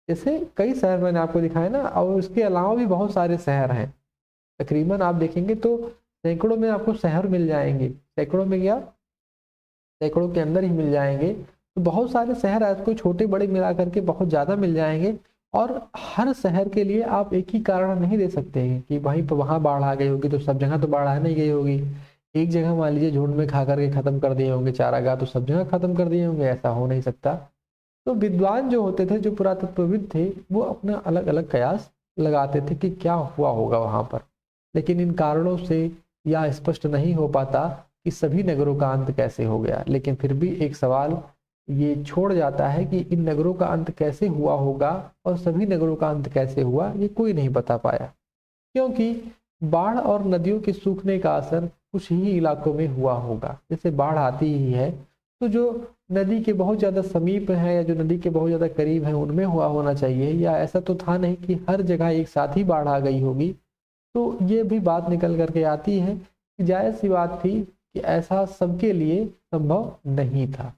जैसे कई शहर मैंने आपको दिखाया ना, और उसके अलावा भी बहुत सारे शहर हैं। तकरीबन आप देखेंगे तो सैकड़ों में आपको शहर मिल जाएंगे, सैकड़ों में क्या, सैकड़ों के अंदर ही मिल जाएंगे। तो बहुत सारे शहर आपको छोटे बड़े मिला करके बहुत ज़्यादा मिल जाएंगे। और हर शहर के लिए आप एक ही कारण नहीं दे सकते हैं कि वहीं पर वहाँ बाढ़ आ गई होगी तो सब जगह तो बाढ़ आ नहीं गई होगी। एक जगह मान लीजिए झुंड में खा करके खत्म कर दिए होंगे चारागाह, तो सब जगह खत्म कर दिए होंगे, ऐसा हो नहीं सकता। तो विद्वान जो होते थे, जो पुरातत्वविद थे, वो अपना अलग अलग कयास लगाते थे कि क्या हुआ होगा वहाँ पर। लेकिन इन कारणों से यह स्पष्ट नहीं हो पाता कि सभी नगरों का अंत कैसे हो गया। लेकिन फिर भी एक सवाल ये छोड़ जाता है कि इन नगरों का अंत कैसे हुआ होगा और सभी नगरों का अंत कैसे हुआ, ये कोई नहीं बता पाया। क्योंकि बाढ़ और नदियों के सूखने का असर कुछ ही इलाकों में हुआ होगा। जैसे बाढ़ आती ही है तो जो नदी के बहुत ज़्यादा समीप है या जो नदी के बहुत ज़्यादा करीब है उनमें हुआ होना चाहिए, या ऐसा तो था नहीं कि हर जगह एक साथ ही बाढ़ आ गई होगी। तो ये भी बात निकल करके आती है कि जायज़ सी बात थी कि ऐसा सबके लिए संभव नहीं था।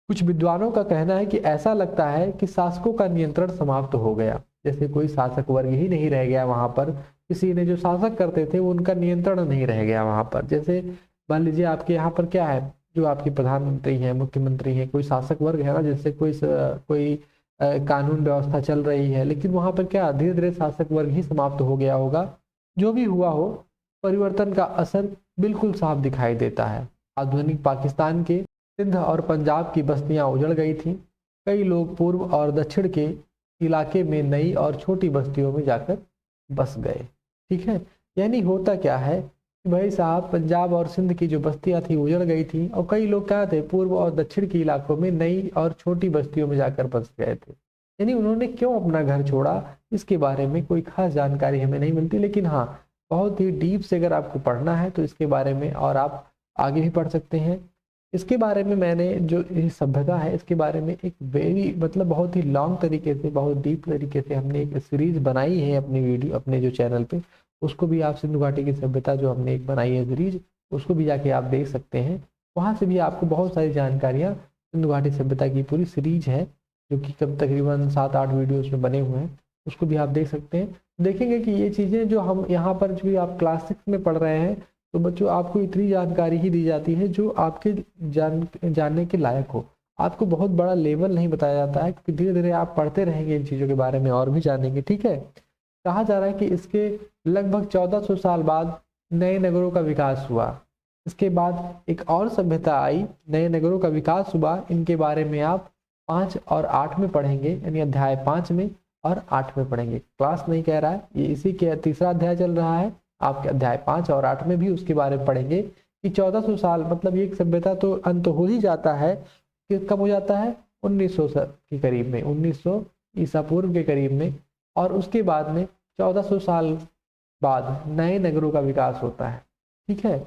कुछ विद्वानों का कहना है कि ऐसा लगता है कि शासकों का नियंत्रण समाप्त हो गया, जैसे कोई शासक वर्ग ही नहीं रह गया वहां पर, किसी ने जो शासक करते थे वो उनका नियंत्रण नहीं रह गया वहां पर। जैसे मान लीजिए आपके यहाँ पर क्या है, जो आपके प्रधानमंत्री हैं, मुख्यमंत्री हैं, कोई शासक वर्ग है ना, जैसे कोई कानून व्यवस्था चल रही है, लेकिन वहां पर क्या धीरे धीरे शासक वर्ग ही समाप्त हो गया होगा। जो भी हुआ हो, परिवर्तन का असर बिल्कुल साफ दिखाई देता है। आधुनिक पाकिस्तान के सिंध और पंजाब की बस्तियां उजड़ गई थीं। कई लोग पूर्व और दक्षिण के इलाके में नई और छोटी बस्तियों में जाकर बस गए। ठीक है, यानी होता क्या है कि भाई साहब, पंजाब और सिंध की जो बस्तियां थी उजड़ गई थी और कई लोग क्या थे, पूर्व और दक्षिण के इलाकों में नई और छोटी बस्तियों में जाकर बस गए थे। यानी उन्होंने क्यों अपना घर छोड़ा, इसके बारे में कोई खास जानकारी हमें नहीं मिलती। लेकिन हाँ, बहुत ही डीप से अगर आपको पढ़ना है तो इसके बारे में और आप आगे भी पढ़ सकते हैं। इसके बारे में मैंने जो ये सभ्यता है इसके बारे में एक मतलब बहुत ही लॉन्ग तरीके से, बहुत डीप तरीके से हमने एक सीरीज बनाई है अपनी वीडियो, अपने जो चैनल पे। उसको भी आप सिंधु घाटी की सभ्यता जो हमने एक बनाई है सीरीज, उसको भी जाके आप देख सकते हैं। वहाँ से भी आपको बहुत सारी जानकारियाँ, सिंधु घाटी सभ्यता की पूरी सीरीज है जो कि कब तकरीबन 7-8 वीडियोज में बने हुए हैं, उसको भी आप देख सकते हैं। देखेंगे कि ये चीज़ें जो हम यहाँ पर जो आप क्लास 6 में पढ़ रहे हैं, तो बच्चों आपको इतनी जानकारी ही दी जाती है जो आपके जानने के लायक हो। आपको बहुत बड़ा लेवल नहीं बताया जाता है, क्योंकि धीरे धीरे आप पढ़ते रहेंगे इन चीज़ों के बारे में और भी जानेंगे। ठीक है, कहा जा रहा है कि इसके लगभग 1400 साल बाद नए नगरों का विकास हुआ। इसके बाद एक और सभ्यता आई, नए नगरों का विकास हुआ। इनके बारे में आप 5 और 8 में पढ़ेंगे, यानी अध्याय 5 में और 8 में पढ़ेंगे। क्लास नहीं कह रहा है, ये इसी के तीसरा अध्याय चल रहा है, आपके अध्याय 5 और 8 में भी उसके बारे में पढ़ेंगे कि 1400 साल मतलब ये सभ्यता तो अंत हो ही जाता है कि कब हो जाता है 1900 के करीब में, 1900 ईसा पूर्व के करीब में, और उसके बाद में 1400 साल बाद नए नगरों का विकास होता है। ठीक है,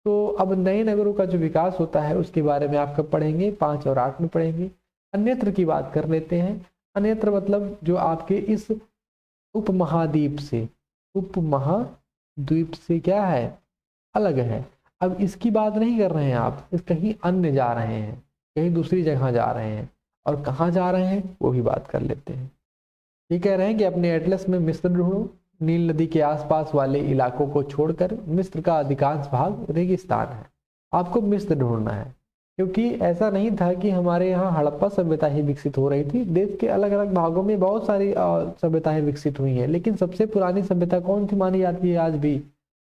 तो अब नए नगरों का जो विकास होता है उसके बारे में आप कब पढ़ेंगे, 5 और 8 में पढ़ेंगे। अन्यत्र की बात कर लेते हैं। अन्यत्र मतलब जो आपके इस उपमहाद्वीप से, उपमहाद्वीप से क्या है, अलग है। अब इसकी बात नहीं कर रहे हैं आप, इस कहीं अन्य जा रहे हैं, कहीं दूसरी जगह जा रहे हैं, और कहाँ जा रहे हैं वो भी बात कर लेते हैं। ये कह रहे हैं कि अपने एटलस में मिस्र ढूंढो, नील नदी के आसपास वाले इलाकों को छोड़कर मिस्र का अधिकांश भाग रेगिस्तान है। आपको मिस्र ढूंढना है, क्योंकि ऐसा नहीं था कि हमारे यहाँ हड़प्पा सभ्यता ही विकसित हो रही थी। देश के अलग अलग भागों में बहुत सारी सभ्यताएं विकसित हुई हैं, लेकिन सबसे पुरानी सभ्यता कौन सी मानी जाती है आज भी,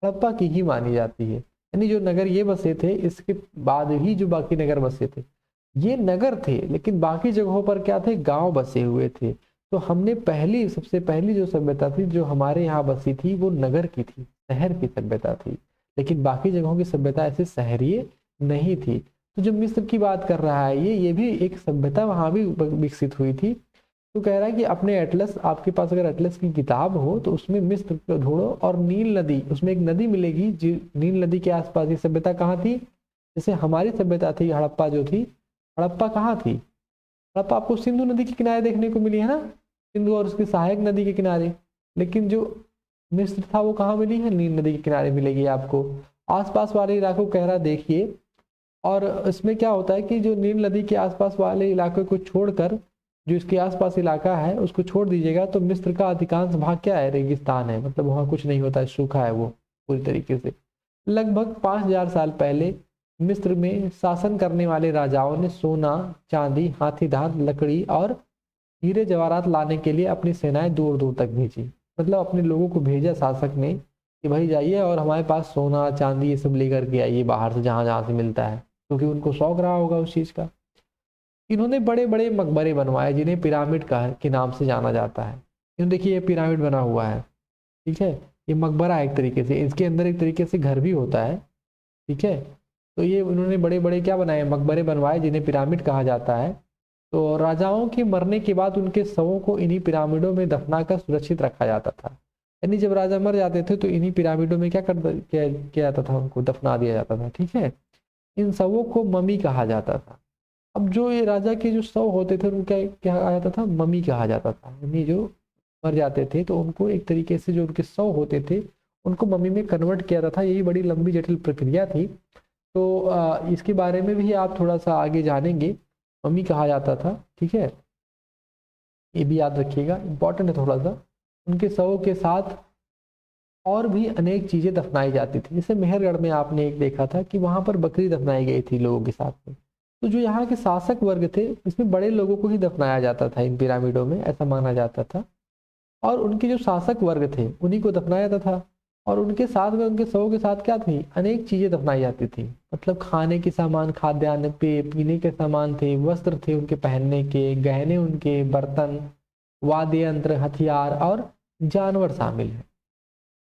हड़प्पा की ही मानी जाती है। यानी जो नगर ये बसे थे, इसके बाद ही जो बाकी नगर बसे थे, ये नगर थे, लेकिन बाकी जगहों पर क्या थे, गांव बसे हुए थे। तो हमने सबसे पहली जो सभ्यता थी जो हमारे यहाँ बसी थी वो नगर की थी, शहर की सभ्यता थी, लेकिन बाकी जगहों की सभ्यता ऐसे शहरीय नहीं थी। तो जो मिस्र की बात कर रहा है ये भी एक सभ्यता वहां भी विकसित हुई थी। तो कह रहा है कि अपने एटलस, आपके पास अगर एटलस की किताब हो तो उसमें मिस्र को ढूंढो, और नील नदी, उसमें एक नदी मिलेगी जो नील नदी के आसपास ये सभ्यता कहाँ थी, जैसे हमारी सभ्यता थी हड़प्पा जो थी, हड़प्पा कहाँ थी, हड़प्पा आपको सिंधु नदी के किनारे देखने को मिली है ना, सिंधु और उसकी सहायक नदी के किनारे। लेकिन जो मिस्र था वो कहाँ मिली है, नील नदी के किनारे मिलेगी आपको। आसपास वाले इलाकों कह रहा देखिए, और इसमें क्या होता है कि जो नील नदी के आसपास वाले इलाके को छोड़कर जो इसके आसपास इलाका है उसको छोड़ दीजिएगा तो मिस्र का अधिकांश भाग क्या है, रेगिस्तान है, मतलब वहाँ कुछ नहीं होता है, सूखा है वो पूरी तरीके से। लगभग 5000 साल पहले मिस्र में शासन करने वाले राजाओं ने सोना, चांदी, हाथीदार, लकड़ी और हीरे जवाहरात लाने के लिए अपनी सेनाएं दूर दूर तक भेजी। मतलब अपने लोगों को भेजा शासक ने कि भाई जाइए और हमारे पास सोना चांदी ये सब लेकर के आइए बाहर से, जहाँ जहाँ से मिलता है, क्योंकि उनको शौक रहा होगा उस चीज़ का। इन्होंने बड़े बड़े मकबरे बनवाए जिन्हें पिरामिड का के नाम से जाना जाता है। क्यों, देखिए ये पिरामिड बना हुआ है, ठीक है, ये मकबरा है एक तरीके से, इसके अंदर एक तरीके से घर भी होता है। ठीक है, तो ये उन्होंने बड़े बड़े क्या बनाए, मकबरे बनवाए जिन्हें पिरामिड कहा जाता है। तो राजाओं के मरने के बाद उनके शवों को इन्हीं पिरामिडों में दफनाकर सुरक्षित रखा जाता था। यानी जब राजा मर जाते थे तो इन्हीं पिरामिडों में क्या किया जाता था, उनको दफना दिया जाता था। ठीक है, इन शवों को ममी कहा जाता था। अब जो ये राजा के जो शव होते थे उनको क्या क्या कहा जाता था, ममी कहा जाता था। यानी जो मर जाते थे तो उनको एक तरीके से जो उनके शव होते थे उनको ममी में कन्वर्ट किया जाता था। यही बड़ी लंबी जटिल प्रक्रिया थी। तो इसके बारे में भी आप थोड़ा सा आगे जानेंगे, मम्मी कहा जाता था। ठीक है, ये भी याद रखिएगा, इंपॉर्टेंट है थोड़ा सा। उनके शवों के साथ और भी अनेक चीज़ें दफनाई जाती थी। जैसे मेहरगढ़ में आपने एक देखा था कि वहाँ पर बकरी दफनाई गई थी लोगों के साथ में। तो जो यहाँ के शासक वर्ग थे इसमें बड़े लोगों को ही दफनाया जाता था इन पिरामिडों में, ऐसा माना जाता था। और उनके जो शासक वर्ग थे उन्हीं को दफनाया जाता था। और उनके साथ में, उनके शवों के साथ क्या थी, अनेक चीज़ें दफनाई जाती थी। मतलब खाने के सामान, खाद्यान्न, पीने के सामान थे, वस्त्र थे उनके पहनने के, गहने उनके, बर्तन, वाद्य यंत्र, हथियार और जानवर शामिल है।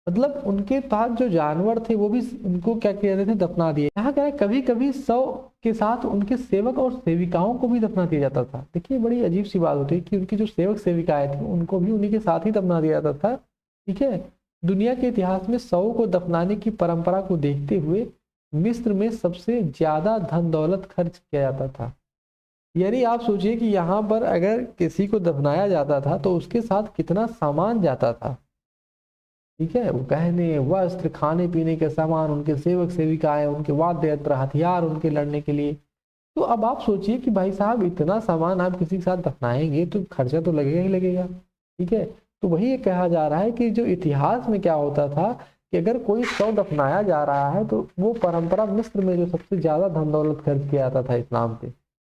मतलब उनके पास जो जानवर थे वो भी उनको क्या किया जाते थे, दफना दिए। यहाँ क्या है, कभी कभी शव के साथ उनके सेवक और सेविकाओं को भी दफना दिया जाता था। देखिए बड़ी अजीब सी बात होती है कि उनकी जो सेवक सेविकाएं थी उनको भी उन्हीं के साथ ही दफना दिया जाता था। ठीक है, दुनिया के इतिहास में शवों को दफनाने की परंपरा को देखते हुए मिस्र में सबसे ज्यादा धन दौलत खर्च किया जाता था। यानी आप सोचिए कि यहाँ पर अगर किसी को दफनाया जाता था तो उसके साथ कितना सामान जाता था। ठीक है, वो गहने, वस्त्र, खाने पीने के सामान, उनके सेवक सेविकाएं, उनके वाद्य यंत्र, हथियार उनके लड़ने के लिए। तो अब आप सोचिए कि भाई साहब इतना सामान आप किसी के साथ दफनाएंगे तो खर्चा तो लगेगा ही लगेगा। ठीक है, तो वही ये कहा जा रहा है कि जो इतिहास में क्या होता था कि अगर कोई शव दफनाया जा रहा है तो वो परंपरा मिस्र में जो सबसे ज्यादा धन दौलत खर्च किया जाता था इस्लाम पे,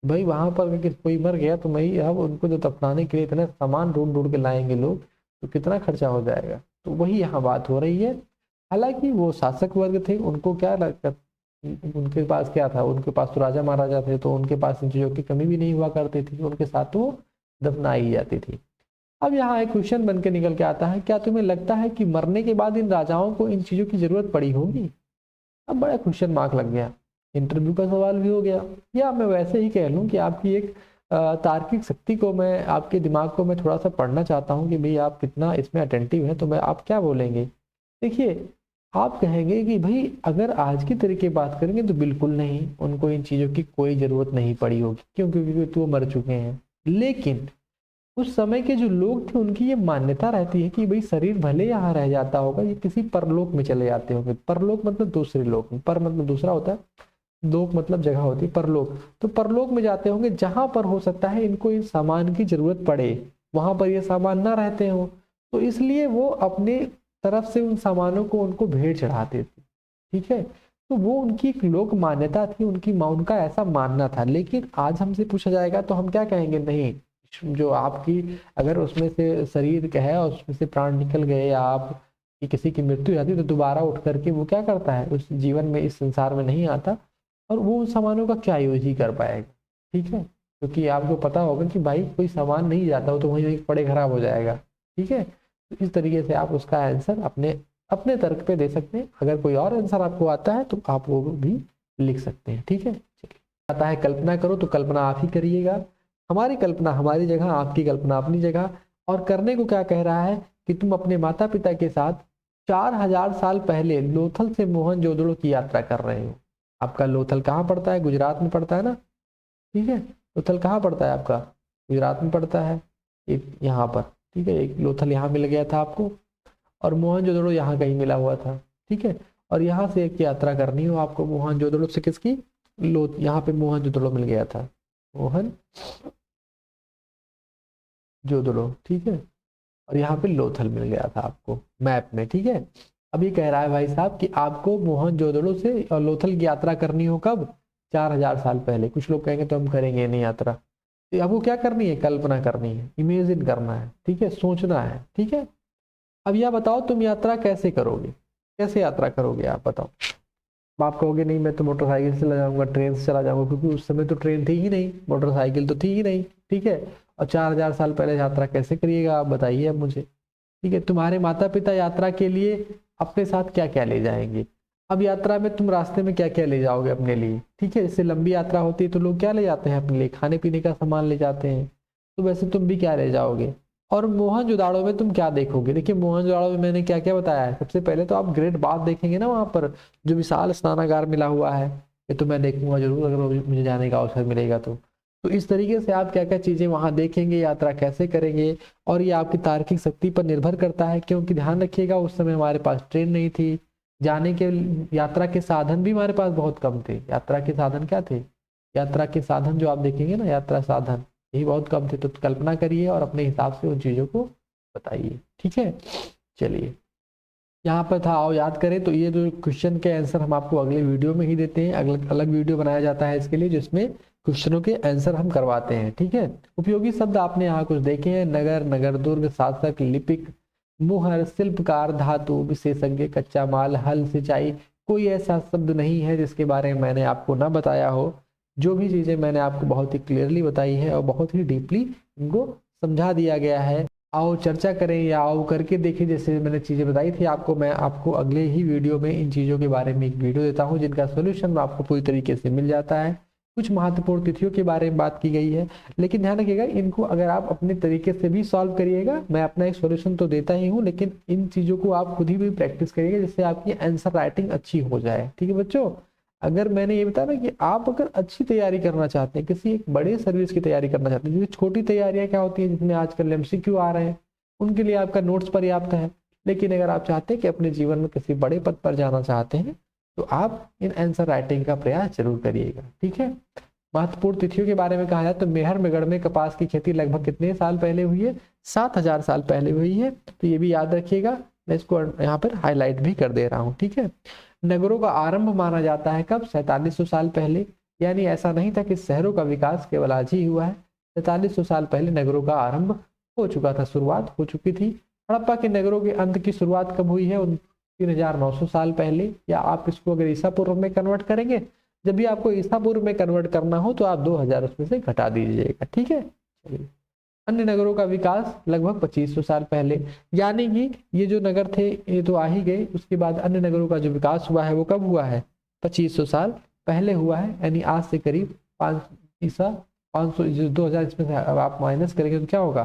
भाई वहां पर अगर कोई मर गया तो भाई अब उनको जो दफनाने के लिए इतने सामान ढूंढ ढूंढ के लाएंगे लोग, तो कितना खर्चा हो जाएगा। तो वही यहाँ बात हो रही है। हालांकि वो शासक वर्ग थे, उनको क्या लगता, उनके पास क्या था, उनके पास तो राजा महाराजा थे, तो उनके पास इन चीज़ों की कमी भी नहीं हुआ करती थी, उनके साथ तो वो दफनाई ही जाती थी। अब यहाँ एक क्वेश्चन बन के निकल के आता है, क्या तुम्हें लगता है कि मरने के बाद इन राजाओं को इन चीज़ों की जरूरत पड़ी होगी? अब बड़ा क्वेश्चन मार्क लग गया, इंटरव्यू का सवाल भी हो गया। या मैं वैसे ही कह लूँ कि आपकी एक तार्किक शक्ति को, मैं आपके दिमाग को मैं थोड़ा सा पढ़ना चाहता हूँ कि भाई आप कितना इसमें अटेंटिव हैं, तो मैं आप क्या बोलेंगे। देखिए, आप कहेंगे कि भाई अगर आज की तरीके बात करेंगे तो बिल्कुल नहीं, उनको इन चीज़ों की कोई ज़रूरत नहीं पड़ी होगी, क्यों? क्योंकि तो वो मर चुके हैं। लेकिन उस समय के जो लोग थे उनकी ये मान्यता रहती है कि भाई शरीर भले यहाँ रह जाता होगा, ये किसी परलोक में चले जाते होंगे। परलोक मतलब दूसरे लोक में, पर मतलब दूसरा होता है, लोक मतलब जगह होती है, परलोक। तो परलोक में जाते होंगे जहां पर हो सकता है इनको इन सामान की जरूरत पड़े, वहां पर ये सामान ना रहते हो, तो इसलिए वो अपने तरफ से उन सामानों को उनको भेंट चढ़ाते थे। ठीक है, तो वो उनकी एक लोक मान्यता थी, उनका ऐसा मानना था। लेकिन आज हमसे पूछा जाएगा तो हम क्या कहेंगे, नहीं, जो आपकी अगर उसमें से शरीर का है और उसमें से प्राण निकल गए, या आप कि किसी की मृत्यु हो जाती है, तो दोबारा उठ करके वो क्या करता है, उस जीवन में, इस संसार में नहीं आता, और वो उन सामानों का क्या यूज ही कर पाएगा। ठीक है, क्योंकि आपको पता होगा कि भाई कोई सामान नहीं जाता, वो तो वहीं पड़े खराब हो जाएगा। ठीक है, तो इस तरीके से आप उसका आंसर अपने अपने तर्क पे दे सकते हैं। अगर कोई और आंसर आपको आता है तो आप वो भी लिख सकते हैं। ठीक है, चलिए, आता है कल्पना करो, तो कल्पना आप ही करिएगा। हमारी कल्पना हमारी जगह, आपकी कल्पना अपनी जगह। और करने को क्या कह रहा है कि तुम अपने माता पिता के साथ 4000 साल पहले लोथल से मोहनजोदड़ो की यात्रा कर रहे हो। आपका लोथल कहाँ पड़ता है? गुजरात में पड़ता है ना। ठीक है, लोथल कहाँ पड़ता है आपका? गुजरात में पड़ता है, एक यहाँ पर। ठीक है, एक लोथल यहाँ मिल गया था आपको, और मोहनजोदड़ो यहाँ कहीं मिला हुआ था। ठीक है, और यहाँ से एक यात्रा करनी हो आपको मोहनजोदड़ो से, किसकी? यहाँ पे मोहनजोदड़ो मिल गया था, मोहन जोदड़ो। ठीक है, और यहाँ पे लोथल मिल गया था आपको मैप में। ठीक है, अब ये कह रहा है भाई साहब कि आपको मोहनजोदड़ो से लोथल की यात्रा करनी हो कब? 4000 साल पहले। कुछ लोग कहेंगे तो हम करेंगे नहीं यात्रा, तो आपको क्या करनी है? कल्पना करनी है, इमेजिन करना है। ठीक है, सोचना है। ठीक है, अब यह बताओ तुम यात्रा कैसे करोगे, कैसे यात्रा करोगे आप बताओ। आप कहोगे नहीं मैं तो मोटरसाइकिल से चला जाऊंगा, ट्रेन से चला जाऊंगा, क्योंकि उस समय तो ट्रेन थी ही नहीं, मोटरसाइकिल तो थी ही नहीं। ठीक है, और 4000 साल पहले यात्रा कैसे करिएगा आप बताइए अब मुझे। ठीक है, तुम्हारे माता पिता यात्रा के लिए अपने साथ क्या क्या ले जाएंगे? अब यात्रा में तुम रास्ते में क्या क्या ले जाओगे अपने लिए? ठीक है, इससे लंबी यात्रा होती है तो लोग क्या ले जाते हैं अपने लिए? खाने पीने का सामान ले जाते हैं। तो वैसे तुम भी क्या ले जाओगे? और मोहनजोदाड़ो में तुम क्या देखोगे? देखिए, मोहनजोदाड़ो में मैंने क्या क्या बताया है। सबसे पहले तो आप ग्रेट बाथ देखेंगे ना, वहाँ पर जो विशाल स्नानागार मिला हुआ है, ये तो मैं देखूंगा जरूर अगर मुझे जाने का अवसर मिलेगा तो इस तरीके से आप क्या क्या चीजें वहां देखेंगे, यात्रा कैसे करेंगे, और ये आपकी तार्किक शक्ति पर निर्भर करता है। क्योंकि ध्यान रखिएगा, उस समय हमारे पास ट्रेन नहीं थी, जाने के यात्रा के साधन भी हमारे पास बहुत कम थे। यात्रा के साधन क्या थे? यात्रा के साधन जो आप देखेंगे ना, यात्रा साधन, यही बहुत कम थे। तो कल्पना करिए और अपने हिसाब से उन चीजों को बताइए। ठीक है, चलिए, यहाँ पर था, आओ याद करें। तो ये जो क्वेश्चन के आंसर हम आपको अगले वीडियो में ही देते हैं, अलग अलग वीडियो बनाया जाता है इसके लिए, जिसमें क्वेश्चनों के आंसर हम करवाते हैं। ठीक है, उपयोगी शब्द आपने यहाँ कुछ देखे हैं, नगर, नगर दुर्ग, शासक, लिपिक, मुहर, शिल्पकार, धातु, विशेषज्ञ, कच्चा माल, हल, सिंचाई। कोई ऐसा शब्द नहीं है जिसके बारे में मैंने आपको ना बताया हो। जो भी चीजें मैंने आपको बहुत ही क्लियरली बताई है और बहुत ही डीपली इनको समझा दिया गया है। आओ चर्चा करें या आओ करके देखें। जैसे मैंने चीज़ें बताई थी आपको, मैं आपको अगले ही वीडियो में इन चीज़ों के बारे में एक वीडियो देता हूं, जिनका सोल्यूशन आपको पूरी तरीके से मिल जाता है। कुछ महत्वपूर्ण तिथियों के बारे में बात की गई है, लेकिन ध्यान रखिएगा, इनको अगर आप अपने तरीके से भी सॉल्व करिएगा, मैं अपना एक सोल्यूशन तो देता ही हूँ, लेकिन इन चीज़ों को आप खुद ही भी प्रैक्टिस करिएगा, जिससे आपकी आंसर राइटिंग अच्छी हो जाए। ठीक है बच्चों, अगर मैंने ये बताया ना कि आप अगर अच्छी तैयारी करना चाहते हैं, किसी एक बड़े सर्विस की तैयारी करना चाहते हैं, क्योंकि छोटी तैयारियां क्या होती है जिसमें आजकल एमसीक्यू आ रहे हैं, उनके लिए आपका नोट्स पर्याप्त है। लेकिन अगर आप चाहते हैं कि अपने जीवन में किसी बड़े पद पर जाना चाहते हैं, तो आप इन आंसर राइटिंग का प्रयास जरूर करिएगा। ठीक है, महत्वपूर्ण तिथियों के बारे में कहा जाए तो मेहर में कपास की खेती लगभग कितने साल पहले हुई है? 7000 साल पहले हुई है। तो ये भी याद रखिएगा, मैं इसको यहाँ पर हाईलाइट भी कर दे रहा हूँ। ठीक है, नगरों का आरंभ माना जाता है कब? 4700 साल पहले। यानी ऐसा नहीं था कि शहरों का विकास केवल आज ही हुआ है, 4700 साल पहले नगरों का आरंभ हो चुका था, शुरुआत हो चुकी थी। हड़प्पा के नगरों के अंत की शुरुआत कब हुई है? 3900 साल पहले, या आप इसको अगर ईसा पूर्व में कन्वर्ट करेंगे, जब भी आपको ईसा पूर्व में कन्वर्ट करना हो तो आप 2000 उसमें से घटा दीजिएगा, ठीक है। चलिए, अन्य नगरों का विकास लगभग 2500 साल पहले, यानी कि ये जो नगर थे ये तो आ ही गए, उसके बाद अन्य नगरों का जो विकास हुआ है वो कब हुआ है, 2500 साल पहले हुआ है, यानी आज से करीब 500 2000 इसमें से अब आप माइनस करेंगे तो क्या होगा,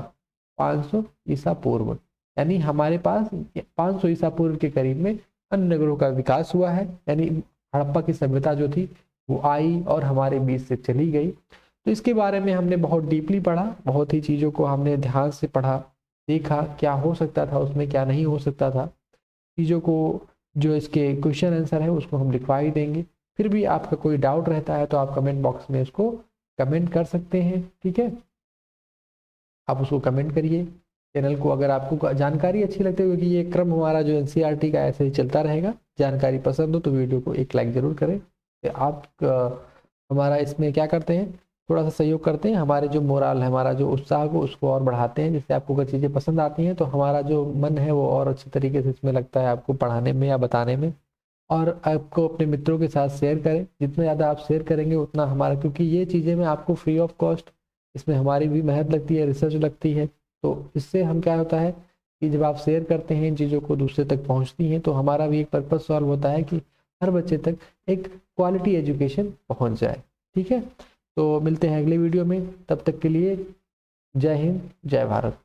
500 ईसा पूर्व, यानी हमारे पास 500 ईसा पूर्व के करीब में अन्य नगरों का विकास हुआ है, यानी हड़प्पा की सभ्यता जो थी वो आई और हमारे बीच से चली गई। तो इसके बारे में हमने बहुत डीपली पढ़ा, बहुत ही चीज़ों को हमने ध्यान से पढ़ा, देखा क्या हो सकता था उसमें, क्या नहीं हो सकता था, चीज़ों को जो इसके क्वेश्चन आंसर है उसको हम लिखवा ही देंगे। फिर भी आपका कोई डाउट रहता है तो आप कमेंट बॉक्स में उसको कमेंट कर सकते हैं, ठीक है, आप उसको कमेंट करिए। चैनल को अगर आपको जानकारी अच्छी लगती है, क्योंकि ये क्रम हमारा जो एनसीईआरटी का ऐसे ही चलता रहेगा, जानकारी पसंद हो तो वीडियो को एक लाइक ज़रूर करें। आप हमारा इसमें क्या करते हैं, थोड़ा सा सहयोग करते हैं, हमारे जो मोरल है, हमारा जो उत्साह को उसको और बढ़ाते हैं। जिससे आपको अगर चीज़ें पसंद आती हैं तो हमारा जो मन है वो और अच्छे तरीके से इसमें लगता है आपको पढ़ाने में या बताने में। और आपको अपने मित्रों के साथ शेयर करें, जितना ज़्यादा आप शेयर करेंगे उतना हमारा, क्योंकि ये चीज़ें में आपको फ्री ऑफ कॉस्ट, इसमें हमारी भी मेहनत लगती है, रिसर्च लगती है, तो इससे हम क्या होता है कि जब आप शेयर करते हैं इन चीज़ों को दूसरे तक पहुंचती हैं, तो हमारा भी एक पर्पज़ सॉल्व होता है कि हर बच्चे तक एक क्वालिटी एजुकेशन पहुंच जाए, ठीक है। तो मिलते हैं अगले वीडियो में, तब तक के लिए जय हिंद, जय भारत।